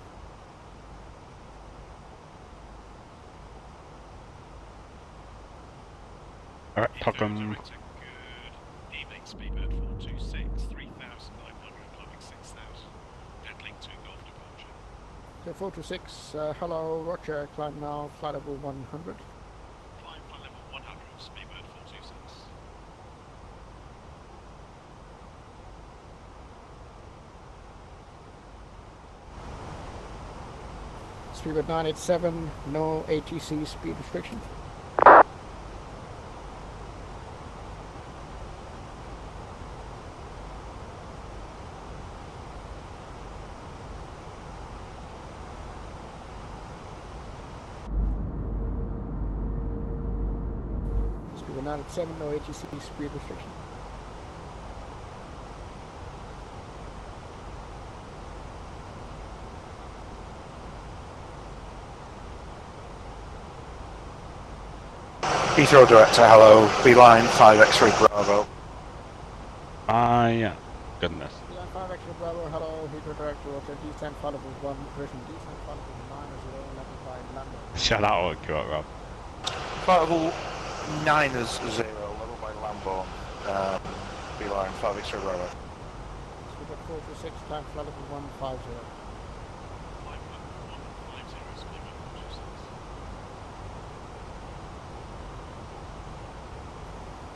Alright, Ockham. Good evening, Speedbird 426, 3,900, climbing 6,000, pedaling to Golf departure. So 426, hello, Roger, climb now, flight level 100. Climb flight level 100, Speedbird 426. Speedbird 987, no ATC speed restriction. Speedbird 987, no ATC speed restriction. Heathrow Director, hello. Beeline 5 X-ray Bravo. Yeah. Goodness. Beeline 5 X-ray Bravo, hello. Heathrow Director, Roger, descent flight level 1, version descent flight level 90, level by Lambda. Shut that up, you up, Rob. Flight level 90, level by Lamborn. Beeline 5 X-ray Bravo. Speedbird 426, climb flight level 150.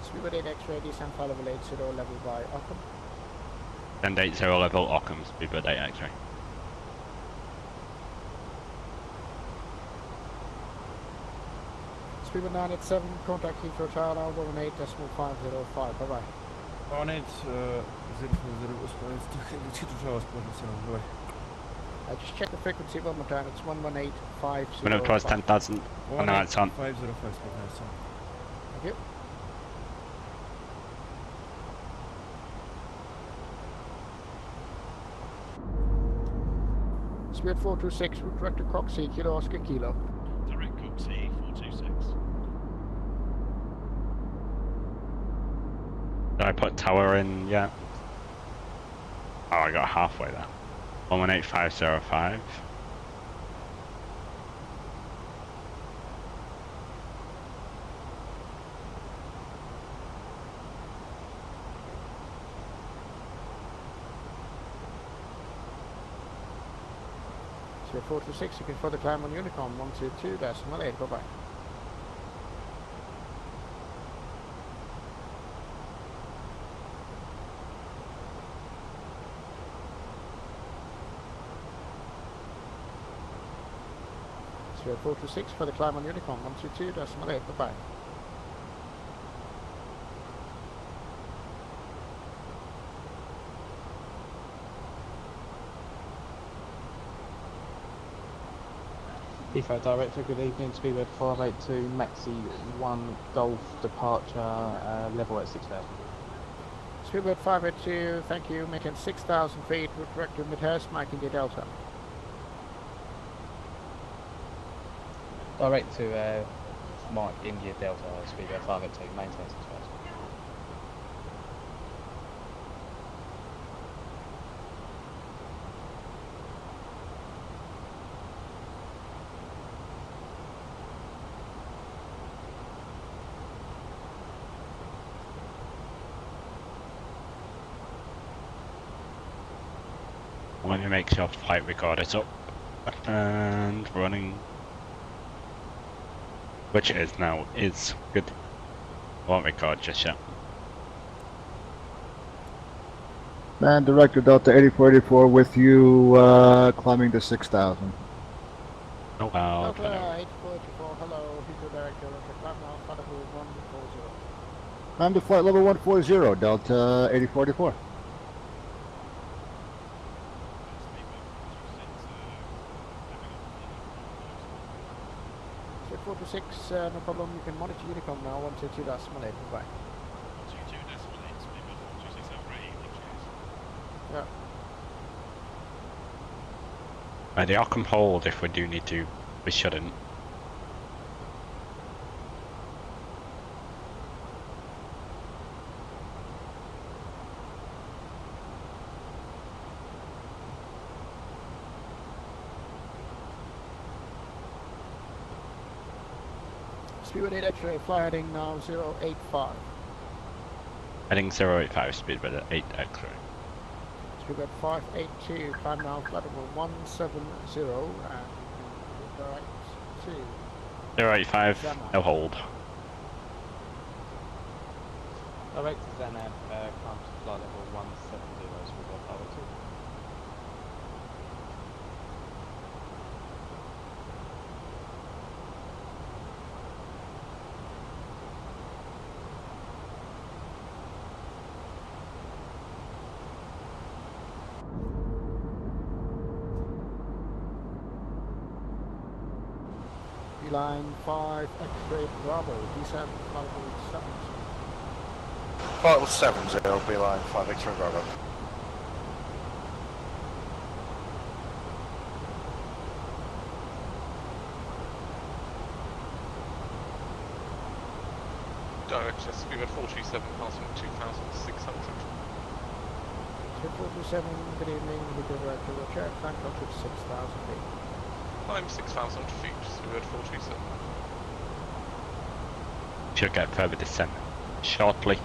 Speedbird 8 X-ray, descent flight level 80, level by Ockham. And 80 level Ockham, Speedbird 8 X-ray. Speedbird 987, contact Heathrow Tower, 18.505, bye-bye. 18, 040, bye-bye. Just check the frequency one more time, it's 118.505. When it tries 10,000, oh no, it's on. 505, Thank you. Speedbird 426, route direct to Coxie, Kilo Oscar Kilo. Direct Coxie 426. Did I put tower in yet? Oh, I got halfway there. 118.505. Speedbird 426, you can further climb on Unicom 122.8, bye-bye. Speedbird 426, further climb on Unicom 122.8, bye-bye. Heathrow Director, good evening, Speedbird 582, Maxi 1 Golf departure, level at 6,000. Speedbird 582, thank you, making 6,000 feet, route direct to Midhurst, Mike India Delta. Direct to Mike India Delta, Speedbird 582, maintain 6,000. Let me make sure flight recorder's up and running, which it is now. Is good. I won't record just yet. Man, Director Delta 8484 with you, climbing to 6,000. Oh wow. Delta 8484, hello, Heathrow Director, climb now, flight level 140. Climb to flight level 140, Delta 8484. Speedbird 426, no problem, you can monitor Unicom now, 122.8, bye-bye. 122.8, Speedbird 426 over 8, Yeah. Right, the Ockham hold if we do need to. We shouldn't. Speedbird 8 X-ray, fly heading now 085. Heading 085, Speedbird 8 X-ray. Speedbird 582, climb now flight level 170 and direct to 085, no hold. Direct to Zenab, climb to flight level 170 as we got power 2. Line 5 X-ray Bravo, descend flight level 70. Flight level 70, beeline 5 X-ray Bravo. Direct Speedbird 427, passing 2,600. 247, good evening, we do direct to Roger, climb altitude 6,000 feet. Climb 6,000 feet, Speedbird 427. Should get further descent shortly.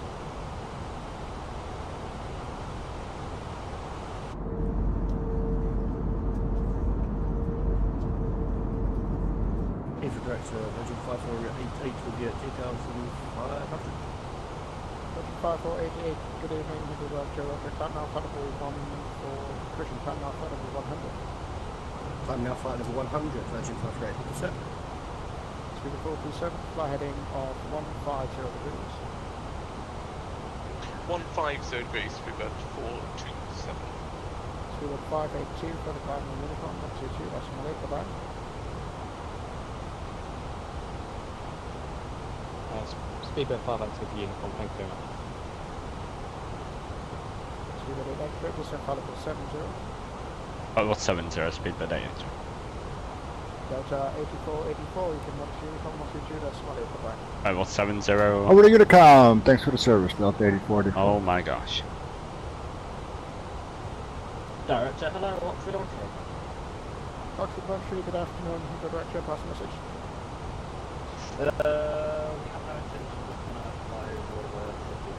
If the director, Virgin 5488 will be at 2,500. Virgin 5488, good evening, we do direct to Roger, climb now flight level 1 for Christian, climb now flight level 100. Climb now flight level 100, Virgin 5488. Speedbird 427, fly heading of 150 degrees. 150 degrees, Speedbird 427. Speedbird 582 for the climb on Unicorn, 122, that's Malay, bye-bye. Speedbird 582 for Unicorn, thank you very much. Speedbird 8 descent flight level 70. Oh, what's 70, Speedbird 8. Delta 8484, you can watch Unicorn 122, that's Malay, bye-bye. Right, what's 70? Over to Unicom. Thanks for the service, Delta 8040. Oh my gosh. Director, hello, Oxford on track. Oxford 13, good afternoon, the director, pass message. We have no intention of fly over the city.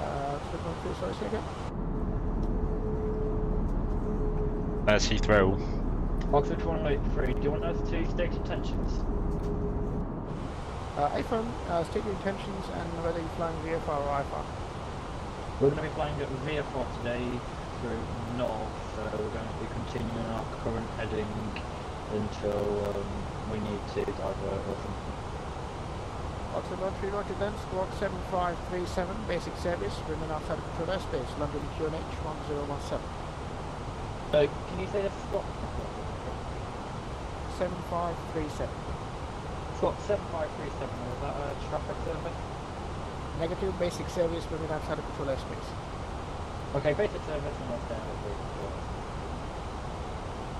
Oxford 13, sorry, say again? There's Heathrow. Oxford 183, do you want us to state intentions? iPhone, state your intentions and whether you're flying VFR or IFR. We're going to be flying at VFR today through north, so we're going to be continuing our current heading until we need to divert or something. Oxford 13, roger then, squawk 7537, basic service, remain outside of control airspace, London QNH 1017. Can you say the squawk? 7537. Squawk 7537, was that a traffic service? Negative, basic service, remain outside of control airspace. Okay, basic service and what's down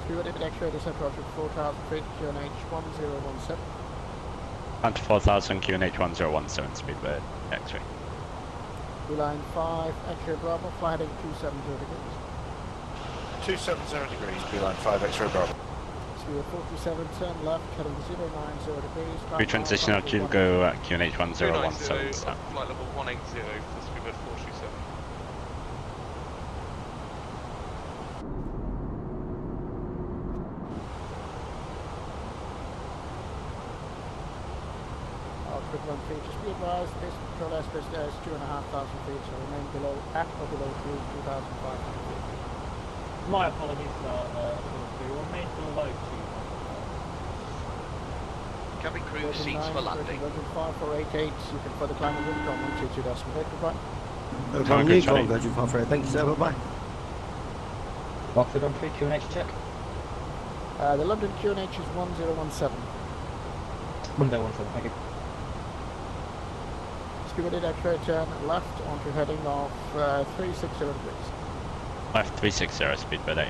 Speedbird X-ray, descent roger 4000 feet, QNH 1017. And 4000 QNH 1017, Speedbird X-ray. Line 5, X-ray Bravo, fly heading 270 degrees. 270 degrees, beeline 5 X-ray Bravo. Speedbird 427, turn left, heading 090 degrees. We transition out to go at QNH 1017. 290, flight level 180 for Speedbird 427. Quick run feet, just be advised, basic control airspace there is 2,500 feet, so remain below, at or below 2,500 feet. My apologies, we will remain below 2. Cabin crew seats for landing. Virgin 5488, you can further climb the Unicorn 122.8, goodbye. Unicorn, Unicorn, Virgin 5488, thank you sir, bye-bye. Oxford on 3, QNH check. The London QNH is 1017. 1017, thank you. Speedbird X-ray, turn left onto heading of 360 degrees. Left 360, Speedbird 8.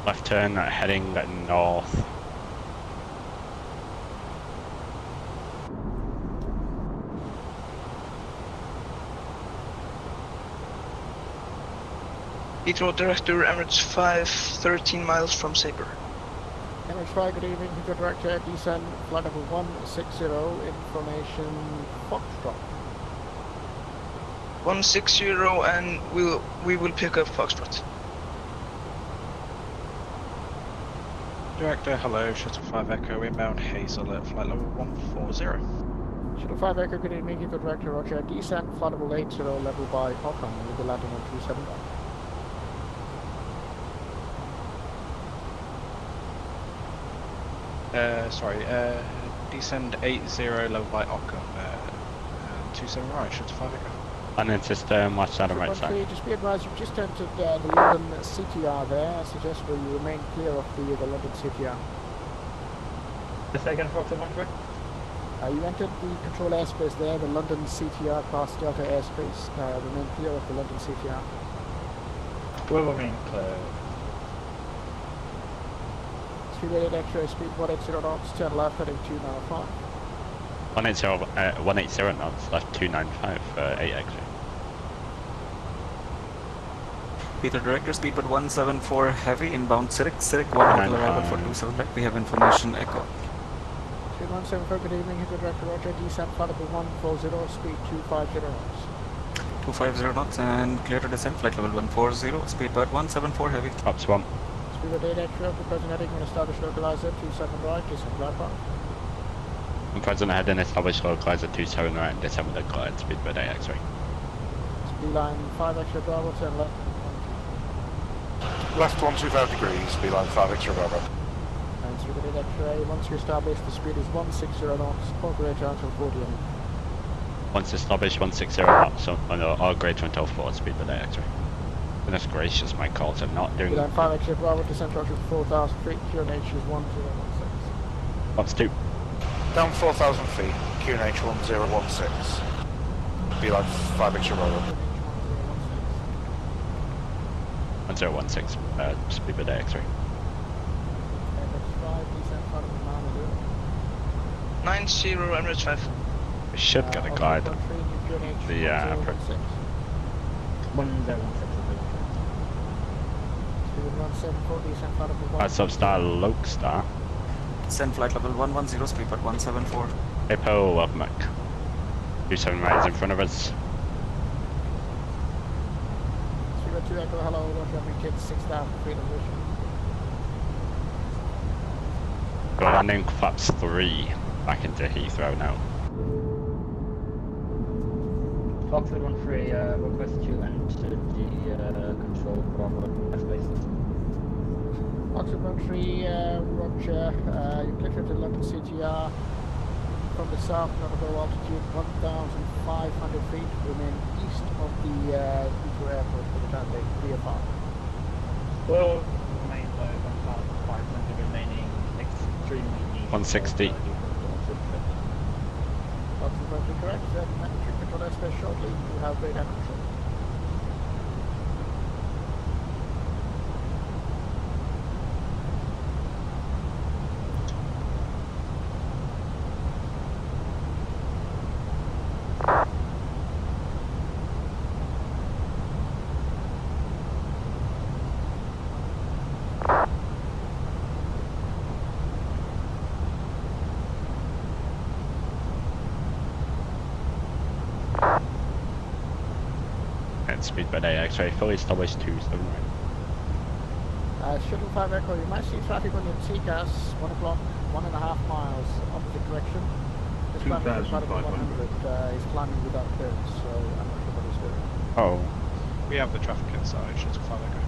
Left turn, heading north. Heathrow direct to Emirates 5, 13 miles from Sabre. Emirates Try, good evening, Heathrow Director, descend, flight level 160, information Foxtrot. 160 and we will pick up Foxtrot. Director, hello, Shuttle 5 Echo, inbound Hazel at flight level 140. Shuttle 5 Echo, good evening, Heathrow Director, roger, descend, flight level 80, level by Ockham, with the landing on 27. Descend 80 level by Ockham, 27 right, Shuttle 5 Echo. Landing system, watch that on right side. Just be advised, you've just entered the London CTR there. I suggest that you remain clear of the London CTR. The second Fox 13? You entered the control airspace there, the London CTR past Delta airspace. Remain clear of the London CTR. We'll remain clear. Speedbird X-ray, speed 180 knots, turn left heading 295. 180 knots, left 295 for 8 X-ray. Peter Director, Speedbird 174 heavy, inbound Civic 1 hotel arrival for 27 right. We have information Echo. Speed 174, good evening, Heathrow Director, roger, descent flight level 140, speed 250 knots. 250 knots and clear to descend, flight level 140, Speedbird 174 heavy. Ops 1. Speedbird 8 X-ray, proposing heading and establish localizer, 27 right, descent right path. I'm present ahead and establish localizer 27 right and descend with the glide, Speedbird 8 X-ray. Speed line 5 X-ray Bravo, turn left. Left 125 degrees, speed line 5 X-ray Bravo. And Speedbird 8 X-ray, once you establish the speed is 160 knots, all greater until 40 knots. Once established 160 knots, so all greater until 4, Speedbird 8 X-ray. Goodness gracious, my calls are not doing... Speed line 5 X-ray Bravo, descent approaching 4,000 feet, QNH is 1016. Ops 2. Down 4,000 feet, QNH 1016. Be like 5 X-ray Bravo. 1016, Speedbird 8 X-ray. 90 Emirates 5. We should get a glide. The 1016. That's Substar Lokestar. Send flight level 110, Speedbird 174. Apo, welcome back. 27 right is in front of us. Speedbird 2 Echo, hello, roger, maintain 6,000 feet of vision. We're landing flaps 3 back into Heathrow now. Fox 13, request you enter the control from airspace. Fox 13, roger, you click to London CTR. From the south, navigable altitude 1,500 feet, remain east of the Heathrow Airport for the time being, clear path. Will remain low, 1,500 remaining extremely east. 160. Fox 13 correct, entry control airspace shortly, you have radar control. Speedbird 8 X-ray, fully established 27 right. Shuttle 5 Echo, you might see traffic on your TCAS, 1 o'clock, 1.5 miles opposite direction. This climbing is about 100, he's climbing without curves, so I'm not sure what he's doing. Oh. We have the traffic inside, Shuttle 5 Echo.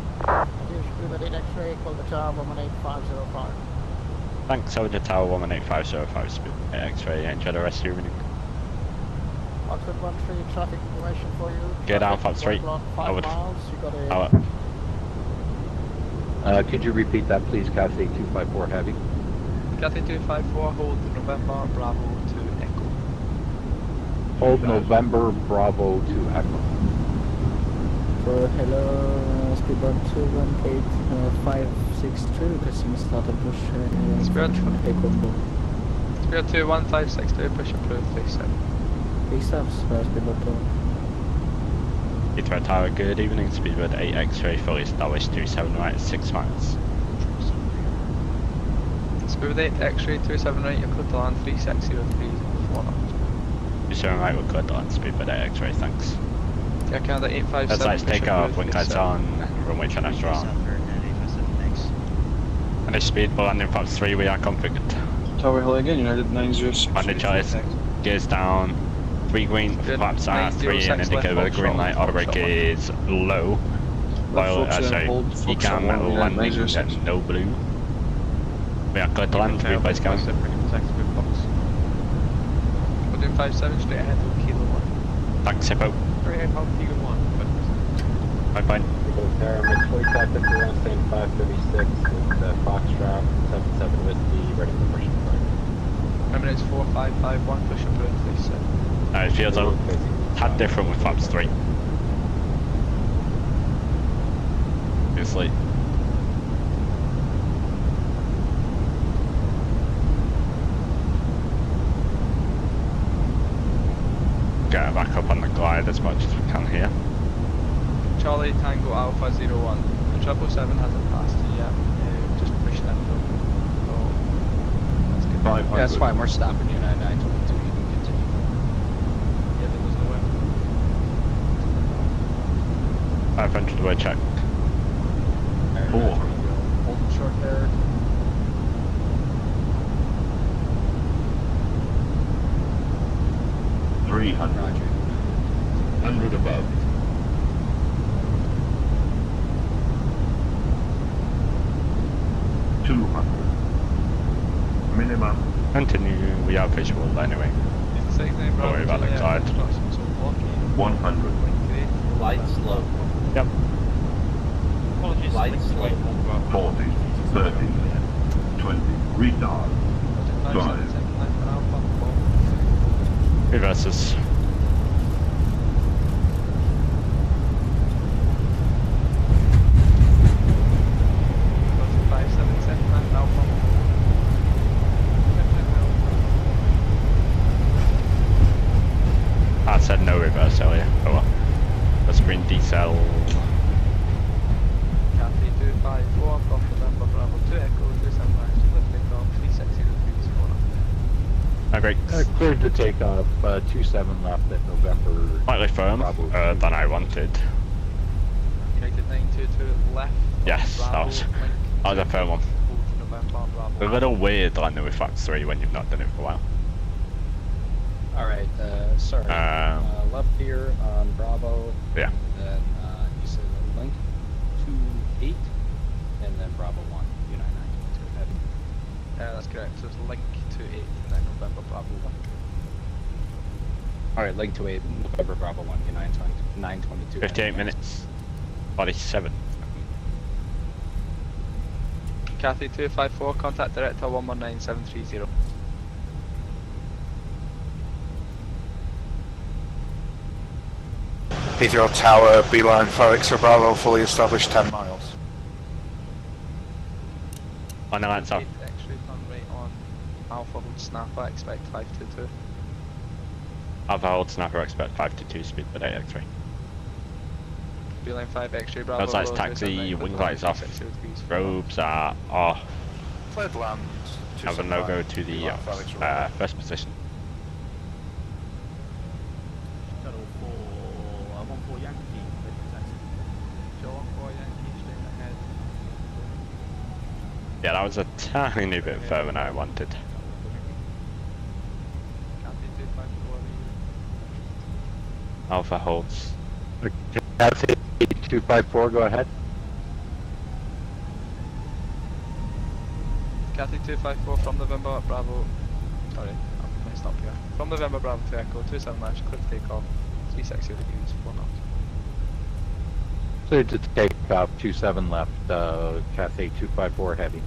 Speedbird 8 X-ray, call the tower 118,505. Thanks, over the tower 118,505, Speedbird 8 X-ray, enjoy the rest of your evening. Oxford 13, traffic information for you. Get down, Fox 3. 5 miles, you got a... Could you repeat that, please, Cathay 254 Heavy? Cathay 254, hold November Bravo to Echo. Hold November Bravo to Echo. Hello, Speedbird 218,562, requesting start and push. Speedbird 21562, push approved, 37. Speedbird 2. Heathrow Tower, good evening, Speedbird 8 X-ray, fully established 27 right, 6 miles. Speedbird 8 X-ray 27 right, you're clear to land 360 degrees, 4 knots. 27 right, we're good on Speedbird 8 X-ray, thanks. Yeah, Canada 857. Let's take off, wing lights on, runway channels wrong. And it's speed landing flaps 3, we are configured. Tower Hill again, United 906. On the choice, gears down, 3 green flaps are 3 and indicator with a green light, auto brake is low. While, sorry, you can landing at no blue. We are good to land, 3 place going. We're doing 57 straight ahead to Kilo 1. Thanks, Hippo. Straight ahead, hold Kilo 1. Bye. McCoy Captain to run stand 536 with Foxtrot 77 Whiskey, ready for push and burn. Remember it's 4551, push and burn, please, sir. It feels a tad different with flaps 3. Obviously. Get back up on the glide as much as we can here. Charlie Tango Alpha 01. The 777 hasn't passed you yet. Just push them through. So that's good. Yeah, that's fine. We're stopping you at 922. You can continue. Yeah, there was no way. 500 away check. 4. Hold them short there. Roger. 100 above. 200. Minimum. Continue, we are visual anyway. Don't worry about the glide. 100. Light slow. Yep. Light slow. 40. 30. 20. Retard. 5. Reverses. I said no reverse earlier. Oh well. Let's bring decel. Cathy 254, off November Bravo 2 Echo, 27 miles, lift takeoff, 360 degrees, 4 knots. Great. Cleared to take off, 27 left at November. Slightly firm than I wanted. United 922 left. Yes, Bravo, that was a firm one. November Bravo. A little weird landing with flaps 3 when you've not done it for a while. Alright, sorry. Left here on Bravo. Yeah. And then you said link 28 and then Bravo 1, United 922 heavy. Yeah, that's correct. So it's link 28 and then November Bravo 1. Alright, link 28 and November Bravo 1, United 922. 58 minutes. 47. Cathy 254, contact director 119730. Heathrow Tower, beeline Fenix or Bravo, fully established 10 miles. On the land south. X-ray turn right on Alpha hold snapper, expect 522. Alpha hold snapper, expect 522 speed per day X-ray. Beeline 5 X-ray Bravo. Outside's taxi, wing lights off, robes are off. Cleared land. Have a no-go to the first position. Yeah, that was a tiny bit further than I wanted. Alpha holds. Cathy 254, go ahead. Cathy 254 from November Bravo. Sorry, I messed up here. From November Bravo to Echo, 27 miles, clear to take off, 360 degrees, 4 knots. Cleared to take off, 27 left, Cathay 254 heavy.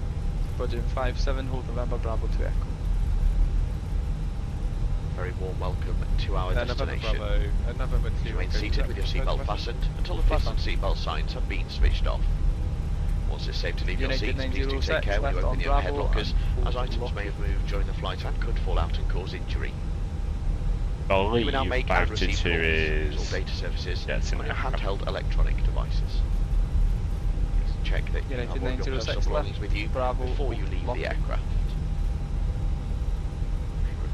Budget 57, hold November Bravo to Echo. Very warm welcome to our destination. November Remain seated with your seatbelt fastened until the fastened seatbelt signs have been switched off. Once it's safe to leave your seats, please do take care when you open the overhead lockers, as items may have moved during the flight and could fall out and cause injury. You will now make and receive calls or data services on your handheld electronic devices. Please check that you have all your personal belongings with you before you leave the aircraft.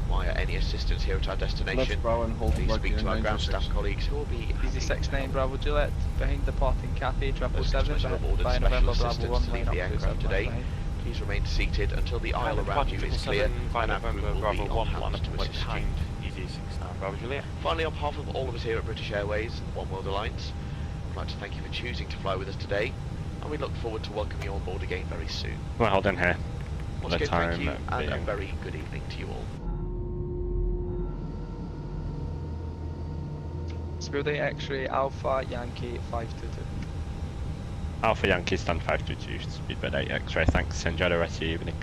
require any assistance here at our destination, please speak to our ground staff colleagues who will be Easy 69 Bravo Juliet, behind departing Cathay 777 by special November Bravo assistance 1 to leave line the up aircraft 27 today. behind. Please remain seated until the aisle around you is clear and our crew will be on hand to assist you. Easy 69 Bravo Juliet. Finally, on behalf of all of us here at British Airways One World Alliance, I'd like to thank you for choosing to fly with us today, and we look forward to welcoming you on board again very soon. Well, hold on here. Once again, thank you, and a very good evening to you all. Speedbird X-ray Alpha Yankee 522. Alpha Yankee stand 522, Speedbird 8 X-ray, thanks, enjoy the rest of your evening.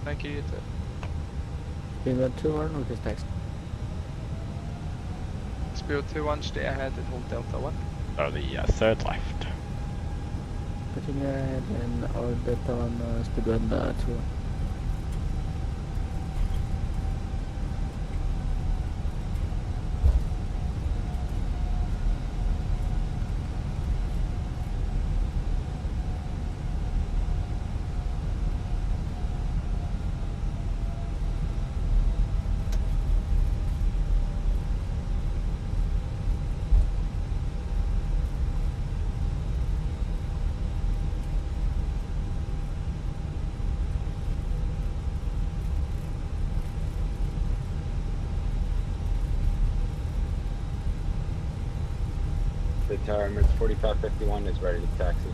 Thank you, you too. Speedbird 2-1, Lucas text. Speedbird 2-1, stay ahead and hold Delta 1. So the third left. Continue ahead and orbit on Speedbird 2-1. The tower Emirates 4551 is ready to taxi.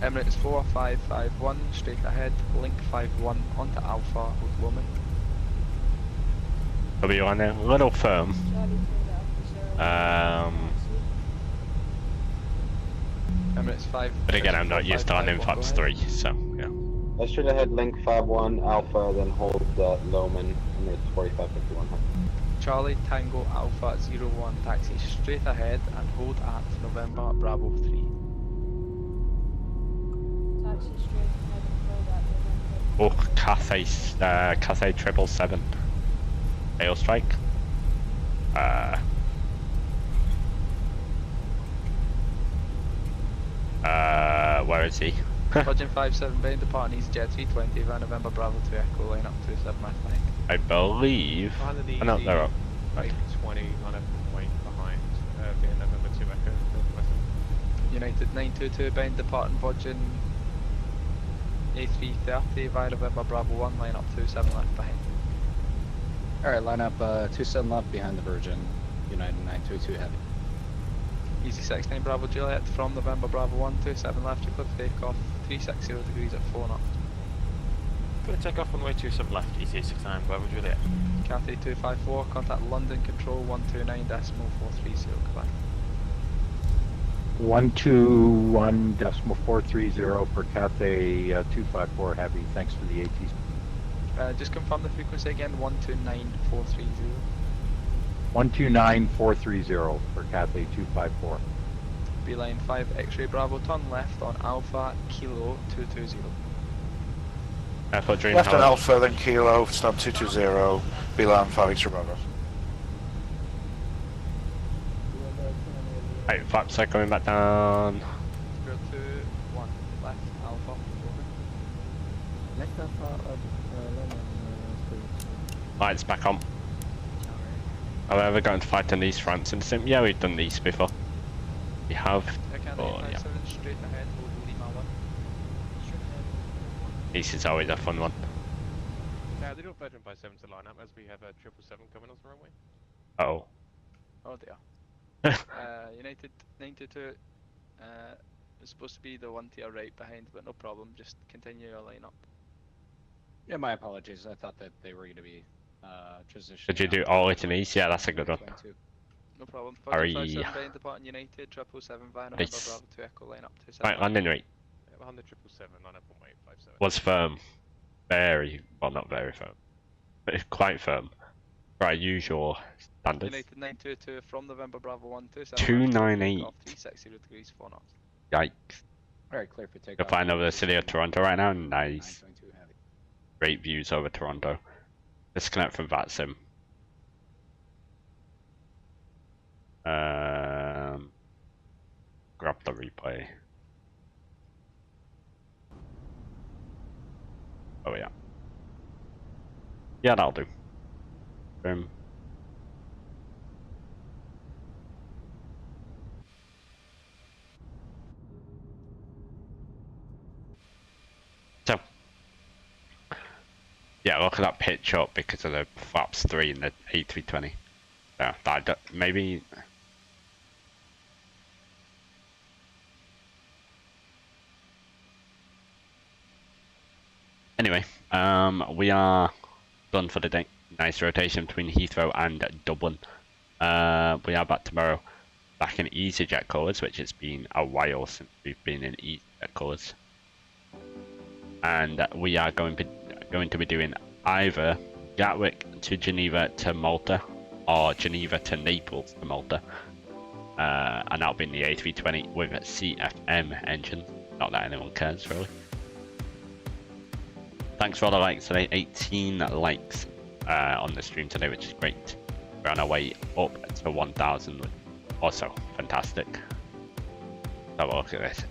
Emirates 4551, straight ahead, link 51 onto Alpha, hold woman. W1 a little firm. Emirates 5. But again, I'm not used to on Infox 3, so yeah. Let's straight ahead, link 51 Alpha, then hold Lowman, Emirates 4551. Charlie Tango Alpha 01, taxi straight ahead and hold at November Bravo 3. Taxi straight ahead and hold at November. Oh, Cathay 777. Ail strike. Where is he? Virgin 57 behind departing EasyJet 320 via November Bravo 2 Echo, line up 27 left behind. I believe. Oh, no, they're up. Right. 20 on a point behind via November 2 Echo. United 922 behind departing Virgin A330 via November Bravo 1, line up 27 left behind. Alright, line up 27 left behind the Virgin, United 922 heavy. Easy 69 Bravo Juliet from November Bravo 1, 27 left to cliff takeoff, 360 degrees at 4 knots. Good takeoff runway 27 left, easy 69 Bravo Juliet. Cathay 254, contact London Control 129.430, goodbye. 121.430 for Cathay 254 heavy, thanks for the ATs. Just confirm the frequency again, 129.430. 129.430 for Cathay 254. Beeline 5 X-ray Bravo, turn left on Alpha Kilo 220. Airport Dream Left on Tower. Alpha, then Kilo, stop 220, Beeline 5 X-ray Bravo. Right, flaps are coming back down. 0, 2, 1, left Alpha. Left Alpha, Lights back on. Have I ever gotten to fight on these fronts in the sim? Yeah, we've done these before. We have. Oh, yeah. Straight ahead, hold Lima 1. This is always a fun one. They don't Virgin by 7 to line up as we have a 777 coming off the runway. Oh. Oh dear. United 922, it's supposed to be the one to your right behind, but no problem, just continue your line up. Yeah, my apologies, I thought that they were going to be transitioning. Did you do all it in east? Yeah, that's a good one. No problem. Sorry. 57 behind departing United 777 via November Nice. Bravo 2 Echo, line up 27. Right, landing rate. Yeah, behind the 777 on runway 57. Was firm. Very, well, not very firm. But it's quite firm. Right, usual standards. United 922 from November Bravo 1 to 298. 360 degrees 4 knots. Yikes. Alright, clear for takeoff. You're flying over the city of Toronto right now. Nice. 922 heavy. Great views over Toronto. Disconnect from VATSIM. Grab the replay. Oh yeah. Yeah, that'll do. Boom. So, yeah, look at that pitch up because of the flaps 3 in the A320. Yeah, that maybe. Anyway, we are done for the day. Nice rotation between Heathrow and Dublin. We are back tomorrow, back in EasyJet colours, which has been a while since we've been in EasyJet colours. And we are going to be doing either Gatwick to Geneva to Malta, or Geneva to Naples to Malta. And that'll be in the A320 with a CFM engine. Not that anyone cares, really. Thanks for all the likes today. 18 likes on the stream today, which is great. We're on our way up to 1,000. Also, fantastic. Have a look at this.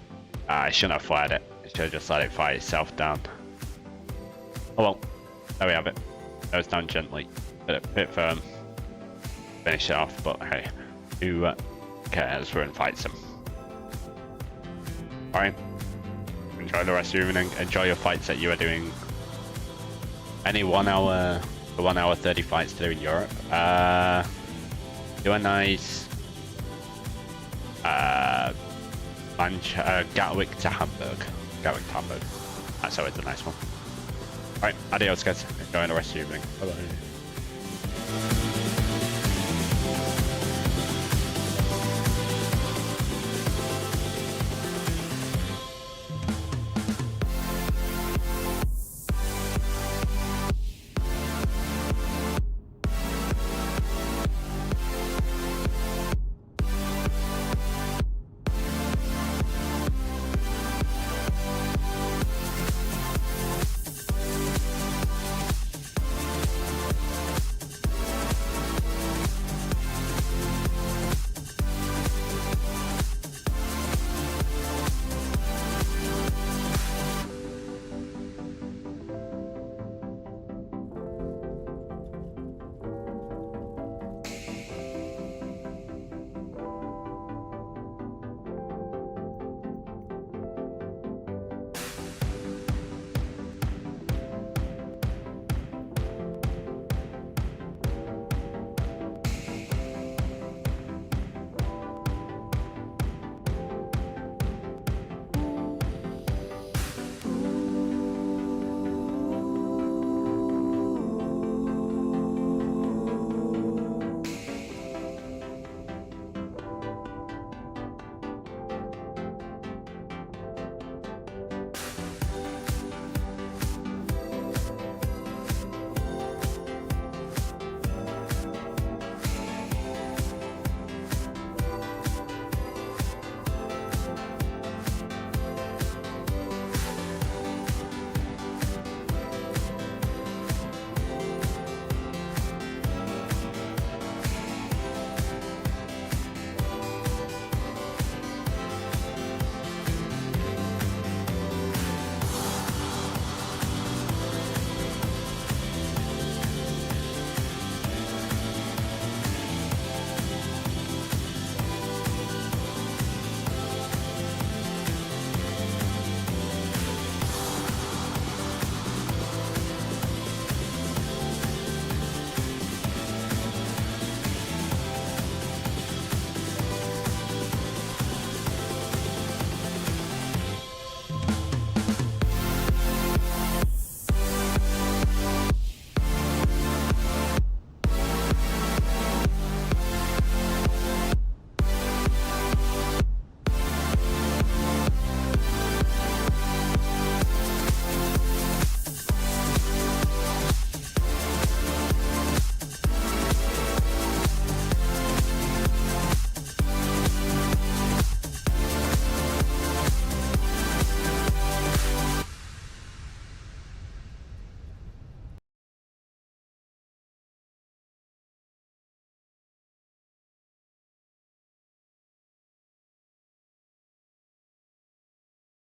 I shouldn't have fired it. I should have just let it fire itself down. Oh well, there we have it. Goes down gently. Bit firm. Finish it off, but hey, who cares? We're in fight sim. Alright. Enjoy the rest of your evening. Enjoy your fights that you are doing. Any 1 hour, 1 hour 30 fights to do in Europe. Do a nice Gatwick to Hamburg. Gatwick to Hamburg. That's always a nice one. Alright, adios guys. Enjoy the rest of your evening. Bye bye.